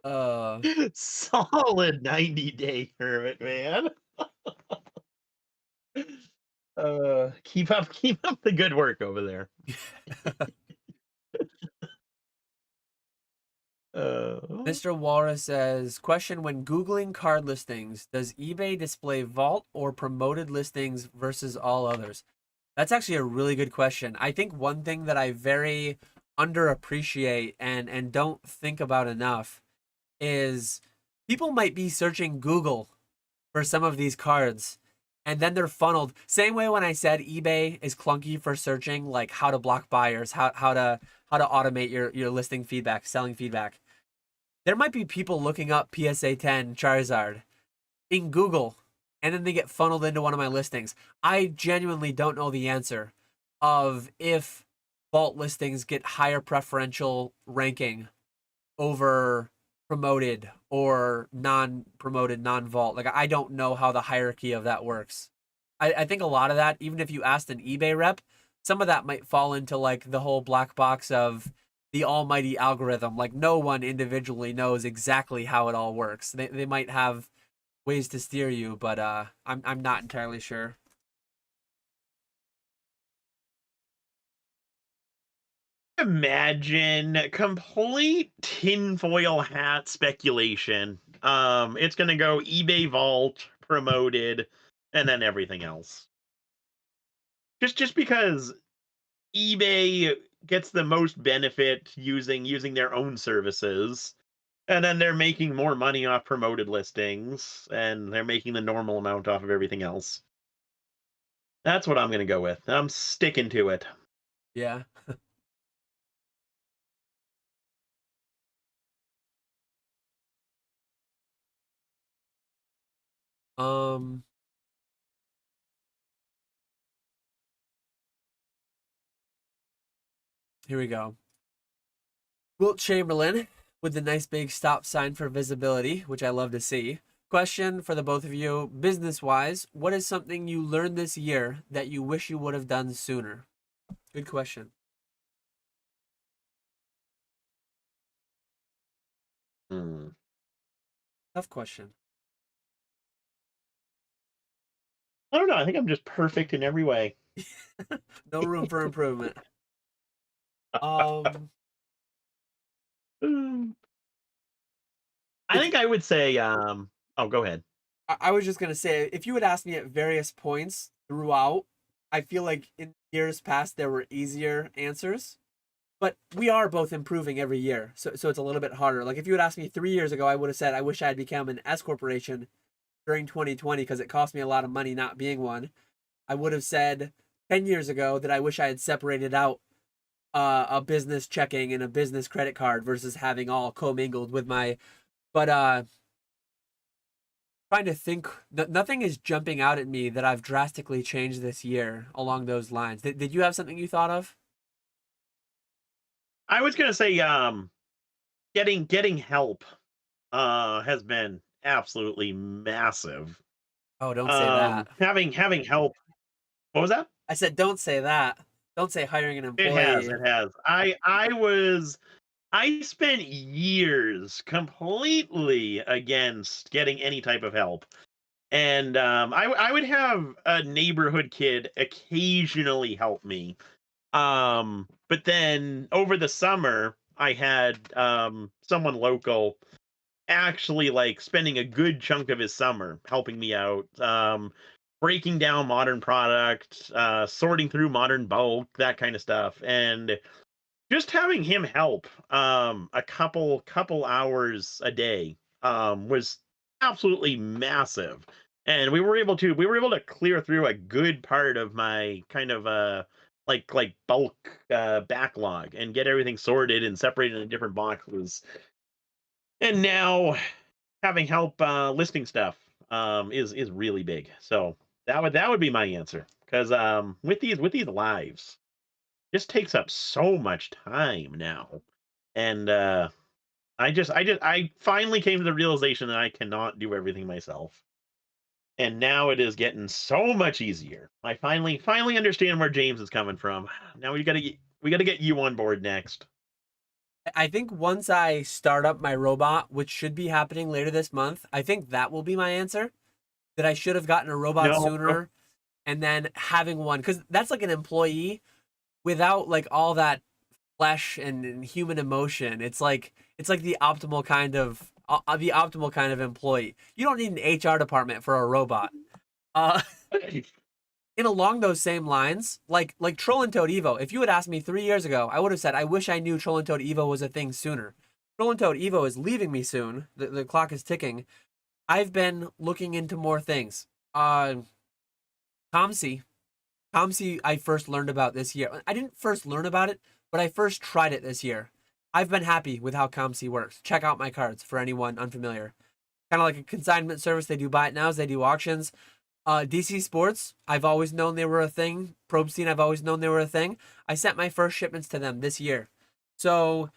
uh, Solid 90-day hermit, man. Keep up the good work over there. Mr. Walrus says, question, when Googling card listings, does eBay display vault or promoted listings versus all others? That's actually a really good question. I think one thing that I very underappreciate and don't think about enough is people might be searching Google for some of these cards and then they're funneled. Same way when I said eBay is clunky for searching like how to block buyers, how to automate your listing feedback, selling feedback. There might be people looking up PSA 10 Charizard in Google and then they get funneled into one of my listings. I genuinely don't know the answer of if vault listings get higher preferential ranking over promoted or non-promoted, non-vault. Like I don't know how the hierarchy of that works. I think a lot of that, even if you asked an eBay rep, some of that might fall into like the whole black box of the almighty algorithm. Like no one individually knows exactly how it all works. They might have ways to steer you, but I'm not entirely sure. Imagine complete tinfoil hat speculation. It's gonna go eBay vault, promoted, and then everything else. Just because eBay gets the most benefit using their own services, and then they're making more money off promoted listings, and they're making the normal amount off of everything else. That's what I'm gonna go with. I'm sticking to it. Yeah. Um. Here we go. Wilt Chamberlain with the nice big stop sign for visibility, which I love to see. Question for the both of you, business wise, what is something you learned this year that you wish you would have done sooner? Good question. Hmm. Tough question. I don't know. I think I'm just perfect in every way. No room for improvement. Um, Mm. I if think I would say. Oh, go ahead. I was just gonna say, if you would ask me at various points throughout, I feel like in years past there were easier answers. But we are both improving every year, so it's a little bit harder. Like if you had asked me 3 years ago, I would have said I wish I had become an S corporation during 2020 because it cost me a lot of money not being one. I would have said 10 years ago that I wish I had separated out a business checking and a business credit card versus having all commingled with my. But Trying to think, nothing is jumping out at me that I've drastically changed this year along those lines. Did you have something you thought of? I was gonna say, getting help has been absolutely massive. Oh, don't say that. Having help. What was that? I said, don't say that. Don't say hiring an It has, employee. it has. I spent years completely against getting any type of help. And I would have a neighborhood kid occasionally help me. But then over the summer, I had someone local actually like spending a good chunk of his summer helping me out, breaking down modern product, sorting through modern bulk, that kind of stuff. And just having him help a couple hours a day was absolutely massive. And we were able to clear through a good part of my kind of like bulk backlog and get everything sorted and separated into different boxes. And now having help listing stuff is really big. So that would be my answer, because with these lives just takes up so much time now. And I finally came to the realization that I cannot do everything myself. And now it is getting so much easier. I finally understand where James is coming from. Now we got to get you on board next. I think once I start up my robot, which should be happening later this month, I think that will be my answer. That I should have gotten a robot No. sooner and then having one, because that's like an employee without like all that flesh and human emotion. It's like the optimal kind of employee. You don't need an HR department for a robot. Uh, in along those same lines, like Troll and Toad Evo. If you had asked me 3 years ago, I would have said I wish I knew Troll and Toad Evo was a thing sooner. Troll and Toad Evo is leaving me soon. The clock is ticking. I've been looking into more things. ComC. ComC I first learned about this year. I didn't first learn about it, but I first tried it this year. I've been happy with how ComC works. Check out my cards for anyone unfamiliar. Kind of like a consignment service. They do buy it nows, they do auctions. DC Sports, I've always known they were a thing. Probestein, I've always known they were a thing. I sent my first shipments to them this year. So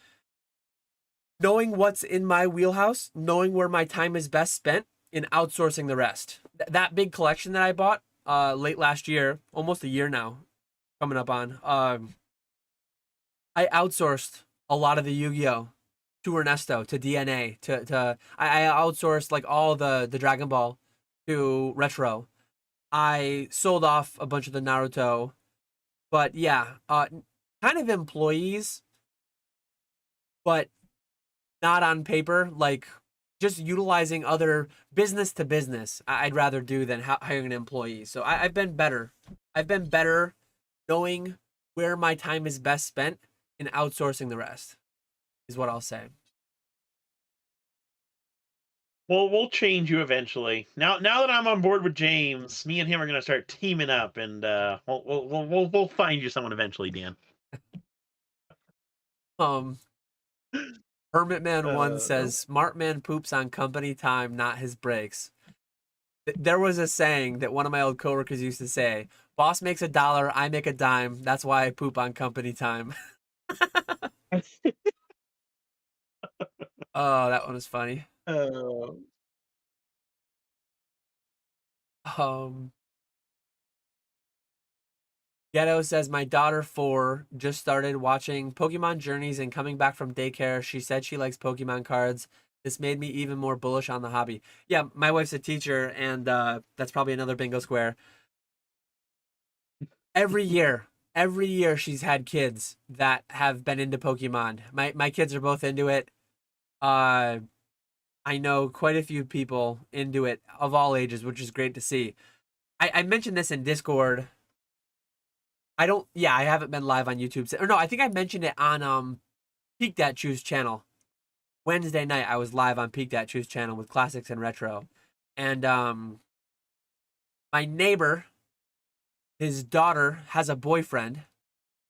knowing what's in my wheelhouse, knowing where my time is best spent in outsourcing the rest. That big collection that I bought late last year, almost a year now, coming up on. I outsourced a lot of the Yu-Gi-Oh to Ernesto, to DNA, to I outsourced like all the Dragon Ball to Retro. I sold off a bunch of the Naruto, but yeah, kind of employees, but not on paper. Like just utilizing other business to business. I'd rather do than hiring an employee. So I've been better. I've been better knowing where my time is best spent in outsourcing the rest. Is what I'll say. Well, we'll change you eventually. Now that I'm on board with James, me and him are gonna start teaming up, and we'll find you someone eventually, Dan. Um, Hermit Man One Uh, says, "Smart man poops on company time, not his breaks." There was a saying that one of my old coworkers used to say, "Boss makes a dollar, I make a dime. That's why I poop on company time." Oh, that one was funny. uh, Um, Ghetto says, "My daughter 4 just started watching Pokemon Journeys and coming back from daycare. She said she likes Pokemon cards. This made me even more bullish on the hobby." Yeah, my wife's a teacher, and that's probably another bingo square. Every year she's had kids that have been into Pokemon. My kids are both into it. Uh, I know quite a few people into it of all ages, which is great to see. I mentioned this in Discord. I don't. Yeah, I haven't been live on YouTube. Or no, I think I mentioned it on Peak Dat Choose channel. Wednesday night, I was live on Peak Dat Choose channel with classics and retro, and my neighbor, his daughter has a boyfriend,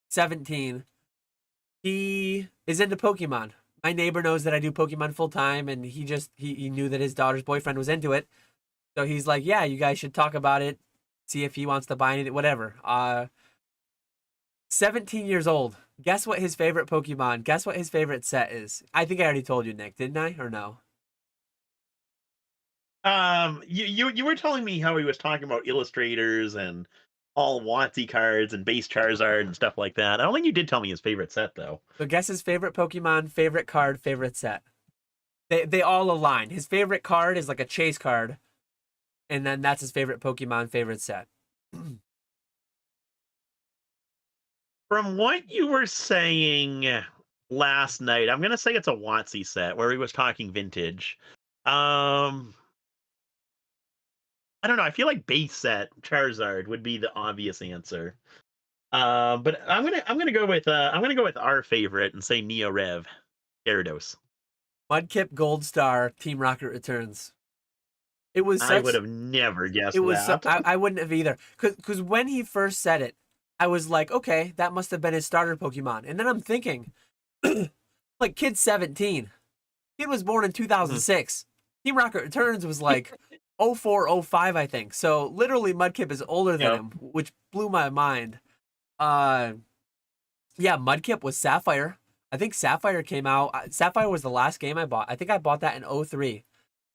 17. He is into Pokemon. My neighbor knows that I do Pokemon full time, and he knew that his daughter's boyfriend was into it. So he's like, yeah, you guys should talk about it, see if he wants to buy anything, whatever. 17 years old. Guess what his favorite Pokemon? Guess what his favorite set is? I think I already told you, Nick, didn't I? Or no? You were telling me how he was talking about illustrators and all WotC cards and base Charizard and stuff like that. I don't think you did tell me his favorite set though. So guess his favorite Pokemon, favorite card, favorite set. They all align. His favorite card is like a chase card, and then that's his favorite Pokemon, favorite set. From what you were saying last night, I'm gonna say it's a WotC set where he was talking vintage. I don't know. I feel like base set Charizard would be the obvious answer. But I'm gonna go with our favorite and say Neo Rev Gyarados. Mudkip Gold Star Team Rocket Returns. It was I such would have never guessed it was so, that. I wouldn't have either. Cause when he first said it, I was like, okay, that must have been his starter Pokemon. And then I'm thinking, like kid's 17. Kid was born in 2006. Team Rocket Returns was like 04, 05, I think. So literally Mudkip is older than Yep. him, which blew my mind. Yeah, Mudkip was Sapphire. I think Sapphire came out. Sapphire was the last game I bought. I think I bought that in 03.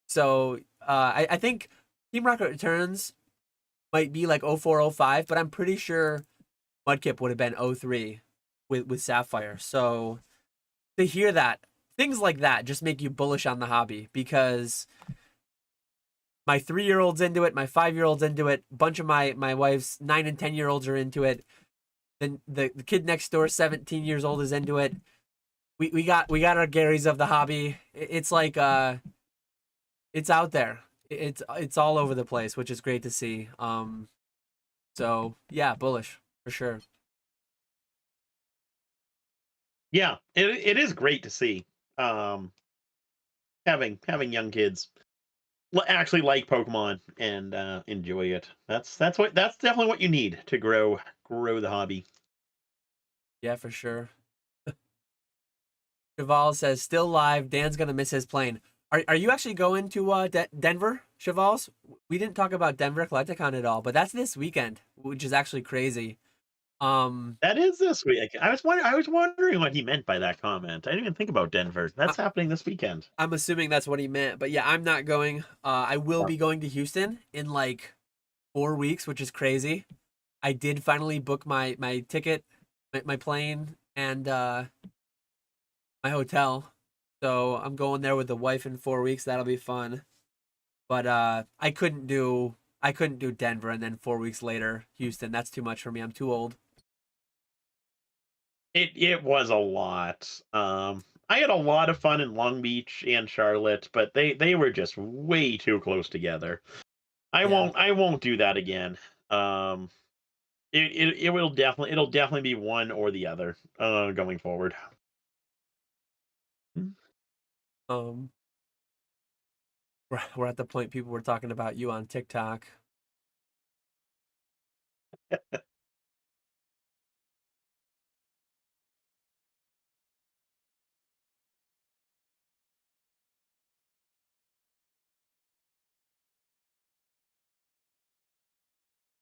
So I think Team Rocket Returns might be like 04, 05, but I'm pretty sure Mudkip would have been 03 with Sapphire. So to hear that, things like that just make you bullish on the hobby because my 3-year-old's into it, my 5-year-old's into it, a bunch of my wife's 9 and 10-year-olds are into it. Then the kid next door, 17 years old, is into it. We got our Garys of the hobby. It's like it's out there. It's all over the place, which is great to see. So yeah, bullish for sure. Yeah, it is great to see. Having young kids actually like Pokemon and enjoy it. That's definitely what you need to grow the hobby. Yeah, for sure. Cheval says still live. Dan's gonna miss his plane. Are you actually going to Denver, Chevals? We didn't talk about Denver Collecticon at all, but that's this weekend, which is actually crazy. That is this week. I was wondering what he meant by that comment. I didn't even think about Denver. That's happening this weekend. I'm assuming that's what he meant, but yeah, I'm not going. I will be going to Houston in like 4 weeks, which is crazy. I did finally book my ticket, my plane, and my hotel. So I'm going there with the wife in 4 weeks. That'll be fun. But I couldn't do Denver and then 4 weeks later Houston. That's too much for me. I'm too old. It was a lot. I had a lot of fun in Long Beach and Charlotte, but they were just way too close together. I won't do that again. It'll definitely be one or the other going forward. Um, we're at the point people were talking about you on TikTok.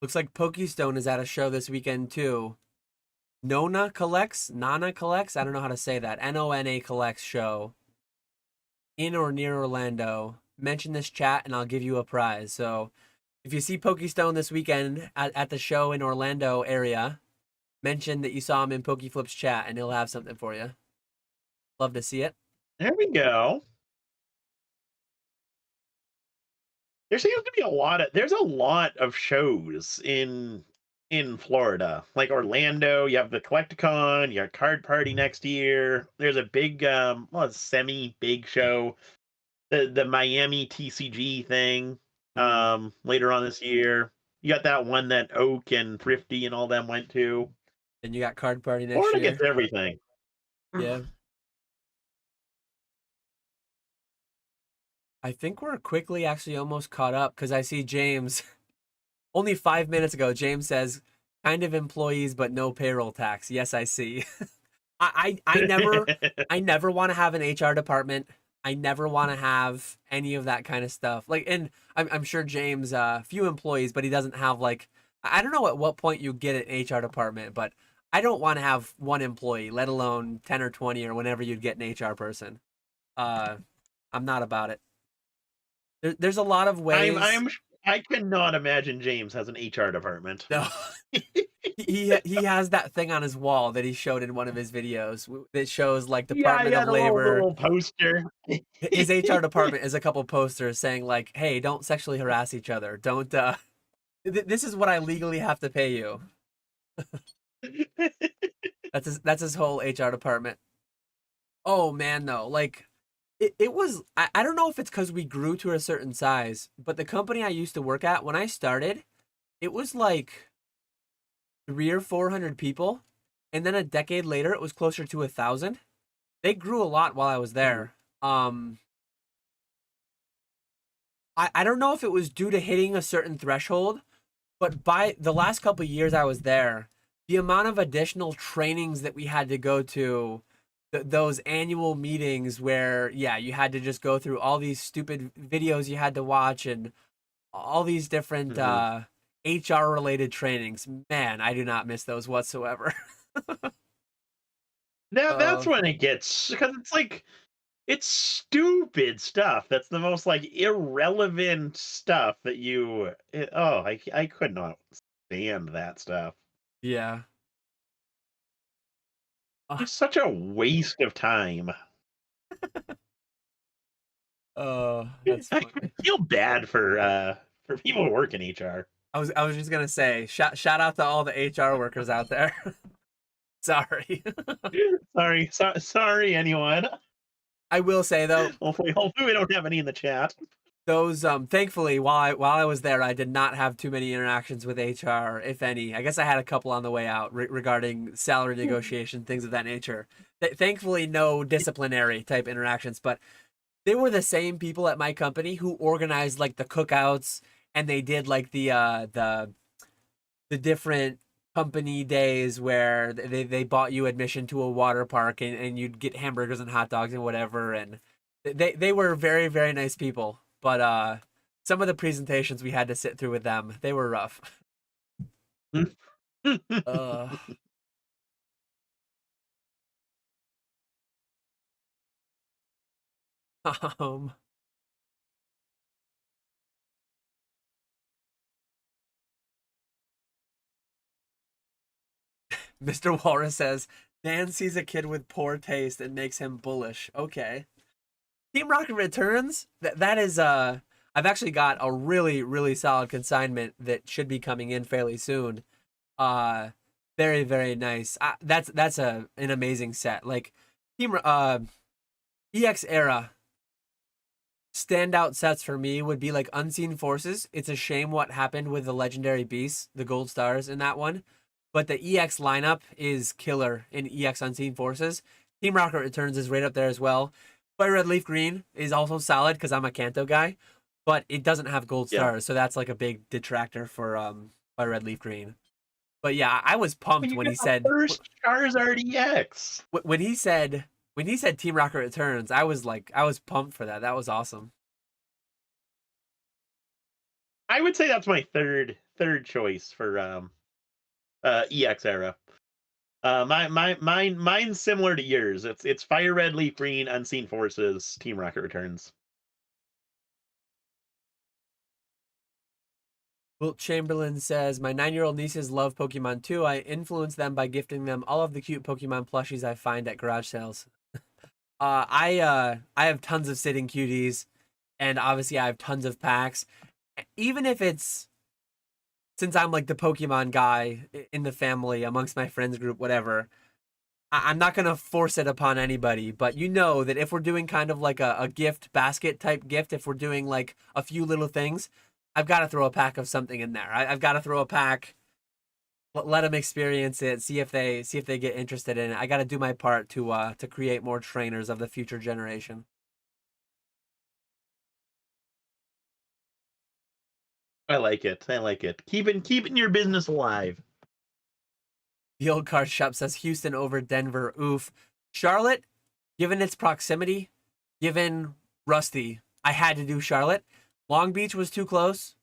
Looks like Pokestone is at a show this weekend too. Nana Collects. I don't know how to say that. Nona Collects show in or near Orlando. Mention this chat and I'll give you a prize. So if you see Pokestone this weekend at the show in Orlando area, mention that you saw him in PokeFlipz chat and he'll have something for you. Love to see it. There we go. There seems to be there's a lot of shows in Florida. Like Orlando, you have the Collecticon, you have Card Party next year. There's a big semi big show. The Miami TCG thing later on this year. You got that one that Oak and Thrifty and all them went to. And you got Card Party next Florida year. gets everything. Yeah. I think we're quickly actually almost caught up because I see James only 5 minutes ago. James says, kind of employees, but no payroll tax. Yes, I see. I never want to have an HR department. I never want to have any of that kind of stuff. Like, and I'm sure James, few employees, but he doesn't have like, I don't know at what point you get an HR department, but I don't want to have one employee, let alone 10 or 20 or whenever you'd get an HR person. Uh, I'm not about it. There's a lot of I'm ways. I'm I cannot imagine James has an HR department. No, he has that thing on his wall that he showed in one of his videos that shows like Yeah, Department yeah, of the little Labor. poster. His HR department is a couple posters saying like, "Hey, don't sexually harass each other. Don't this is what I legally have to pay you." That's his whole HR department. Oh man, though, like it was I don't know if it's because we grew to a certain size, but the company I used to work at when I started, it was like 300 or 400 people, and then a decade later it was closer to 1,000. They grew a lot while I was Mhm. there. I don't know if it was due to hitting a certain threshold, but by the last couple of years I was there, the amount of additional trainings that we had to go to, those annual meetings where, yeah, you had to just go through all these stupid videos you had to watch and all these different Mhm. HR related trainings. Man, I do not miss those whatsoever. Now that's uh, when it gets, because it's like it's stupid stuff. That's the most like irrelevant stuff that I could not stand that stuff. yeah. Uh, It's such a waste of time. that's I funny. feel bad for people who work in HR. I was just gonna say, shout out to all the HR workers out there. Sorry. Sorry anyone. I will say though, Hopefully we don't have any in the chat. those thankfully while I was there, I did not have too many interactions with HR, if any. I guess I had a couple on the way out regarding salary negotiation, things of that nature. Thankfully, no disciplinary type interactions, but they were the same people at my company who organized like the cookouts, and they did like the different company days where they bought you admission to a water park, and you'd get hamburgers and hot dogs and whatever, and they were very very nice people, but some of the presentations we had to sit through with them, they were rough. uh um Mr. Walrus says Dan sees a kid with poor taste and makes him bullish. Okay. Team Rocket Returns, that is I've actually got a really really solid consignment that should be coming in fairly soon. Uh very very nice. That's an amazing set. Like Team EX era standout sets for me would be like Unseen Forces. It's a shame what happened with the legendary beasts, the gold stars in that one. But the EX lineup is killer in EX Unseen Forces. Team Rocket Returns is right up there as well. Fire Red Leaf Green is also solid because I'm a Kanto guy, but it doesn't have gold Yeah. stars, so that's like a big detractor for Fire Red Leaf Green. But yeah, I was pumped When you when get he the said first Charizard EX. when he said Team Rocket Returns, I was pumped for that. That was awesome. I would say that's my third choice for EX era. Mine's similar to yours. It's Fire Red, Leaf Green, Unseen Forces, Team Rocket Returns. Wilt Chamberlain says, my 9-year-old nieces love Pokemon too. I influence them by gifting them all of the cute Pokemon plushies I find at garage sales. I have tons of sitting cuties, and obviously I have tons of packs. Even if it's since I'm like the Pokemon guy in the family amongst my friends group, whatever. I'm not gonna force it upon anybody, but you know that if we're doing kind of like a gift basket type gift, if we're doing like a few little things, I've got to throw a pack of something in there. I've got to throw a pack, let them experience it, see if they get interested in it. I got to do my part to create more trainers of the future generation. I like it. I like it. Keeping your business alive. The old card shop says Houston over Denver. Oof. Charlotte, given its proximity, given Rusty, I had to do Charlotte. Long Beach was too close,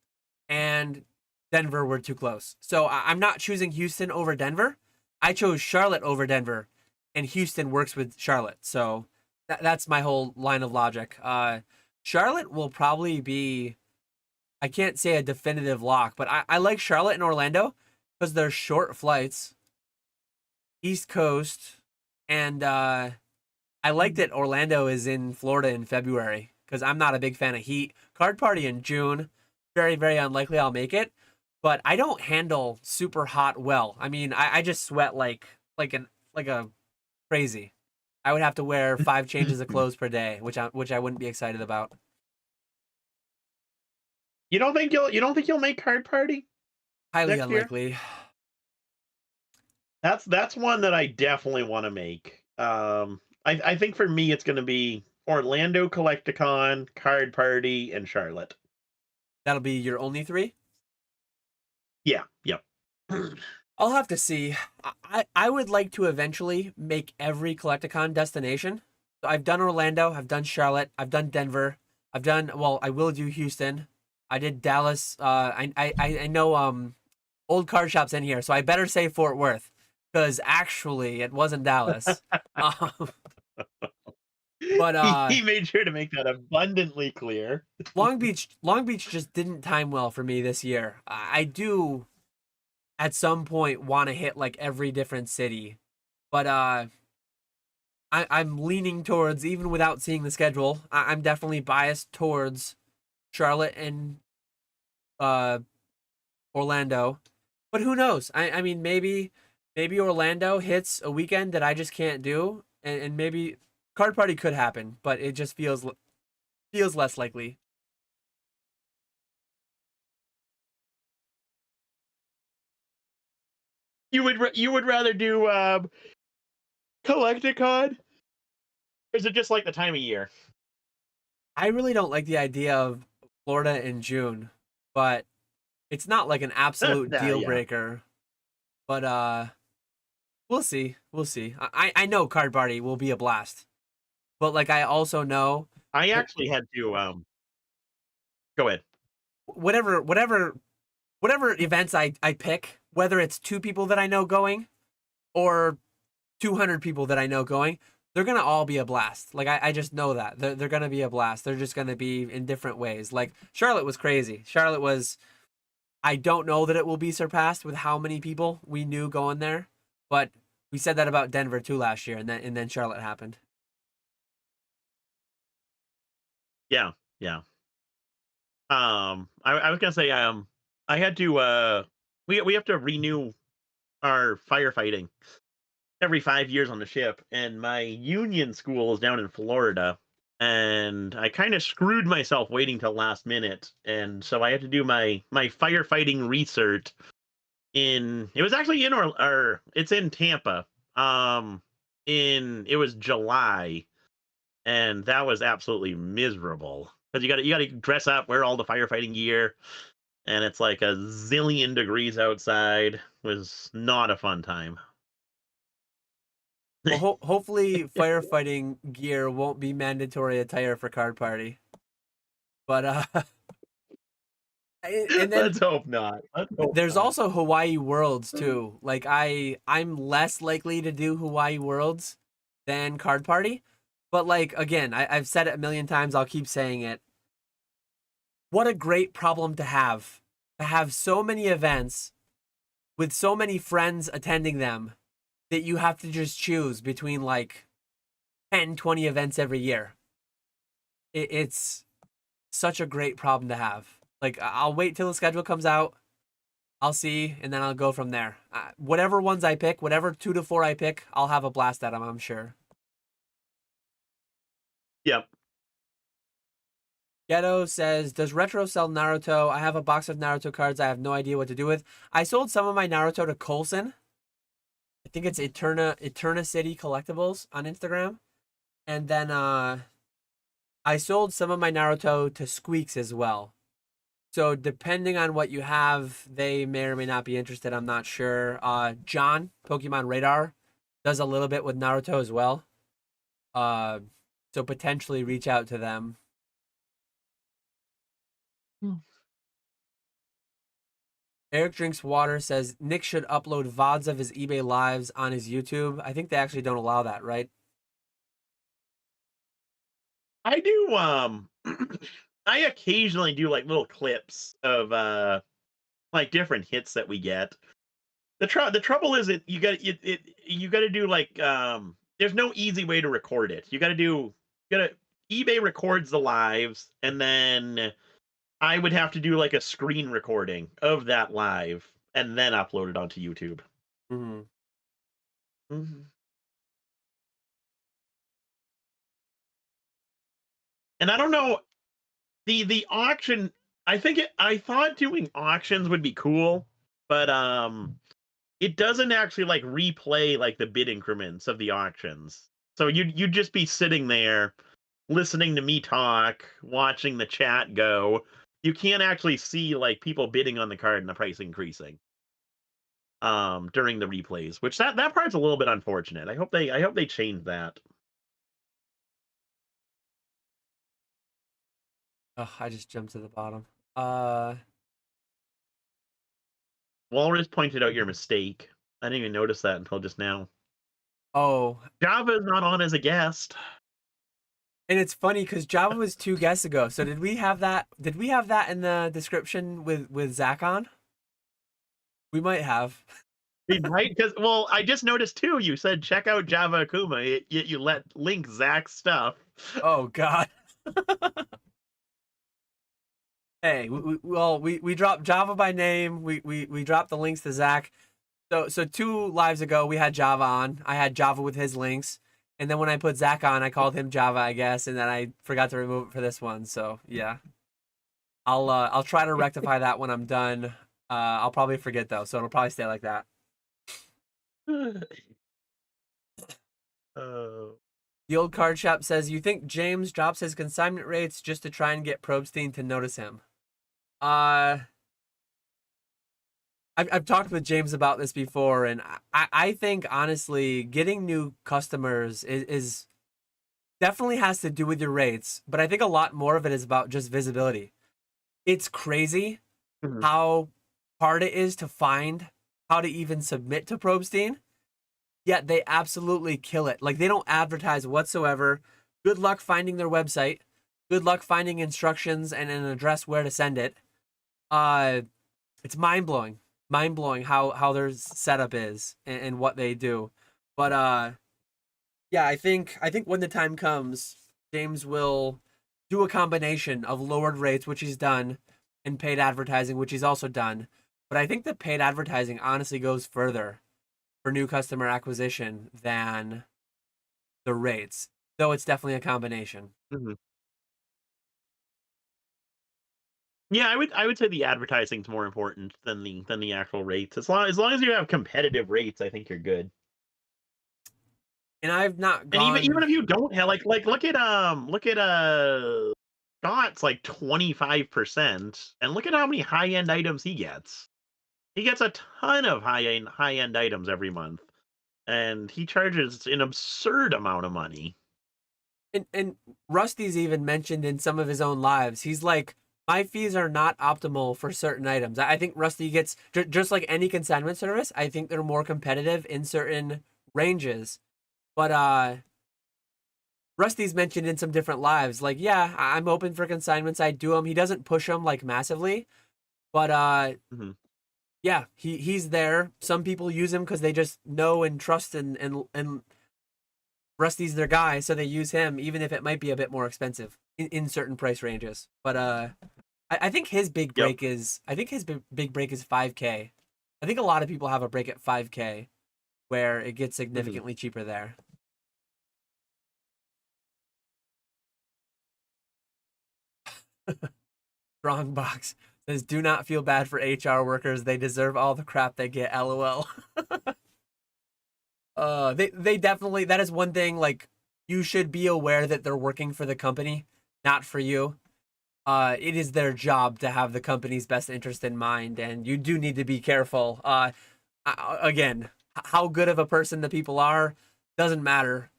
and Denver were too close. So I'm not choosing Houston over Denver. I chose Charlotte over Denver, and Houston works with Charlotte. So that's my whole line of logic. Charlotte will probably be, I can't say a definitive lock, but I like Charlotte and Orlando because they're short flights, East Coast, and I like that Orlando is in Florida in February because I'm not a big fan of heat. Card party in June, very, very unlikely I'll make it, but I don't handle super hot well. I mean, I just sweat like a crazy. I would have to wear 5 changes of clothes per day, which I wouldn't be excited about. You don't think you'll make card party Highly next year? unlikely. That's one that I definitely want to make. I think for me it's going to be Orlando Collecticon, Card Party, and Charlotte. That'll be your only three? Yeah, yep. I'll have to see. I would like to eventually make every Collecticon destination. So I've done Orlando, I've done Charlotte, I've done Denver, I will do Houston. I did Dallas. I know old card shops in here, so I better say Fort Worth because actually it wasn't Dallas. um, but He made sure to make that abundantly clear. Long Beach just didn't time well for me this year. I do at some point want to hit like every different city, but I'm leaning towards, even without seeing the schedule, I'm definitely biased towards Charlotte and uh Orlando. But who knows? I mean, maybe Orlando hits a weekend that I just can't do, and maybe card party could happen, but it just feels less likely. You would rather do Collecticon? Or is it just like the time of year? I really don't like the idea of Florida in June, but it's not like an absolute Nah, deal yeah. breaker. But we'll see. We'll see. I know card party will be a blast, but like I also know I actually had to go ahead. whatever whatever events I pick, whether it's 2 people that I know going or 200 people that I know going, they're gonna all be a blast. Like I just know that they're gonna be a blast. They're just gonna be in different ways. Like Charlotte was crazy. Charlotte was. I don't know that it will be surpassed with how many people we knew going there, but we said that about Denver too last year, and then Charlotte happened. Yeah, yeah. I was gonna say I had to we have to renew our firefighting every 5 years on the ship, and my union school is down in Florida, and I kind of screwed myself waiting till last minute, and so I had to do my firefighting research in. It was actually in or it's in Tampa. In It was July, and that was absolutely miserable because you got to dress up, wear all the firefighting gear, and it's like a zillion degrees outside. It was not a fun time. Well, hopefully firefighting gear won't be mandatory attire for card party. But and then Let's hope not. Let's hope there's not. also Hawaii Worlds too. Like I'm less likely to do Hawaii Worlds than card party, but like again, I've said it a million times. I'll keep saying it. What a great problem to have so many events with so many friends attending them that you have to just choose between like 10, 20 events every year. It's such a great problem to have. Like I'll wait till the schedule comes out. I'll see, and then I'll go from there. Whatever ones I pick, whatever 2 to 4 I pick, I'll have a blast at them, I'm sure. Yep. Ghetto says, "Does Retro sell Naruto? I have a box of Naruto cards. I have no idea what to do with. I sold some of my Naruto to Colson. I think it's Eterna City Collectibles on Instagram, and then I sold some of my Naruto to Squeaks as well. So depending on what you have, they may or may not be interested. I'm not sure. John, Pokemon Radar, does a little bit with Naruto as well. Uh, So potentially reach out to them. Eric Drinks Water says Nick should upload VODs of his eBay lives on his YouTube. I think they actually don't allow that, right? I do I occasionally do like little clips of like different hits that we get. The trouble is you got to do like there's no easy way to record it. You got to eBay records the lives, and then I would have to do like a screen recording of that live and then upload it onto YouTube. Mm-hmm. Mm-hmm. And I don't know, the auction, I thought doing auctions would be cool, but it doesn't actually like replay like the bid increments of the auctions. So you'd just be sitting there listening to me talk, watching the chat go. You can't actually see like people bidding on the card and the price increasing during the replays, which that part's a little bit unfortunate. I hope they change that. Oh, I just jumped to the bottom. Walrus pointed out your mistake. I didn't even notice that until just now. Oh, Java's not on as a guest. and it's funny because Java was 2 guests ago. So did we have that? Did we have that in the description with Zach on? We might have. Right? Because, well, I just noticed too, you said check out Java Akuma, yet you let link Zach's stuff. Oh God. Hey, we dropped Java by name. We dropped the links to Zach. So 2 lives ago we had Java on. I had Java with his links, and then when I put Zach on, I called him Java, I guess, and then I forgot to remove it for this one. So yeah, I'll try to rectify that when I'm done. I'll probably forget though, so it'll probably stay like that. The old card shop says, you think James drops his consignment rates just to try and get Probstein to notice him? I've talked with James about this before, and I think honestly, getting new customers is definitely has to do with your rates, but I think a lot more of it is about just visibility. It's crazy how hard it is to find how to even submit to Probstein, yet they absolutely kill it. Like, they don't advertise whatsoever. Good luck finding their website. Good luck finding instructions and an address where to send it. It's mind-blowing. Mind-blowing how their setup is and what they do. But yeah, I think when the time comes, James will do a combination of lowered rates, which he's done, and paid advertising, which he's also done. But I think the paid advertising honestly goes further for new customer acquisition than the rates, though it's definitely a combination. Mm-hmm. Yeah, I would say the advertising's more important than the actual rates. As long as you have competitive rates, I think you're good. And I've not And gone. even if you don't have look at Scott's like 25%, and look at how many high end items he gets. He gets a ton of high end items every month, and he charges an absurd amount of money. And Rusty's even mentioned in some of his own lives, he's like, my fees are not optimal for certain items. I think Rusty gets, just like any consignment service, I think they're more competitive in certain ranges. But Rusty's mentioned in some different lives, like, yeah, I'm open for consignments. I do them. He doesn't push them like massively, but yeah, he's there. Some people use him because they just know and trust and Rusty's their guy, so they use him, even if it might be a bit more expensive in certain price ranges. But I think his big break is, I think his big break is 5K. I think a lot of people have a break at 5K, where it gets significantly cheaper there. Strongbox says, "Do not feel bad for HR workers. They deserve all the crap they get." LOL. They definitely, that is one thing, like, you should be aware that they're working for the company, not for you. It is their job to have the company's best interest in mind, and you do need to be careful. Again, how good of a person the people are doesn't matter.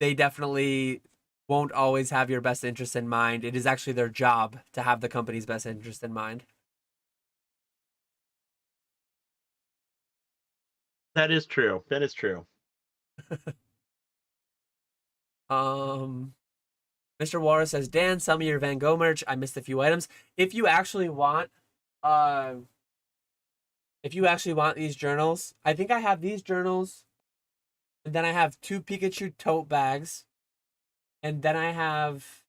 They definitely won't always have your best interest in mind. It is actually their job to have the company's best interest in mind. That is true. That is true. Um, Mr. Walrus says, Dan, sell me your Van Gogh merch. I missed a few items. If you actually want, uh, if you actually want these journals, I think I have these journals, and then I have 2 Pikachu tote bags, and then I have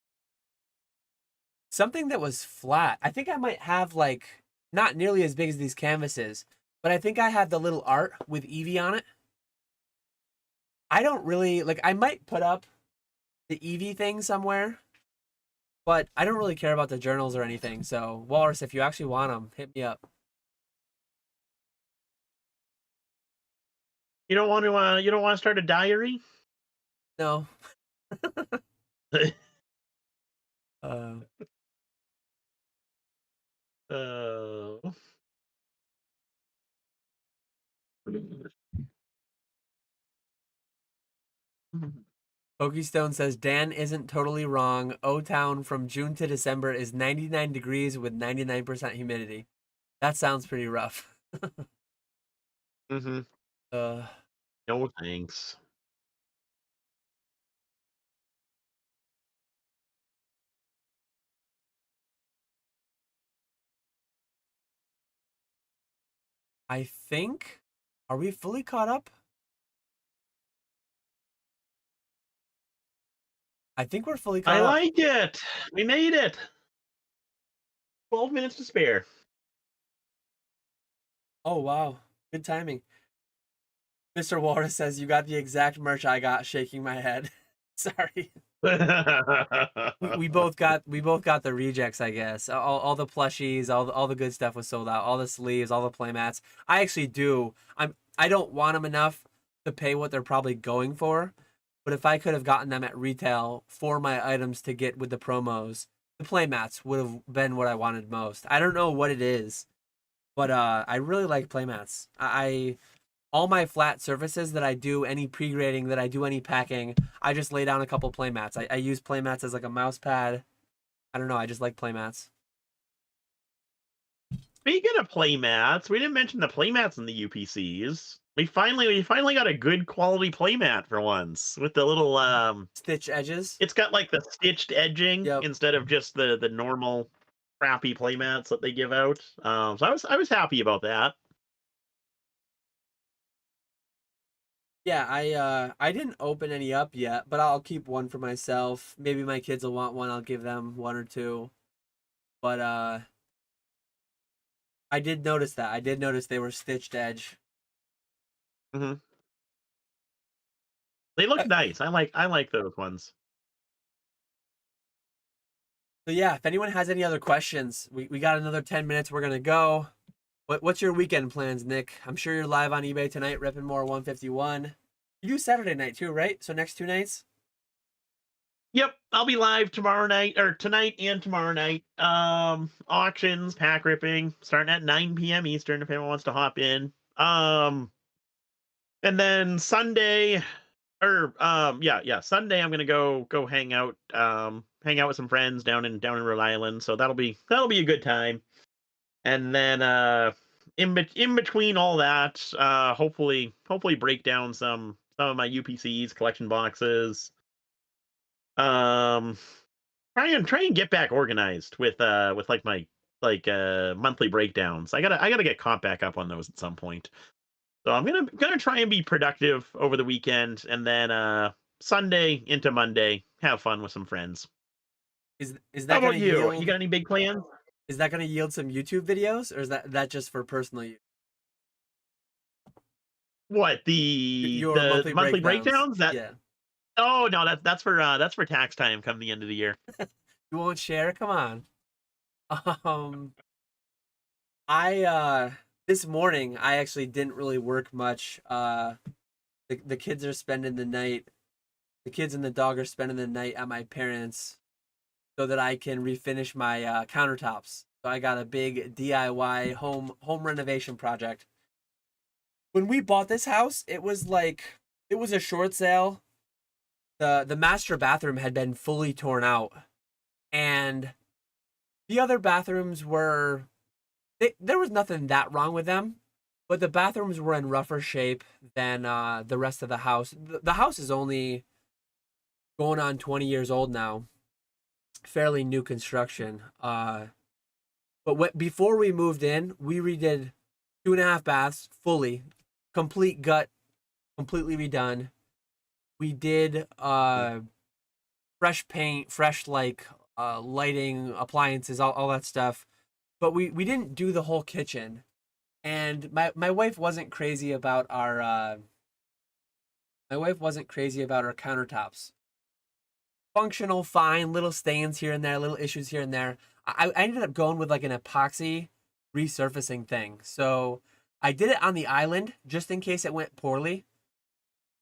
something that was flat. I think I might have like not nearly as big as these canvases, but I think I have the little art with Eevee on it. I don't really like. I might put up the Eevee thing somewhere, but I don't really care about the journals or anything. So Walrus, if you actually want them, hit me up. You don't want to. You don't want to start a diary. No. uh, uh... Pokestone says Dan isn't totally wrong. O Town from June to December is 99 degrees with 99% humidity. That sounds pretty rough. mm-hmm. uh, No thanks. I think, are we fully caught up? I think we're fully I caught up. like it. We made it. 12 minutes to spare. Oh, wow. Good timing. Mr. Walrus says you got the exact merch I got, shaking my head. Sorry. We both got the rejects, I guess. All the plushies, all the good stuff was sold out. All the sleeves, all the playmats. I actually do. I don't want them enough to pay what they're probably going for, but if I could have gotten them at retail for my items to get with the promos, the playmats would have been what I wanted most. I don't know what it is, but I really like playmats. I all my flat surfaces that I do any pre-grading, that I do any packing, I just lay down a couple playmats. I use playmats as like a mouse pad. I don't know. I just like playmats. Speaking of playmats, we didn't mention the playmats in the UPCs. We finally got a good quality playmat for once with the little Stitch edges. it's got like the stitched edging Yep. instead of just the normal crappy playmats that they give out. So I was happy about that. Yeah, I didn't open any up yet, but I'll keep one for myself. Maybe my kids will want one. I'll give them one or two. But I did notice that. I did notice they were stitched edge. Hmm. They look Uh, nice. I like those ones. So yeah, if anyone has any other questions, we got another 10 minutes. We're gonna go. What's your weekend plans, Nick? I'm sure you're live on eBay tonight, ripping more 151. You do Saturday night too, right? So next 2 nights. Yep, I'll be live tomorrow night or tonight and tomorrow night. Auctions, pack ripping, starting at 9 p.m. Eastern if anyone wants to hop in. And then Sunday or yeah, Sunday I'm gonna go hang out with some friends down in Rhode Island. So that'll be a good time. And then in between all that, hopefully break down some of my UPCs, collection boxes. Um try and get back organized with like my monthly breakdowns. I gotta get caught back up on those at some point. So I'm gonna try and be productive over the weekend, and then Sunday into Monday, have fun with some friends. Is How that about gonna you? You yield? got any big plans? Is that gonna yield some YouTube videos, or is that just for personal use? What the Your the monthly monthly breakdowns. breakdowns? That Yeah. Oh no, that's for tax time come the end of the year. You won't share? Come on. Um, I this morning I actually didn't really work much. The kids are spending the night. The kids and the dog are spending the night at my parents' so that I can refinish my countertops. So I got a big DIY home renovation project. When we bought this house, it was a short sale. the master bathroom had been fully torn out, and the other bathrooms were there was nothing that wrong with them, but the bathrooms were in rougher shape than the rest of the house. The house is only going on 20 years old now, fairly new construction. But before we moved in, we redid 2.5 baths fully, complete gut, completely redone. We did fresh paint, fresh like lighting, appliances, all that stuff. But we didn't do the whole kitchen. And my wife wasn't crazy about our countertops. Functional, fine, little stains here and there, little issues here and there. I ended up going with like an epoxy resurfacing thing. So I did it on the island just in case it went poorly.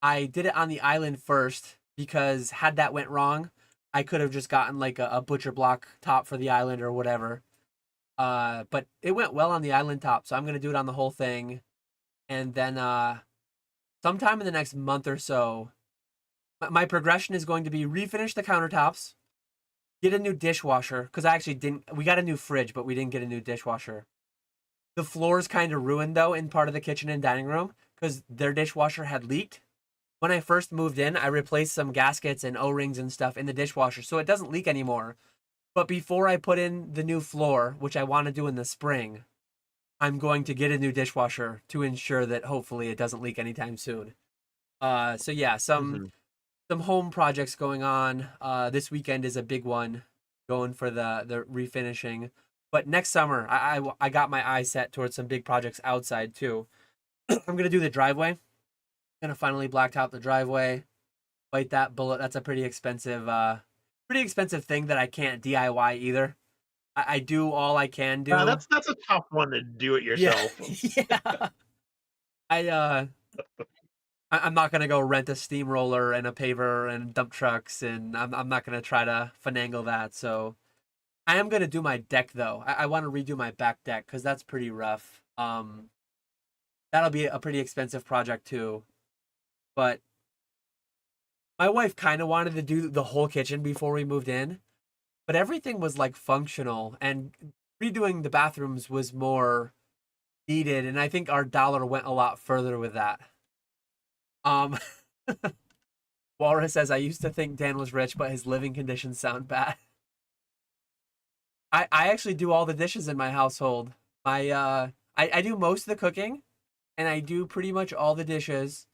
I did it on the island first because had that went wrong, I could have just gotten like a butcher block top for the island or whatever. But it went well on the island top, so I'm gonna do it on the whole thing, and then sometime in the next month or so, my progression is going to be refinish the countertops, get a new dishwasher because I actually didn't. We got a new fridge, but we didn't get a new dishwasher. The floor's kind of ruined though in part of the kitchen and dining room because their dishwasher had leaked. When I first moved in, I replaced some gaskets and O-rings and stuff in the dishwasher so it doesn't leak anymore. But before I put in the new floor, which I want to do in the spring, I'm going to get a new dishwasher to ensure that hopefully it doesn't leak anytime soon. So yeah, Mhm. some home projects going on. This weekend is a big one, going for the refinishing. But next summer, I got my eyes set towards some big projects outside too. I'm gonna do the driveway. Gonna finally blacktop the driveway. Bite that bullet. That's a pretty expensive thing that I can't DIY either. I do all I can do. That's a tough one to do it Yeah, yourself. yeah. I I'm not gonna go rent a steamroller and a paver and dump trucks, and I'm not gonna try to finagle that. So I am gonna do my deck though. I want to redo my back deck because that's pretty rough. That'll be a pretty expensive project too. But my wife kind of wanted to do the whole kitchen before we moved in, but everything was like functional, and redoing the bathrooms was more needed, and I think our dollar went a lot further with that. Um, Walrus says, I used to think Dan was rich, but his living conditions sound bad. I actually do all the dishes in my household. I do most of the cooking, and I do pretty much all the dishes,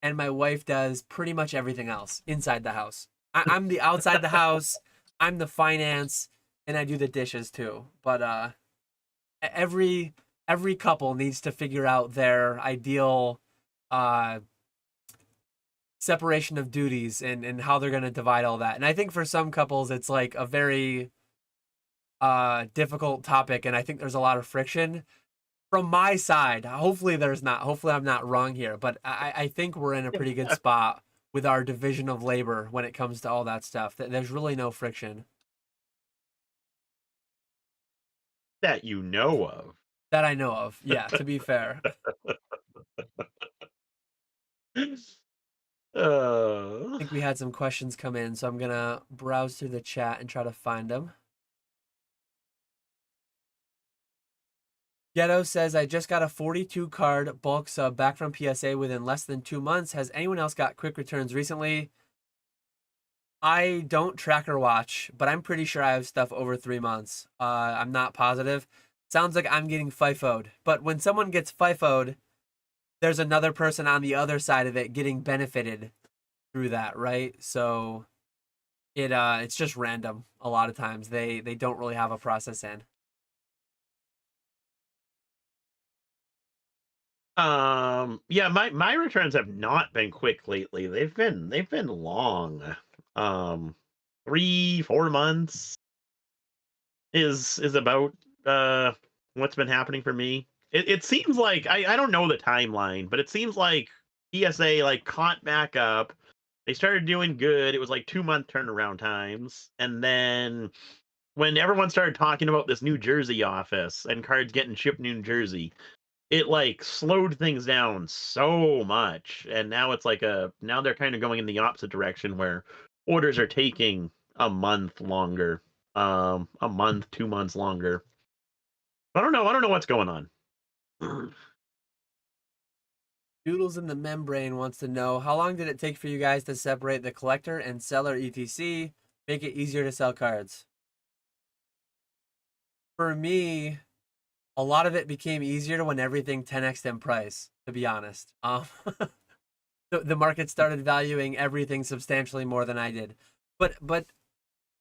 and my wife does pretty much everything else inside the house. I'm the outside the house, I'm the finance, and I do the dishes too. But every every couple needs to figure out their ideal uh separation of duties and how they're going to divide all that. And I think for some couples it's like a very difficult topic, and I think there's a lot of friction from my side. Hopefully there's not. Hopefully I'm not wrong here, but I think we're in a pretty good spot with our division of labor when it comes to all that stuff. There's really no friction That you know of. that I know of. Yeah, to be fair. I Uh, think we had some questions come in, so I'm gonna browse through the chat and try to find them. Ghetto says, I just got a 42 card bulk sub back from PSA within less than 2 months. Has anyone else got quick returns recently? I don't track or watch, but I'm pretty sure I have stuff over 3 months. I'm not positive. Sounds like I'm getting FIFO'd. But when someone gets FIFO'd, there's another person on the other side of it getting benefited through that, right? So it's just random a lot of times. They don't really have a process in. yeah, my returns have not been quick lately. They've been long. 3 4 months is about what's been happening for me. It seems like I don't know the timeline, but it seems like PSA like caught back up. They started doing good. It was like 2 month turnaround times, and then when everyone started talking about this New Jersey office and cards getting shipped to New Jersey, it like slowed things down so much, and now it's like now they're kind of going in the opposite direction where orders are taking a month longer, a month, 2 months longer. I don't know what's going on. Doodles in the Membrane wants to know, how long did it take for you guys to separate the collector and seller etc, make it easier to sell cards? For me, a lot of it became easier when everything 10x'd in price, to be honest. The market started valuing everything substantially more than I did. But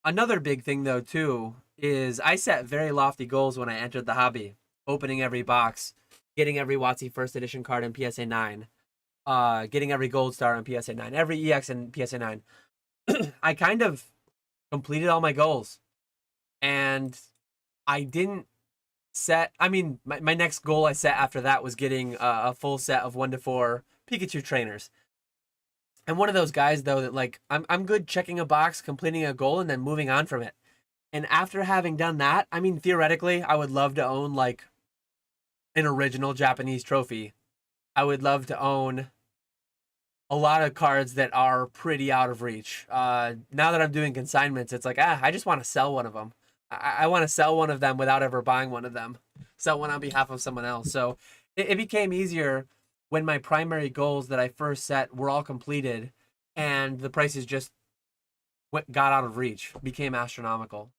another big thing though too is I set very lofty goals when I entered the hobby, opening every box, getting every WotC first edition card in PSA 9, getting every gold star in PSA 9, every EX in PSA 9. I kind of completed all my goals, and I didn't set. I mean, my next goal I set after that was getting a full set of 1 to 4 Pikachu trainers. I'm one of those guys though that like I'm good checking a box, completing a goal, and then moving on from it. And after having done that, I mean, theoretically, I would love to own like an original Japanese trophy. I would love to own a lot of cards that are pretty out of reach. Now that I'm doing consignments, it's like, I just want to sell one of them. I want to sell one of them without ever buying one of them. Sell one on behalf of someone else. So it became easier when my primary goals that I first set were all completed, and the prices just got out of reach, became astronomical.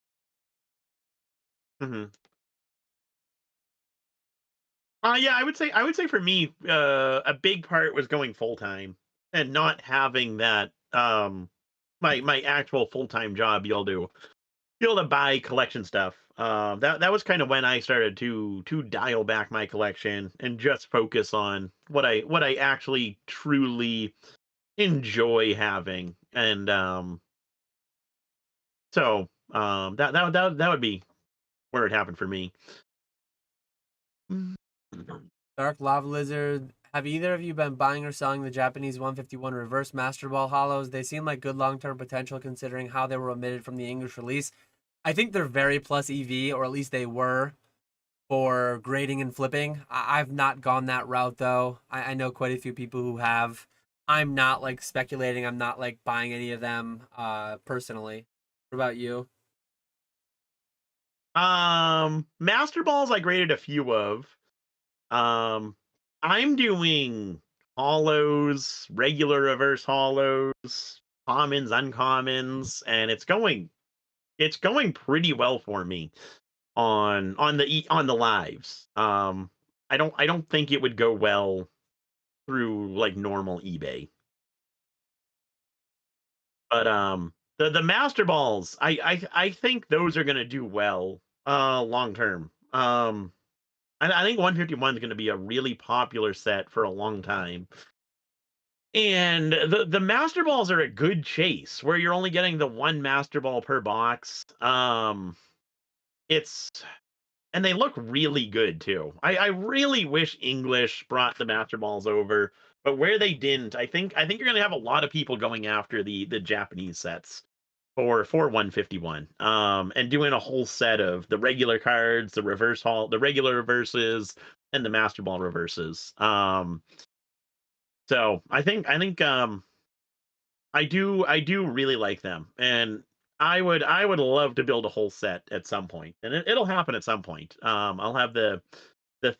Hmm. Yeah, I would say for me, a big part was going full time and not having that my actual full time job be able to buy collection stuff. That was kind of when I started to dial back my collection and just focus on what I actually truly enjoy having. And that would be where it happened for me. Dark Lava Lizard, have either of you been buying or selling the Japanese 151 reverse Master Ball holos? They seem like good long-term potential considering how they were omitted from the English release. I think they're very plus EV, or at least they were for grading and flipping. I've not gone that route though. I know quite a few people who have. I'm not like speculating. I'm not like buying any of them personally. What about you? Master balls I graded a few of. Um, I'm doing holos, regular reverse holos, commons, uncommons, and it's going pretty well for me on the lives. I don't think it would go well through like normal eBay. But the master balls, I think those are gonna do well long term. I think 151 is going to be a really popular set for a long time. And the master balls are a good chase where you're only getting the one master ball per box. It's and they look really good too. I really wish English brought the master balls over, but where they didn't, I think you're gonna have a lot of people going after the Japanese sets for 151. And doing a whole set of the regular cards, the regular reverses, and the master ball reverses. So I think I do really like them, and I would love to build a whole set at some point, and it'll happen at some point. I'll have the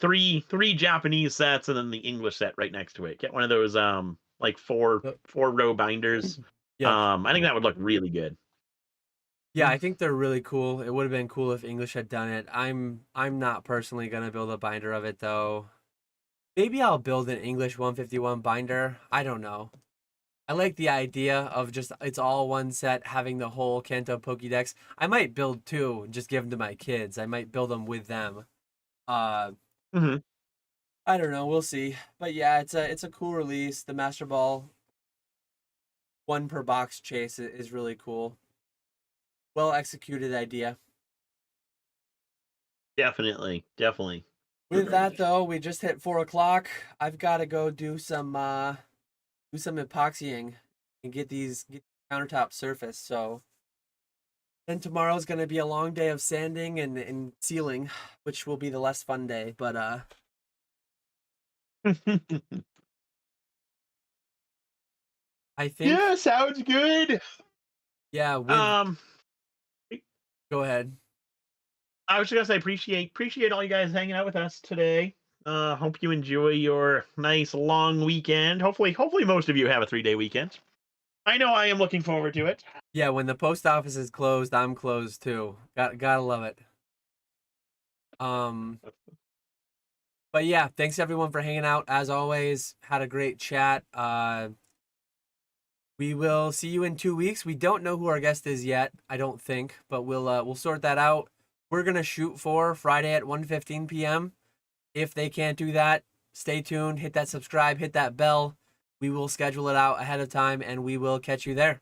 three Japanese sets and then the English set right next to it. Get one of those like four row binders. Yep. I think that would look really good. Yeah, I think they're really cool. It would have been cool if English had done it. I'm not personally gonna build a binder of it though. Maybe I'll build an English 151 binder. I don't know. I like the idea of just it's all one set, having the whole Kanto Pokédex. I might build two and just give them to my kids. I might build them with them. Uh, Hmm. I don't know. We'll see. But yeah, it's a cool release. The Master Ball one per box chase is really cool. Well executed idea. Definitely, definitely. With that though, we just hit 4 o'clock. I've got to go do some epoxying and get the countertop surface. So then tomorrow's gonna be a long day of sanding and sealing, which will be the less fun day. But I think, Yeah, sounds good. yeah, with Um, go ahead. I was just gonna say appreciate all you guys hanging out with us today. Hope you enjoy your nice long weekend. Hopefully most of you have a 3-day weekend. I know I am looking forward to it. Yeah, when the post office is closed, I'm closed too. Gotta love it. Um, but yeah, thanks everyone for hanging out. As always, had a great chat. We will see you in 2 weeks. We don't know who our guest is yet, I don't think, but we'll sort that out. We're gonna shoot for Friday at 1:15 p.m. If they can't do that, stay tuned, hit that subscribe, hit that bell. We will schedule it out ahead of time and we will catch you there.